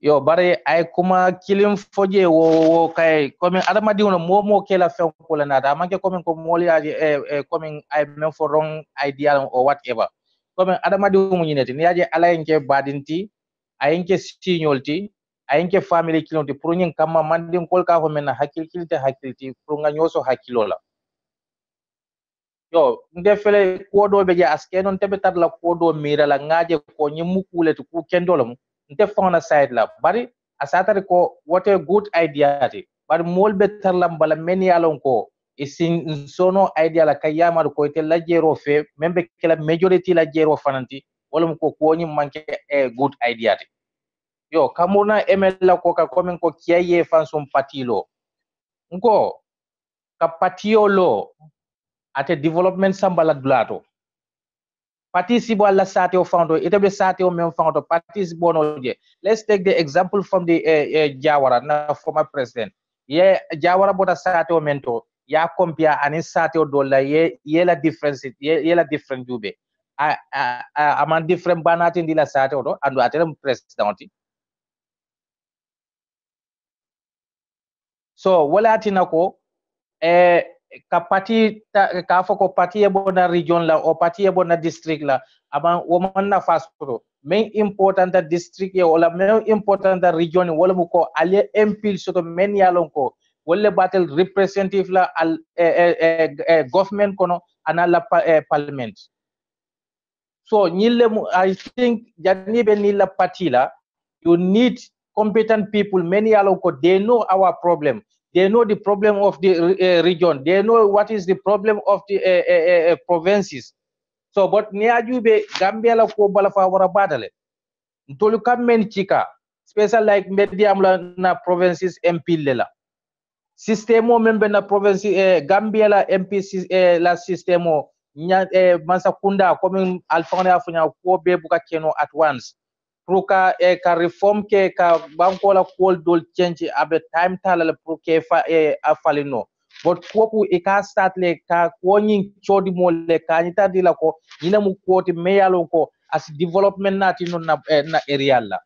yo bare ay kuma kilim foje wo kay comme adama diwno mo kela fen ko la nada manke comme ko moli aji comme ay men for wrong idea or whatever comme adama diwmo ñineti ni aji alayenke badinti ayenke signolti ayenke family kilonti pour ñin kamma mandin kol ka ko men hakilti pour nga ñoso hakilola yo ndefele ko do be ja aske non tebe tar la ko do mira la ngaje ko ñimu kuleti ku kendolam nte fona side la bari asatari ko what a good idea ti bari mol be tarlam bala men yalon ko isin sono idea la kayama ko te la jero fe membe kala majority la jero fananti wala ko ñi manke a good idea ti yo kamuna emel la ko ka komen ko kiyaye fansum patilo ngo ka patiolo ate development sambala dulato participo alla sate o foundo itabe sate o men foundo participo no je let's take the example from the Jawara na former president Jawara bota sate o mento ya compare ani sate o dolla ye la difference ye la different jube aman different banati ndi la sate o do ando atelem president so wala tinako ka parti ka foko parti e bona region la o parti e bona district la aban wo man na fasto main important district e wala main important region wala mu ko ale MP soto men yalon ko wala battle representative la al government kono anala parliament so nyille I think janibe ni la parti la you need competent people many yalon ko they know our problem. They know the problem of the region. They know what is the problem of the provinces. So, but niajube Gambia la ko bala fa wara badale. Ntolu kamen chika, special like medium la na provinces MP lela. Systemo membe na province Gambia la MP la systemo mansakunda comme alfane afunya ko be buka keno at once. Pruka ka reform ke ka banko la kol dol change abe time tala pour ke fa afalino but koku e ka start le ka ko nyin chodi mo le ka nyita dila ko nyina mu koti meyalo ko as development nati non na area la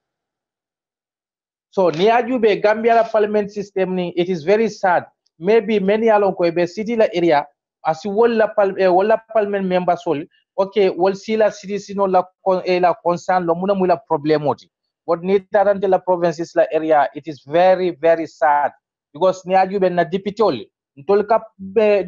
so ni ajube Gambia la parliament system ni it is very sad maybe many alon ko be city la area as wala parliament member sol okay wol sila citizen la concern lo muna mula problemoti but ni tarante la provinces la area it is very very sad because ni ajube na deputy ntol kap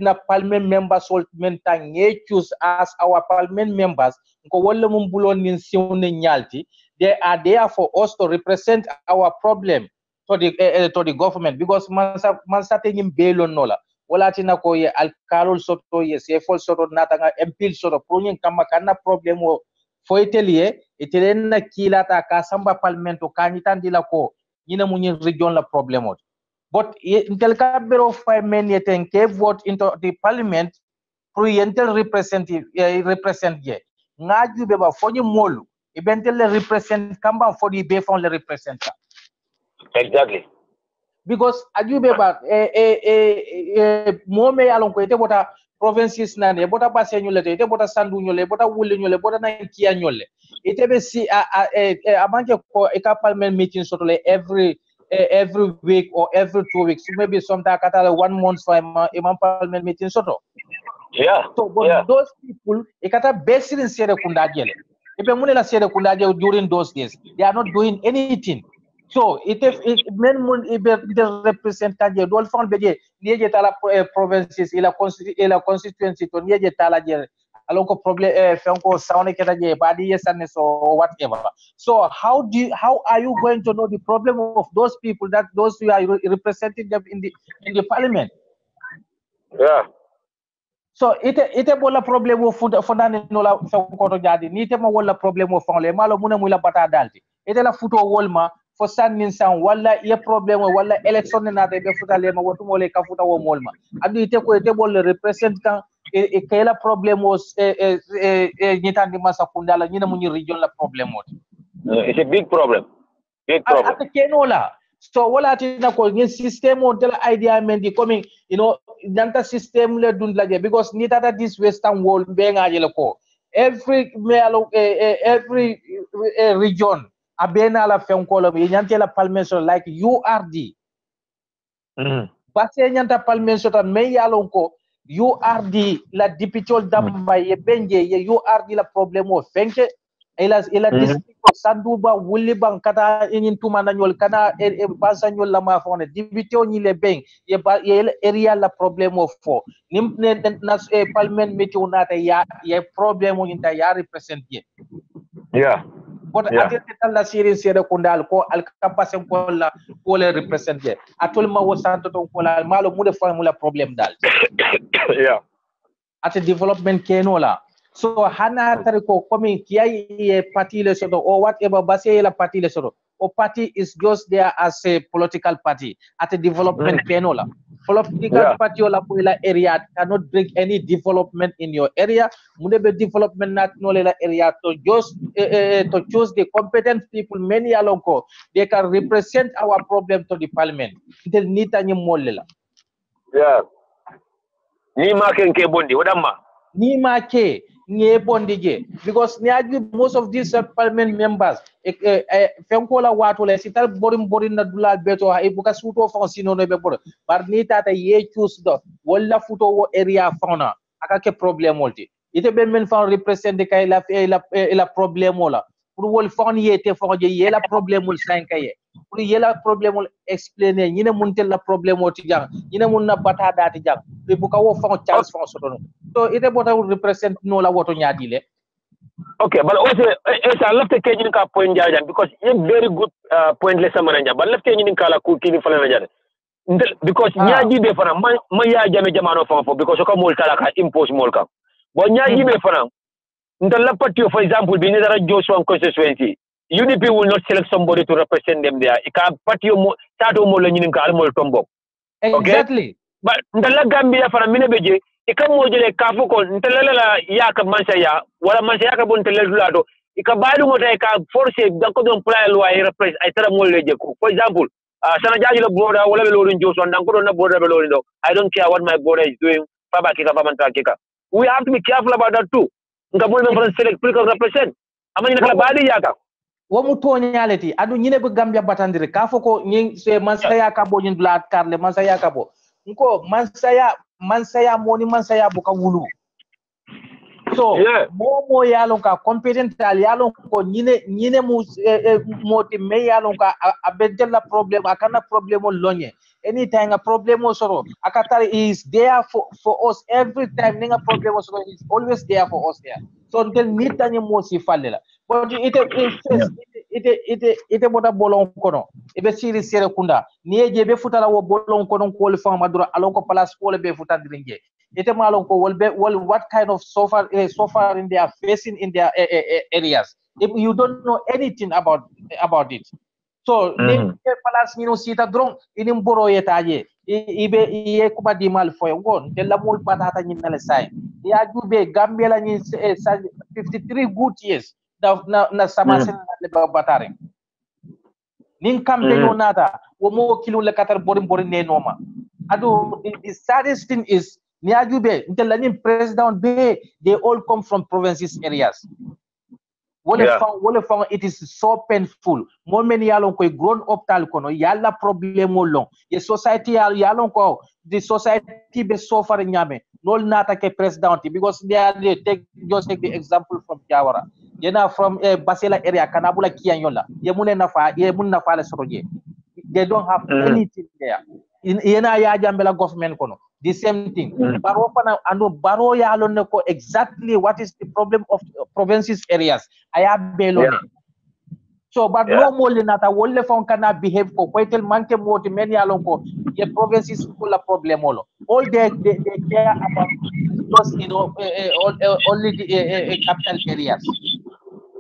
na parliament members sol mentan choose as our parliament members ko wala mum bulon nin siwne nyalti they are there for us to represent our problem to the government because man sa tenyim belon nola wala tina ko ye alkalol soto ye sefol soto natanga empil soto pronin kama kana problem o foitelie itelen kilata ka samba parliamento kanitandila ko nyina munyi region la problem o but intel ka bero fa men yeten ke vote into the parliament pro yentel representative represent ye ngaju be ba fonyi molu ebentel represent kamba for the be fon le represent exactly because ajube ba mome alon ko ite bota provinces nane bota basse nyole ite bota sandu nyole bota wulle nyole bota nankia nyole ite be si amanke ko e ka parliament meeting sotole every week or every 2 weeks maybe sometimes kata 1 month for a parliament meeting soto yeah so but those people e kata basirin sere kunda jele During those days, they are not doing anything. So it represented all found provinces, constituency to alonko problem fenko sound ketaje badi yesane so whatever. So how are you going to know the problem of those people, that those who are representing them in the parliament? Yeah. So ite bola problem of fondane no la fenko to jadi ni te mo wala problem of fonle malo muna mula bata dalti ite la futo wolma fo sannin san wala ye problem wala election na be futa le ma wotu mole ka futa wo molma adu ite ko ite bol represent kan e kayla problem was nyitandi masa kundala nyina mu region la problem it's a big problem. Big problem. At kenola. So wala tina ko ni system on tell idea mendi coming, danta system le dun la because ni tata this western world benga jele ko every region abena la fenkolo mi nyante la palmenso like URD. Basse nyanta palmenso ta me yalon ko URD la dipitol damba ye benje ye URD la problème o fenke ila district sanduba wuli bang kata inin tumana nyol kana bansa nyol la ma fone dipitol ni le beng ye area la problème o fo nim na parlement metti onata ya problème o inta ya representer. Yeah. But at la série sere kundal ko al capacité ko la ko le representer atol ma wo santo to ko la malo mu de fa mu la problème dal. Yeah. At development kenola. So hana tariko coming kia party le sodo or whatever base la party le sodo. O party is just there as a political party at a development kenola. Political party la area cannot bring any development in your area. Munebe development not no la area to just to choose the competent people many alonko. They can represent our problem to the parliament. Until nita ni molela. Yeah. Ni ma ke bondi wadama. Ni ma ke nye bondi je because most of these parliament members fenkola watu le sital borin na dula beto ha ibuka suto fonsino no be bor bar ni tata ye choose do wala futo wo area fauna aka ke problem molti ite be men fa represent kay la problem wala pour wol fon yete fon je ye la problem ul 5 kay pour ye la problem ul explainer ñine muntel la problem oti jang ñine mun na bata dati jang ibuka wo fon chance fon soto. So ite bota represent no la woto ñaadi le. Okay, but also I love to change ka point jaja because a very good point le samaranja but left change kala ku kini fala jaja because ñaadi be fana ma ya jame jamano fa because ko mol tala ka impose mol ka bo ñaadi be fana ndal la party for example bi ni dara Joshua constituency UDP will not select somebody to represent them there ka party mo tato mo la ñinin ka al mol tombo. Exactly. But ndal la Gambia fana mine beje ikam mo jele kafu ko ntelele la yaka mansa ya wala mansa yaka bon telele lado ikabadu mo tay ka force danko don play loi repress ay tara mo leje ko for example sana jaji la border wala be lorin joso danko don na border be lorin do I don't care what my border is doing baba kika baba kika we have to be careful about that too nga mo men select plus represent amani kala badi yaka wo mu toñaleti adu ñine be Gambia batandire ka foko ñi se mansa yaka bo ñin dula karle mansa yaka bo nko mansaya moni mansaya buka wulu so mo yalon ka competent yalon ko ñine mu moti me yalon ka abedel la problem akana problem lonye anytime a problem soro akatari is there for us every time ninga problem soro is always there for us there so until nitanye mo si falela but ite bota bolon kono ebe siri sere kunda niye be futala wo bolon kono ko le fama dura alon ko place ko le be futandringe ite malon ko wol what kind of suffering they are facing in their areas if you don't know anything about it so ni place ni no sita drong inim boro yetaje ibe iye kuma di mal foy ngon de la mul patata ni nale say ya jube Gambia la ni 53 good years na samasin le batare nin campaign nata wo mo kilo le katar borin ne noma adu the saddest thing is ni ajube until ni president be they all come from provinces areas wole fang it is so painful mo men yalon koy grown up tal kono yalla problem long ye society yalon ko the society be suffer nyame nol nata ke president because they take the example from Jawara yena from Basela area kanabula kianyola ye mun nafa la sotoje. They don't have anything there. Yena ya jambela government kono the same thing. Baro pana ando baro ya alone ko exactly what is the problem of provinces areas. Aya belone. So, but no more than that, wole fon kana behave ko quite manke moti many along ko the provinces full of problem all they care about just only the capital areas.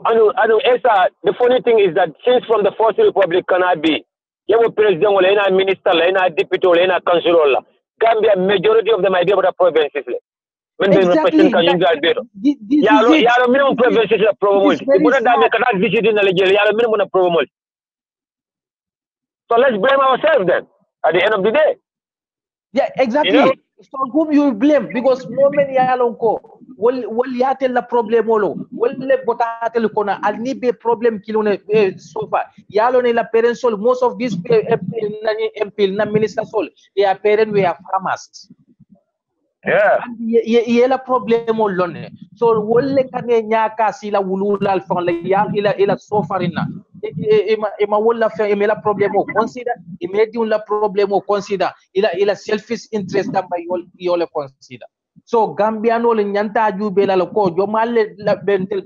I know, Esa, the funny thing is that since from the First Republic cannot be, you have a president, or a minister, or a deputy, or a councillor, Gambia, majority of them are able to provinces. When they represent minimum provinces are promoted. So let's blame ourselves then, at the end of the day. Yeah, exactly. You know? So whom you will blame? Because no many alonko will yatel la problem olo will botatel kona alni be problem kilone so far yalone la parents sol most of these MP na minister sol their parents were farmers. Yeah. Ye la problem olone so wolle kane nyaka sila wulula alfon la ya ila so farina ima wolla fe la problem o consider immediately la problem o consider ila selfish interest tamba yole consider so Gambiano le nyanta jube la ko jo malle la bentel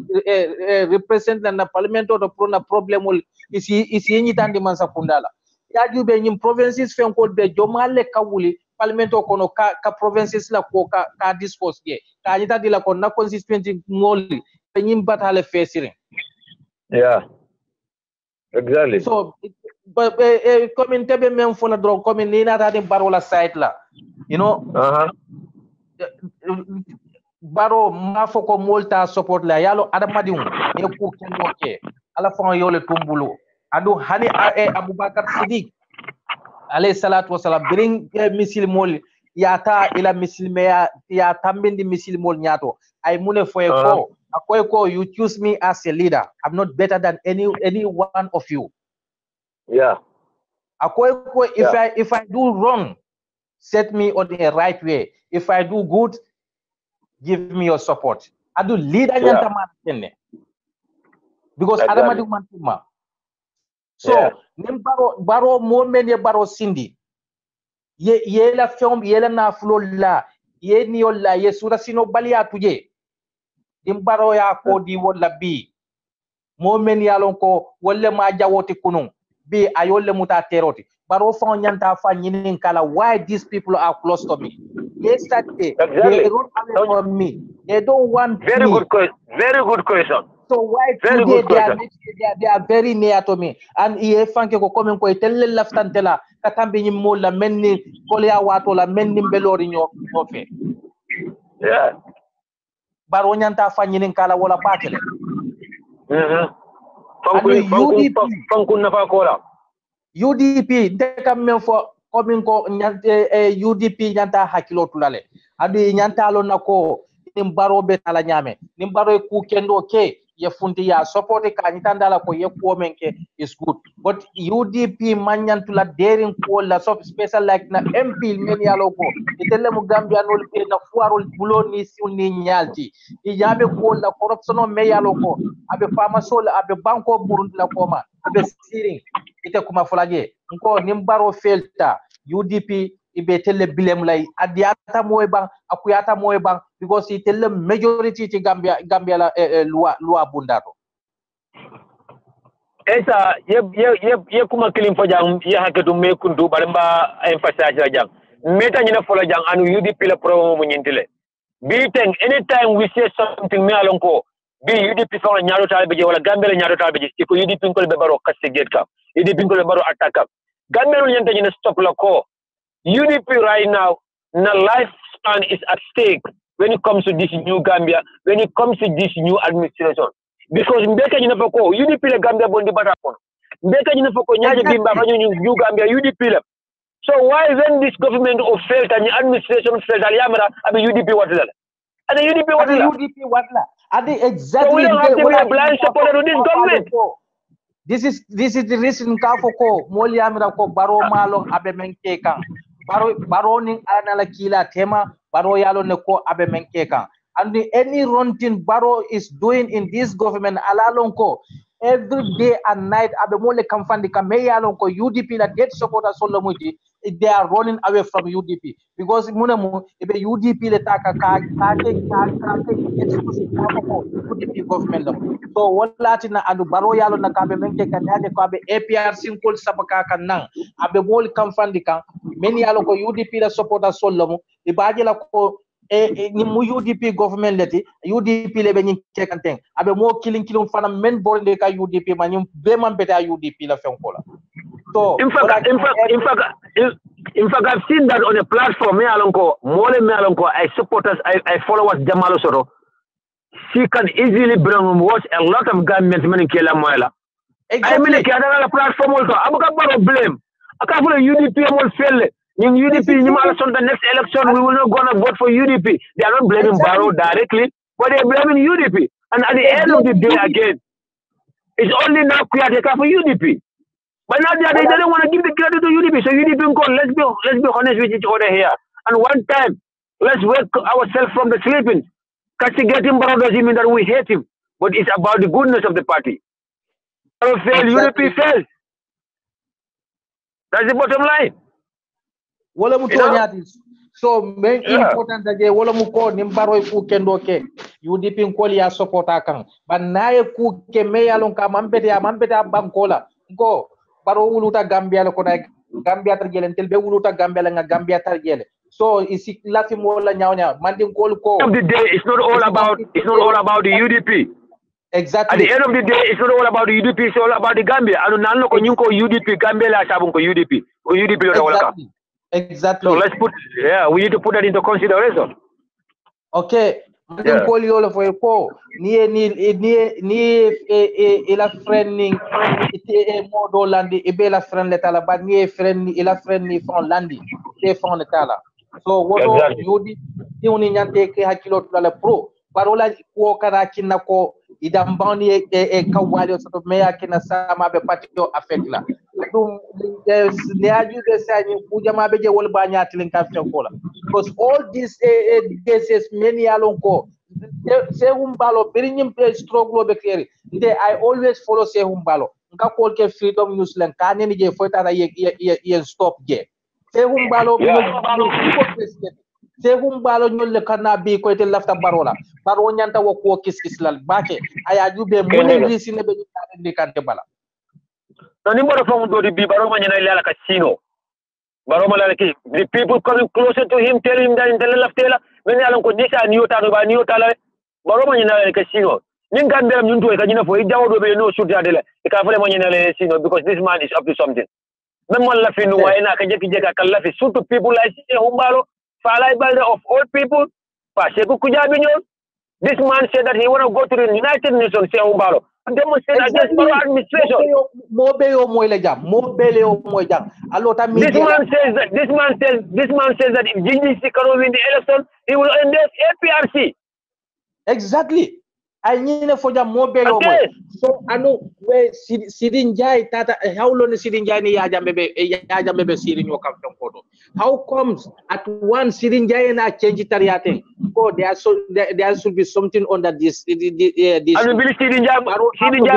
represent na parliament o pro na problem ol isi nyitande man sakundala ya jube nyim provinces fe ko be jo malle kawuli parliament o kono ka provinces la ko ka discourse ye ka nyita dila ko na constituency ngoli nyim batale fesirin. Yeah. Exactly. So, but coming tebe men fona drone coming nina ta dem barola site la. You know? Baro mafoko molta support la yalo adamadium ne ku kendo ke ala fon yole tumbulo adu hani Abubakar Siddiq alayhi salatu wasalam bring misil mol yata ila misil me ya tambindi misil mol nyato ay mune foye ko akoy you choose me as a leader. I'm not better than any one of you. Yeah. Akoy if I do wrong, set me on the right way. If I do good, give me your support. I do leader nyanta man because adamadu mantuma. So nem baro moment ye baro sindi. Ye la film ye la na flow la ye ni la ye sura sino balia tuje. Dimbaro ya ko di wala bi moment yalon ko wolle ma jawoti kunun bi ayolle muta teroti baro fa nyanta fa nyinin kala why these people are close to me yesterday they run away from me they don't want very me. Very good question. So why today they are very near to me and ye fanke ko komen ko telle laftantela katambe nyim molla menni kolya wato la menni belori nyo fe. Yeah. Baro nyanta fa nyinin kala wala bakele. UDP ndeka men fo komin ko UDP nyanta hakilo tulale adi nyanta lo nako nimbaro betala nyame nimbaro ku kendo ke ye fundi ya support ka nyitandala ko ye ko menke is good but UDP manyantula daring ko la so special like na MP men yalo ko itelle mu Gambia no le na fuarol buloni sunni nyalti ijabe ko la corruption me yalo ko abe famasol abe banko burundi la koma abe siring ite kuma fulaje nko nimbaro felta UDP ibe telle bilem lay adiata moy bang akuyata moy bang because itelle majority ti Gambia la loi bundato. Esa ye kuma kilim fo jang ye haketu me kundu baramba emphasize la jang meta nyina fo la jang anu UDP la promo mu nyintile bi teng anytime we say something me alon ko bi UDP fo nyaaro talbe je wala Gambia la nyaaro talbe je ko UDP ko be baro kasse get ka UDP ko le baro attack Gambia lu nyanta nyina stop la ko UDP right now na lifespan is at stake when it comes to this new Gambia, when it comes to this new administration. Because mbeka nyina foko UDP le Gambia bondi batakon. Mbeka nyina foko nyaje bimba fanyo new Gambia UDP le. So why when this government of failed and the administration failed aliyamara abi UDP watla? And the UDP watla? UDP watla? Are they exactly? So we don't have to be a blind supporter to this government. This is the reason kafoko moli amira ko baro malo abe menke kan baro ni anala kila tema baro yalo ne ko abe menke kan and any wrong thing Barrow is doing in this government alalonko every day and night abe mole kamfandi kamey alonko UDP la dead supporters solomuti they are running away from UDP because munemu ebe UDP le taka ka exclusive UDP government so wallati na adu Barrow yalo na kabe menke kanyade ko abe APR sinkol sabaka kanang abe mole kamfandi kan many alonko UDP la supporters solomu ibaje la ko ni mu UDP government leti UDP le be nyi kekanteng abe mo killing fana men borinde ka UDP ma nyum be man beta UDP la fenkola so in fact I've seen that on a platform me alonko I supporters I followers Jamalo Soro she can easily bring watch a lot of government men kela moela I mean ke adala platform also abuka baro blame aka fula UDP amol felle in UDP, the next election, we will not gonna vote for UDP. They are not blaming Barrow directly, but they are blaming UDP. And at the end of the day, again, it's only now Kuyateka for UDP. But now they don't want to give the credit to UDP. So UDP go, let's be honest with each other here. And one time, let's wake ourselves from the sleeping. Castigating Barrow doesn't mean that we hate him, but it's about the goodness of the party. Barrow failed, UDP failed. That's the bottom line. Wala mu tonyati so main important that wala mu ko nim Barrow ku kendo ke UDP ko ya supporta kan ban naye ku ke me yalon ka mambete bankola ko Barrow wuluta Gambia la ko day Gambia tar jelen tel be wuluta Gambia la nga Gambia tar jele so isi lafi mo la nyawnya mandin ko of the day it's not all about the UDP. Exactly. At the end of the day, it's not all about the UDP, it's all about the Gambia. I don't know UDP, Gambia la sabun ko UDP. Exactly. Exactly. So let's we need to put that into consideration. Okay. Yeah. Ila friend modo landi ibela friend letala but ni friend ila friend ni fon landi te fon letala so wodo yudi tiuni nyante ke hakilo tula pro parola ko kana kinna ko idam bani kawali so meya kina sama be patio affect la dum ne aju de sani kujama be je wol ba nyaati ka kola because all these cases many alonko Sehum Balo birinyim play struggle be clear I always follow Sehum Balo nka call ke freedom news len ka ne je foita ye stop je Sehum Balo Sehum Balo ñol le kana bi ko te lafta barola baro nyanta wo ko kis lal bake aya jube moni risine be ni kante bala no ni mboro famu do di bi baro ma ñana lala ka sino baro ma lala ki the people coming closer to him tell him that in the laftela men yalan ko disa ni yota do ba ni yota la baro ma ñana ka sino nin kan dem ñun to ka ñina fo jawo do be no shoot adela e ka fele ma ñana le sino because this man is up to something même mon la fi no wa ina ka jeki jeka kan la fi surtout people like Sehum Balo Falai Balde of all people, this man said that he want to go to the United Nations, Sehum Balo, and demonstrate against Barrow administration. This man says that if GDC can win the election, he will end APRC. Exactly. I need for the mobile. So I know where Sidin Jai Tata how long is Sidin Jai Yajamebe Sidin your come photo. How comes at one Sidin Jai and I change it? Oh, there should be something under this. I believe Sidin Jai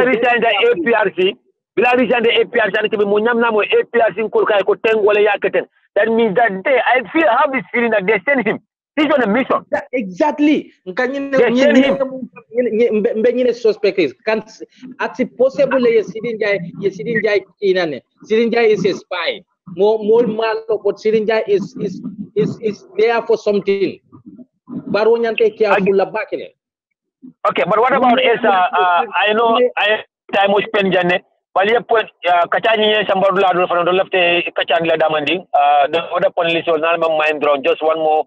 resigned the APRC. Bila resigned the APRC and to be Munyamnamo APRC in Kulka Kotengwale Yaketen. That means that day I feel have this feeling that they send him. He's on a mission. Exactly. Suspect is possible Sidin Jai is a spy. More malo, but Sidin Jai is there for something. Baronyan take care of Bakile. Okay, but what about Esa? I know time was spent Jane. Palia point Kachani Sambadula from the left Kachan Damanding. The other panelist was not my mind drawn. Just one more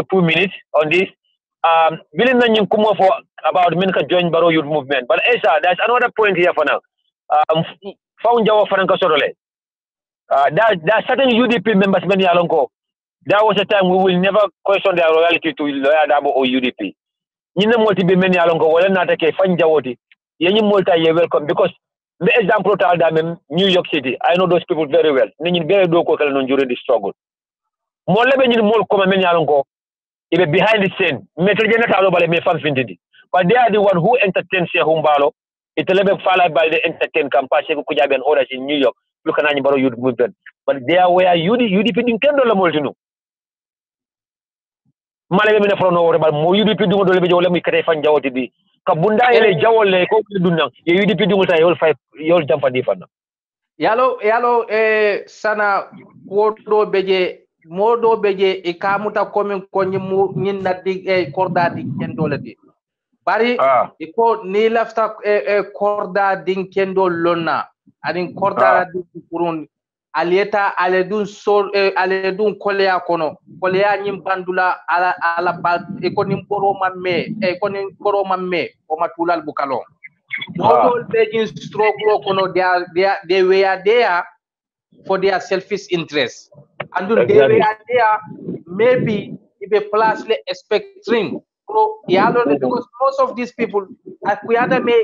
2 minutes on this. Willing to come for about Minka join Barrow Youth Movement. But Esa, there's another point here for now. Found Jawa Franca Sorole. There are certain UDP members many alonko. There was a time we will never question their loyalty to Lawyer Dabo or UDP. Nina multi be many alonko, well not take fan Jawoti. Yenny multi ye welcome because the example told them in New York City. I know those people very well. Nini very do during the struggle. More many alonko. Ibe behind the scene. Metro Jena Talo Bale me fan findidi. But they are the one who entertains here Humbalo. It's a little followed by the entertain campaign Kujabi and others in New York. Look at Baro youth movement. But they are where UDP didn't kendo la moltinu. Male me na from nowhere but mo UDP dungo dole be jola mi kare fan jawoti di. Kabunda ele jawole ko dunang. Ye UDP dungo ta yol 5 yol jampa di fan. Yalo sana wodo beje modo beje e kamuta komin ko nyin na dig korda di kendo le di. Bari iko ni lafta korda din kendo lonna adin korda din kurun alieta aledun sol aledun kolea kono kolea nyim bandula ala bal iko nim boro mamme iko nim boro mamme o matulal bukalo modol begin stroke kono they were there for their selfish interest and they were there maybe if a plus le expecting because most of these people akuyada me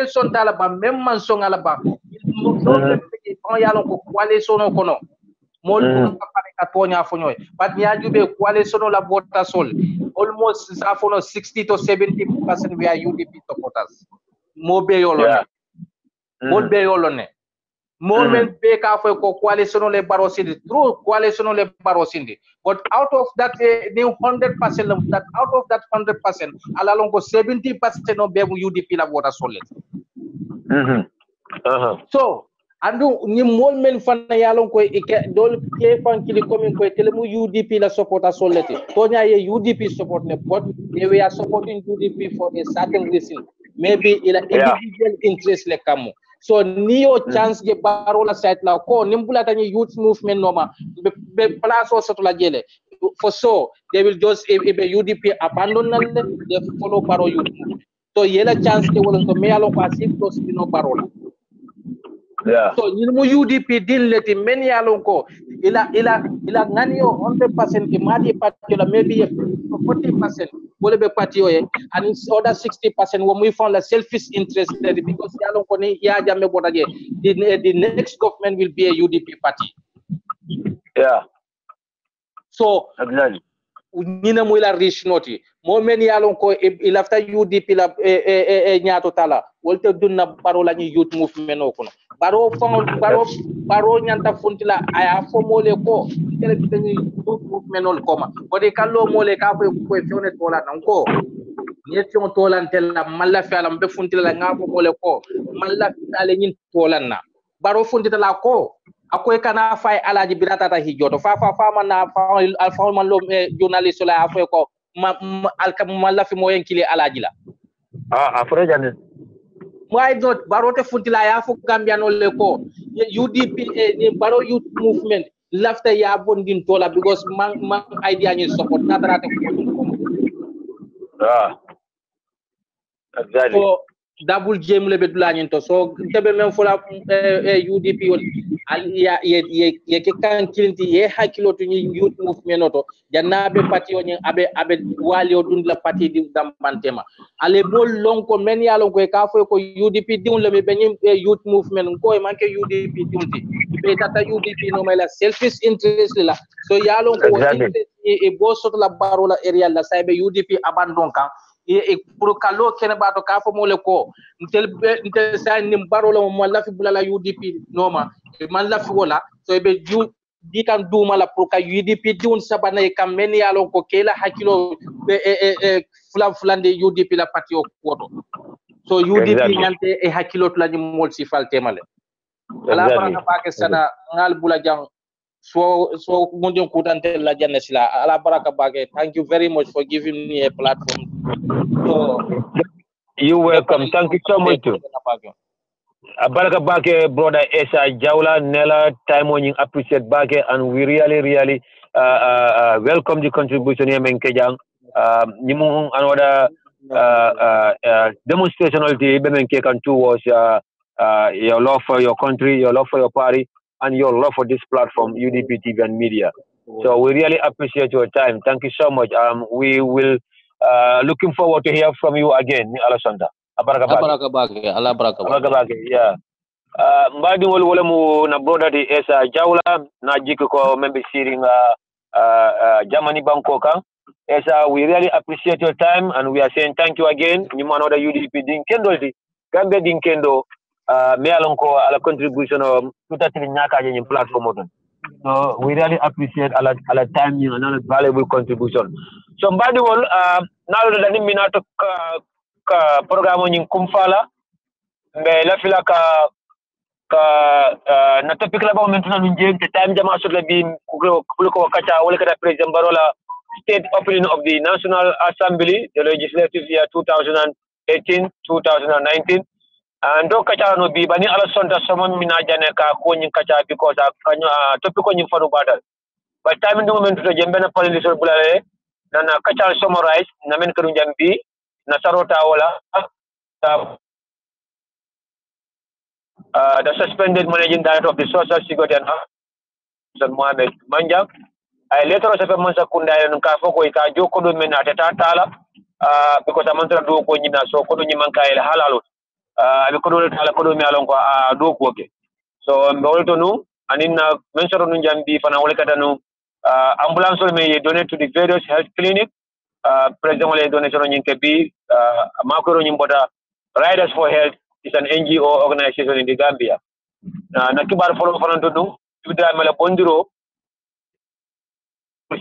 son talaba même man son alaba on yalo ko kwale sono kono mol ko ka tonya fonyoy but mi ajube kwale sono la bota sol almost safono 60 to 70% we are UDP supporters mo be yolone mol be yolone moment be ka fo ko coalition le barosindi true coalition le barosindi but out of that new 100% that out of that 100% ala longo 70% no be UDP la vota solid so andu ni mol men fana yalon ko dol ke fan kili komin ko telemu UDP la support solid tonya ye UDP support ne but they were supporting UDP for a certain reason maybe ila individual interest le kamo. So niyo chance ge barola site la ko nimbula tani youth movement noma be place also to la jele for so they will just if UDP abandon they follow baro youth movement. So yela chance ke wala to me alo ko asif close no barola. Yeah. So ni mo UDP din leti men yalon ko ila ngani yo 100% ke madi parti la maybe 40% wole be parti yo and other 60% wo muy fond la selfish interest because yalon ko ni ya jamme bodaje the next government will be a UDP party. Yeah. So exactly. Nina mo ila rich noti mo men yalon ko ilafta UDP la nyaato tala wolte dunna parola ni youth movement no kono baro nyanta funtila aya fo mole ko tele tani youth movement no koma bode kallo mole ka fo ko fione tola nan ko yetion tolan tella malla fi alam be funtila ngafo mole ko malla ale nyin tolan na baro funtila ko akoy kana fay alaji birata ta hijoto fa man na fa man lo journaliste la afo ko malla fi moyen kili alaji la afro jane why not barote funtila ya fu gambiano le ko UDP ni baro youth movement lafta ya bondin tola because man idea ni support nadarate exactly so double jam le bedula nyento so tebe men fola UDP ye ke kan kilinti ye hakilo to ni youth movement oto jannabe parti on abe wali o dund la parti di dambantema ale bol lon ko men yalon ko ka fo ko UDP diun le be benim youth movement ko e manke UDP diunti be tata UDP no mala selfish interest la so yalon ko interest e bo soto la barola area la saybe UDP abandon kan e pour kalo kene bato ka fo mole ko ntel sa nim barola mo la fi bulala UDP noma man la fi wala so be ju di kan duma la pour ka UDP diun sabana e kam men yalon ko kela hakilo fulande UDP la parti o koto so UDP nyante e hakilo to la ni mol si fal temale ala baraka bake sana ngal bula jang so mondion kutante la janne sila ala baraka bake thank you very much for giving me a platform. So you welcome. Thank you so much too. Baraka Bake, brother Esa Jaula, Nella, Timon, appreciate Bake, and we really welcome the contribution here, Menkejang. Nimu another demonstration of the Bemenkekan too was your love for your country, your love for your party, and your love for this platform, UDP TV and Media. So we really appreciate your time. Thank you so much. We will looking forward to hear from you again, Alessandra. Yeah. Mbadi wole mu na broda di Esa Jaula na jiko ko membe siring Germany Bangkok. Yes, we really appreciate your time, and we are saying thank you again. Nyumano da UDP Dinkendo di Gambia Dinkendo me alonko ala contribution of tutatili nyaka yenye platform oton. So we really appreciate ala time you and valuable contribution. So mbadi wol now da ni minato ka programo nyin kumfala mbe la fila ka na topic la ba mentuna nje te time jama so la bi ko kacha wala kada president Barola state opening of the National Assembly, the legislative year 2018-2019. And do kacha no bi bani ala sonta somon mina jane ka ko nyin kacha because topic ko nyin fanu badal. But time in the moment to jembe na political bulale na kacha summarize na men kadu jambi na sarota wala the suspended managing director of the Social Security and Mohamed Manjang. I later also have Mansa Kunda and Kafoko Ika Joko Domen at Tatala because I'm under Doko Nina, so Kodu Nimanka Halalo. I could Alakodu Mialonga Doko. So I'm all to know, and in mention on Jambi Fanawakatanu ambulance may donate to the various health clinic. President donation on Yinkebi, Makuro Nimbota, Riders for Health is an NGO organization in the Gambia. Nakibar follow Fanandu, Tudra Malabondiro.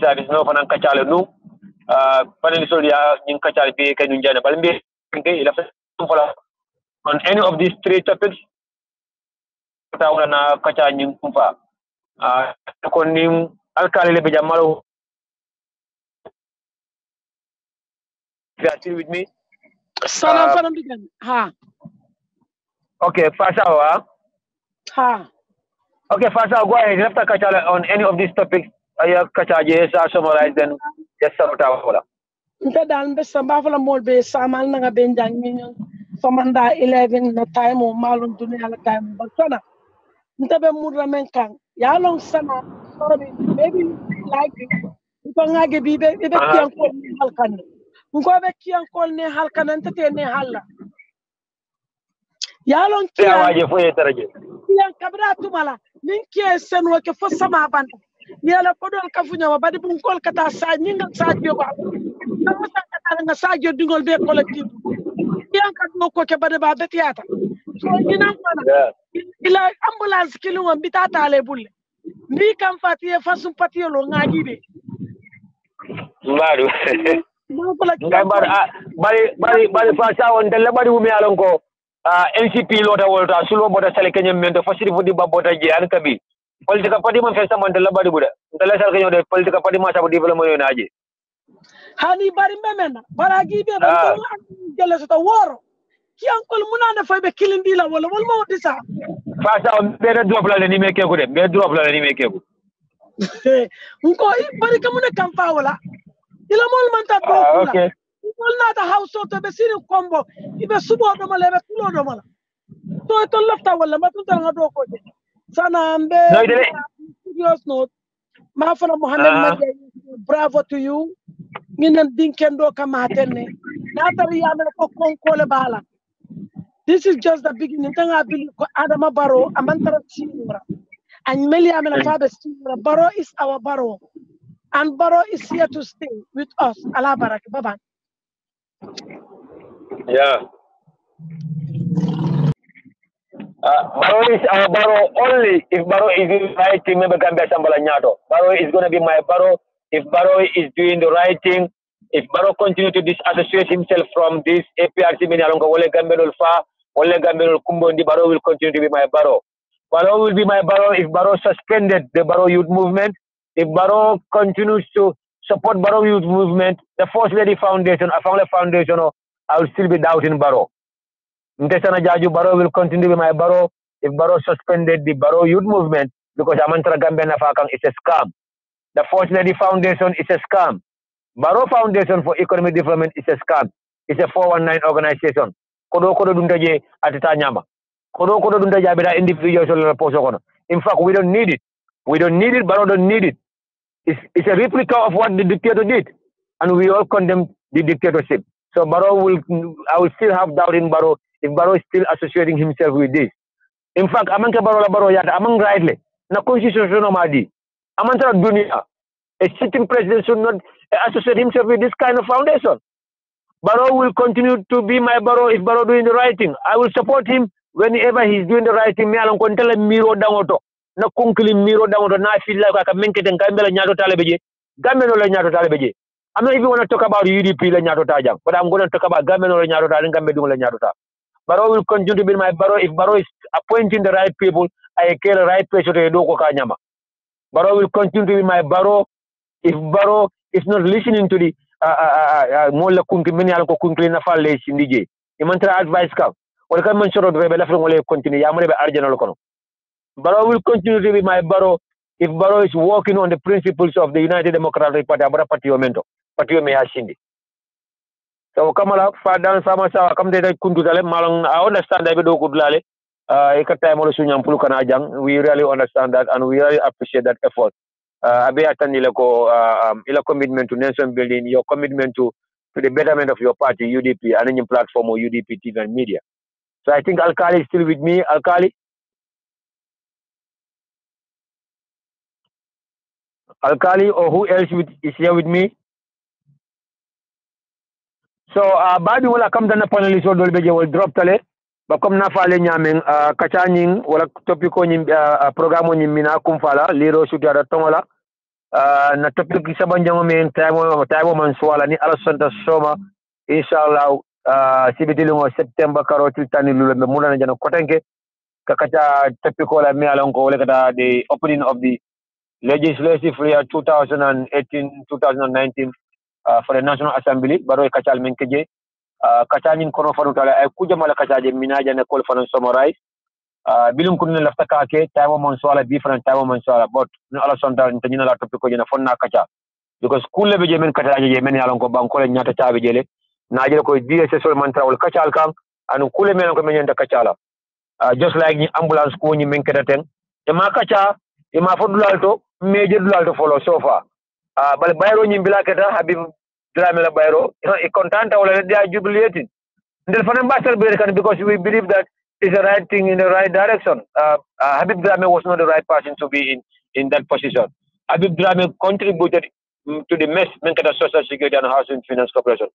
Service no fanan kachale nu panel solia ning kachale be kany njana balmbe ila on any of these three topics tawna na kacha ning kumfa ko nim alkali le be jamalo with me salam fanam digan ha okay Fasawa ha okay Fasawa go ahead after kachale on any of these topics aya kachaje sa summarize then just sarota wala nta dal be samba fala molbe samal nga benjang minyo somanda 11 na time o malum dunia la time basana nta be mudra men kan ya long sana sorry maybe like ko ngage bibe be kiyan ko halkan ko be kiyan ko ne halkan nta te ne halla ya long kiyan waje fo yetaraje kiyan kabra tumala nin kiye senwo ke fo sama banda yala ko don kafunya wa badi bun kol kata sa nyinga sa joba sama sa kata nga sa jo dingol be collective yan kat no ko ke bade ba be tiata so ina mana ila ambulance kilu ngam bitata le bulle mi kam fatiye fasum patiyo lo ngaji be mbaru ngambar bari fa sa on dalla bari wumi alon ko NCP lota wolta sulo boda sale kenyem mento fasiri fudi babota je an kabi politika party man fesa man dalla bari buda dalla sal kenyo de politika party ma sabu development yo naji hani bari memena baragi be ban jelle so woro ki ankol munana fay be kilindi la wala wal mo disa fa sa be drop la ni meke ko de be drop la ni meke ko nko bari kamune kam fa wala ila mol man ta do okay mol nata house to be siri combo ibe subo do mala be tulo do mala to lafta wala ma tun tan do ko sana ambe serious note ma fana Mohamed Madja bravo to you minan dinkendo kama hatenne natari yana ko konkole bala. This is just the beginning. Tanga bili ko Adama Barrow amantara sinura and meli amena fabe sinura. Barrow is our Barrow and Barrow is here to stay with us. Allah barak baba. Yeah. Barrow is our Barrow only if Barrow is doing the right thing. Maybe Gambia Sambala Nyato. Barrow is going to be my Barrow if Barrow is doing the right thing. If Barrow continue to disassociate himself from this APRC, Wole Gambia Ulfa, Wole Gambia Kumbondi, Barrow will continue to be my Barrow. Barrow will be my Barrow if Barrow suspended the Barrow Youth Movement. If Barrow continues to support Barrow Youth Movement, the First Lady Foundation, a family foundation, I will still be doubting Barrow. Ntesana Jaju, Barrow will continue to be my Barrow if Barrow suspended the Barrow Youth Movement because Amantra Gambia Nafakang is a scam. The First Lady Foundation is a scam. Barrow Foundation for Economic Development is a scam. It's a 419 organization. Kodo dundaje atita nyama. Kodo dundaje abida individuals on poso. In fact, we don't need it. We don't need it. Barrow don't need it. It's a replica of what the dictator did, and we all condemn the dictatorship. So Barrow I will still have doubt in Barrow if Barrow is still associating himself with this. In fact, among Barrow yata among rightly na constitution madi amantara dunia A sitting president should not associate himself with this kind of foundation. Barrow will continue to be my Barrow if Barrow doing the right thing. I will support him whenever he's doing the right thing. Me alon kon tele miro dangoto na kunkili miro dangoto na feel like aka menkete ngambela nyato talebeje gambe no la nyato talebeje. I'm not even want to talk about UDP la nyato tajam, but I'm going to talk about gambe no la nyato ta ngambe dungo la nyato ta. Barrow will continue to be my Barrow if Barrow is appointing the right people. I kill the right person to do ko kanyama. Barrow will continue to be my Barrow if Barrow is not listening to the mola kunki mini alko kunki na falle sindije. Imantra advice ka. Wala kan man shoro be la wala continue ya be arjana lokono. Barrow will continue to be my Barrow if Barrow is working on the principles of the United Democratic Party abara partiyo me ashindi. So kamala fadan sama sawa kam de kuntu dale malang I understand that be do kudlale ikata mo sunyam pulu kana jang. We really understand that and we really appreciate that effort. Abe atani lako ila commitment to nation building, your commitment to the betterment of your party, UDP, and any platform or UDP TV&MEDIA. So I think Alkali is still with me. Alkali, or who else is here with me? So baadi wala kam dana panelist o dolbe je will drop tale ba comme na fale nyamen kachaning wala topiko nyim programme nyim mina kum fala liro sutiara tongola na topic sabanjango men taymo man swala ni ala santa soma inshallah sibitilingo september karoti tani lulumbe mulana jana kotenke kakacha topiko la mi alonko wala kata the opening of the legislative year 2018-2019 for the National Assembly baro kachal menkeje kachanin kono fanu tala ay kuja mala kachaje minaja ne kol fanu summarize bilum kunna lafta kake taymo man swala different taymo man swala but no ala sonta tanyina la topic ko jena fonna kacha because kulle be je men kachaje je men yalon ko banko le nyata taabe jele najele ko DSS sol man trawol kachal kan anu kulle men ko men nyanta kachala just like ni ambulance ko ni men kedaten e ma kacha e ma fodulalto meje dulalto follow so far bal bayro ni bilaketa habib dramela bayro e contenta wala dia jubilating ndel fanan basal be kan because we believe that is the right thing in the right direction. Habib Drame was not the right person to be in that position. Habib Drame contributed to the mess Menkata Social Security and Housing Finance Corporation.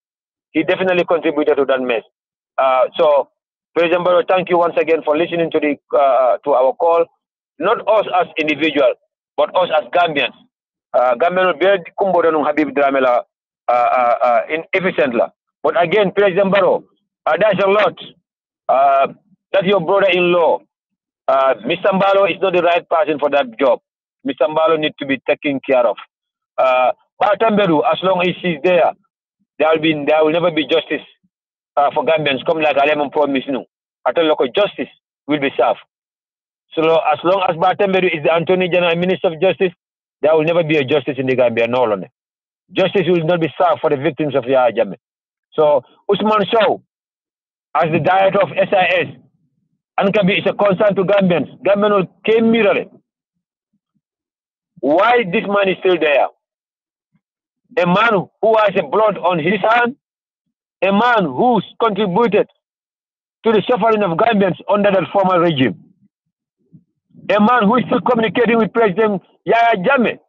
He definitely contributed to that mess. So, President Barrow, thank you once again for listening to to our call. Not us as individuals, but us as Gambians. Gambians will be kumbodan Habib Drame inefficient. But again, President Barrow, that's a lot. That's your brother-in-law. Mr. Mbalo is not the right person for that job. Mr. Mbalo needs to be taken care of. Batamberu, as long as he's there, there will never be justice for Gambians. Come like Alemon promised, no. At local justice will be served. So as long as Batamberu is the Attorney General and Minister of Justice, there will never be a justice in the Gambia. No, no. Justice will not be served for the victims of Yahya Jammeh. So Usman Sow, as the director of SIS, Ankabi is a concern to Gambians. Gambians will came mirror. Why this man is still there? A man who has a blood on his hand, a man who's contributed to the suffering of Gambians under that former regime, a man who is still communicating with President Yahya Jammeh,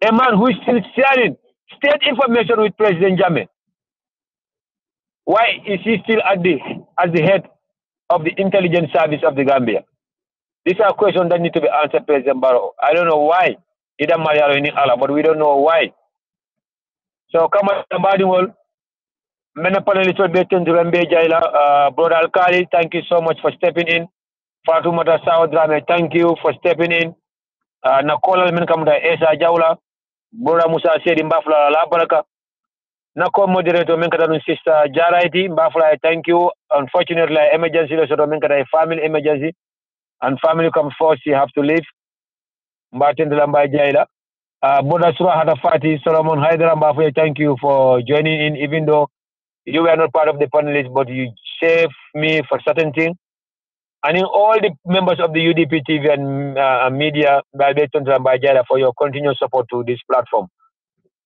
a man who is still sharing state information with President Jammeh. Why is he still at the head of the intelligence service of the Gambia? These are questions that need to be answered, President Barrow. I don't know why. But we don't know why. So, come on, somebody will. Brother Alkali, thank you so much for stepping in. Fatumata Sawadrame, thank you for stepping in. Nakola Menkamda Esa Jaula, Brother Musa said in Bafla La Baraka. Nako moderator Menkadanu sister Jaraiti, Bafla, thank you. Unfortunately, emergency, so Menkada family emergency. And family comes first, you have to leave. Martin Lambai Jaila. Brother Surah Hadafati, Solomon Hyder Bafla, thank you for joining in, even though you were not part of the panelists, but you saved me for certain things. And in all the members of the UDP TV and media, for your continued support to this platform.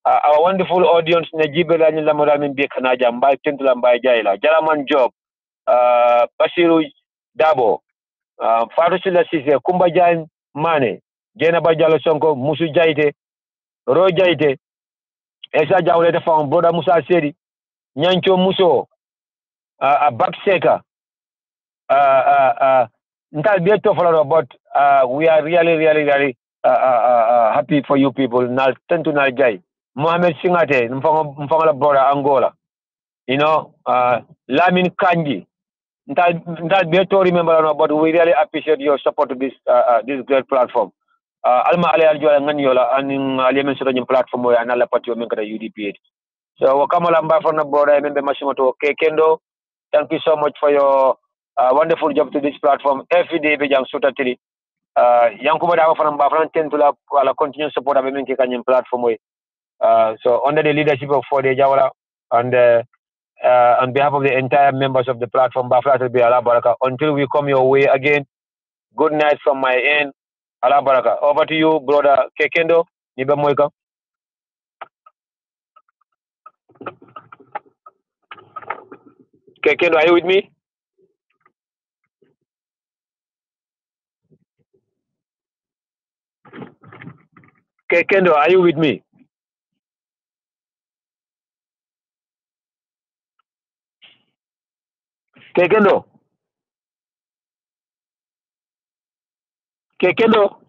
Our wonderful audience, Najibelani Lamoramin Bekanaja, Mbai Tintulam by Jaila, Jaraman Job, Basiru Dabo, Farusila Sise, Kumbajan Mane, Jena Bajalo Sonko, Musu Jaite, Rojaite, Esa Jawleta Fong, Brother Musa Seri, Nyancho Muso, Bakseka, Ntal Bieto follow, but we are really happy for you people. Nal Tentu Naljai, Mohamed Singate, Mfangala Brother Angola, you know, Lamin Kanji. That better remember, but we really appreciate your support to this this great platform. Alma ale aljo nganyola aning alimen so nyum platform mo anala patio men kada UDP. So wakamala mba from brother membe mashimoto Kekendo. Thank you so much for your wonderful job to this platform. Every day be jam suta tili. Yankuba da from mba from tentula ala continue support abe men ke kanyum platform mo. So under the leadership of Fode Jawara and on behalf of the entire members of the platform, until we come your way again, good night from my end. Allah Baraka. Over to you, brother Kekendo. Niba Moika. Kekendo, are you with me? Kekendo, are you with me? Kekendo. Kekendo.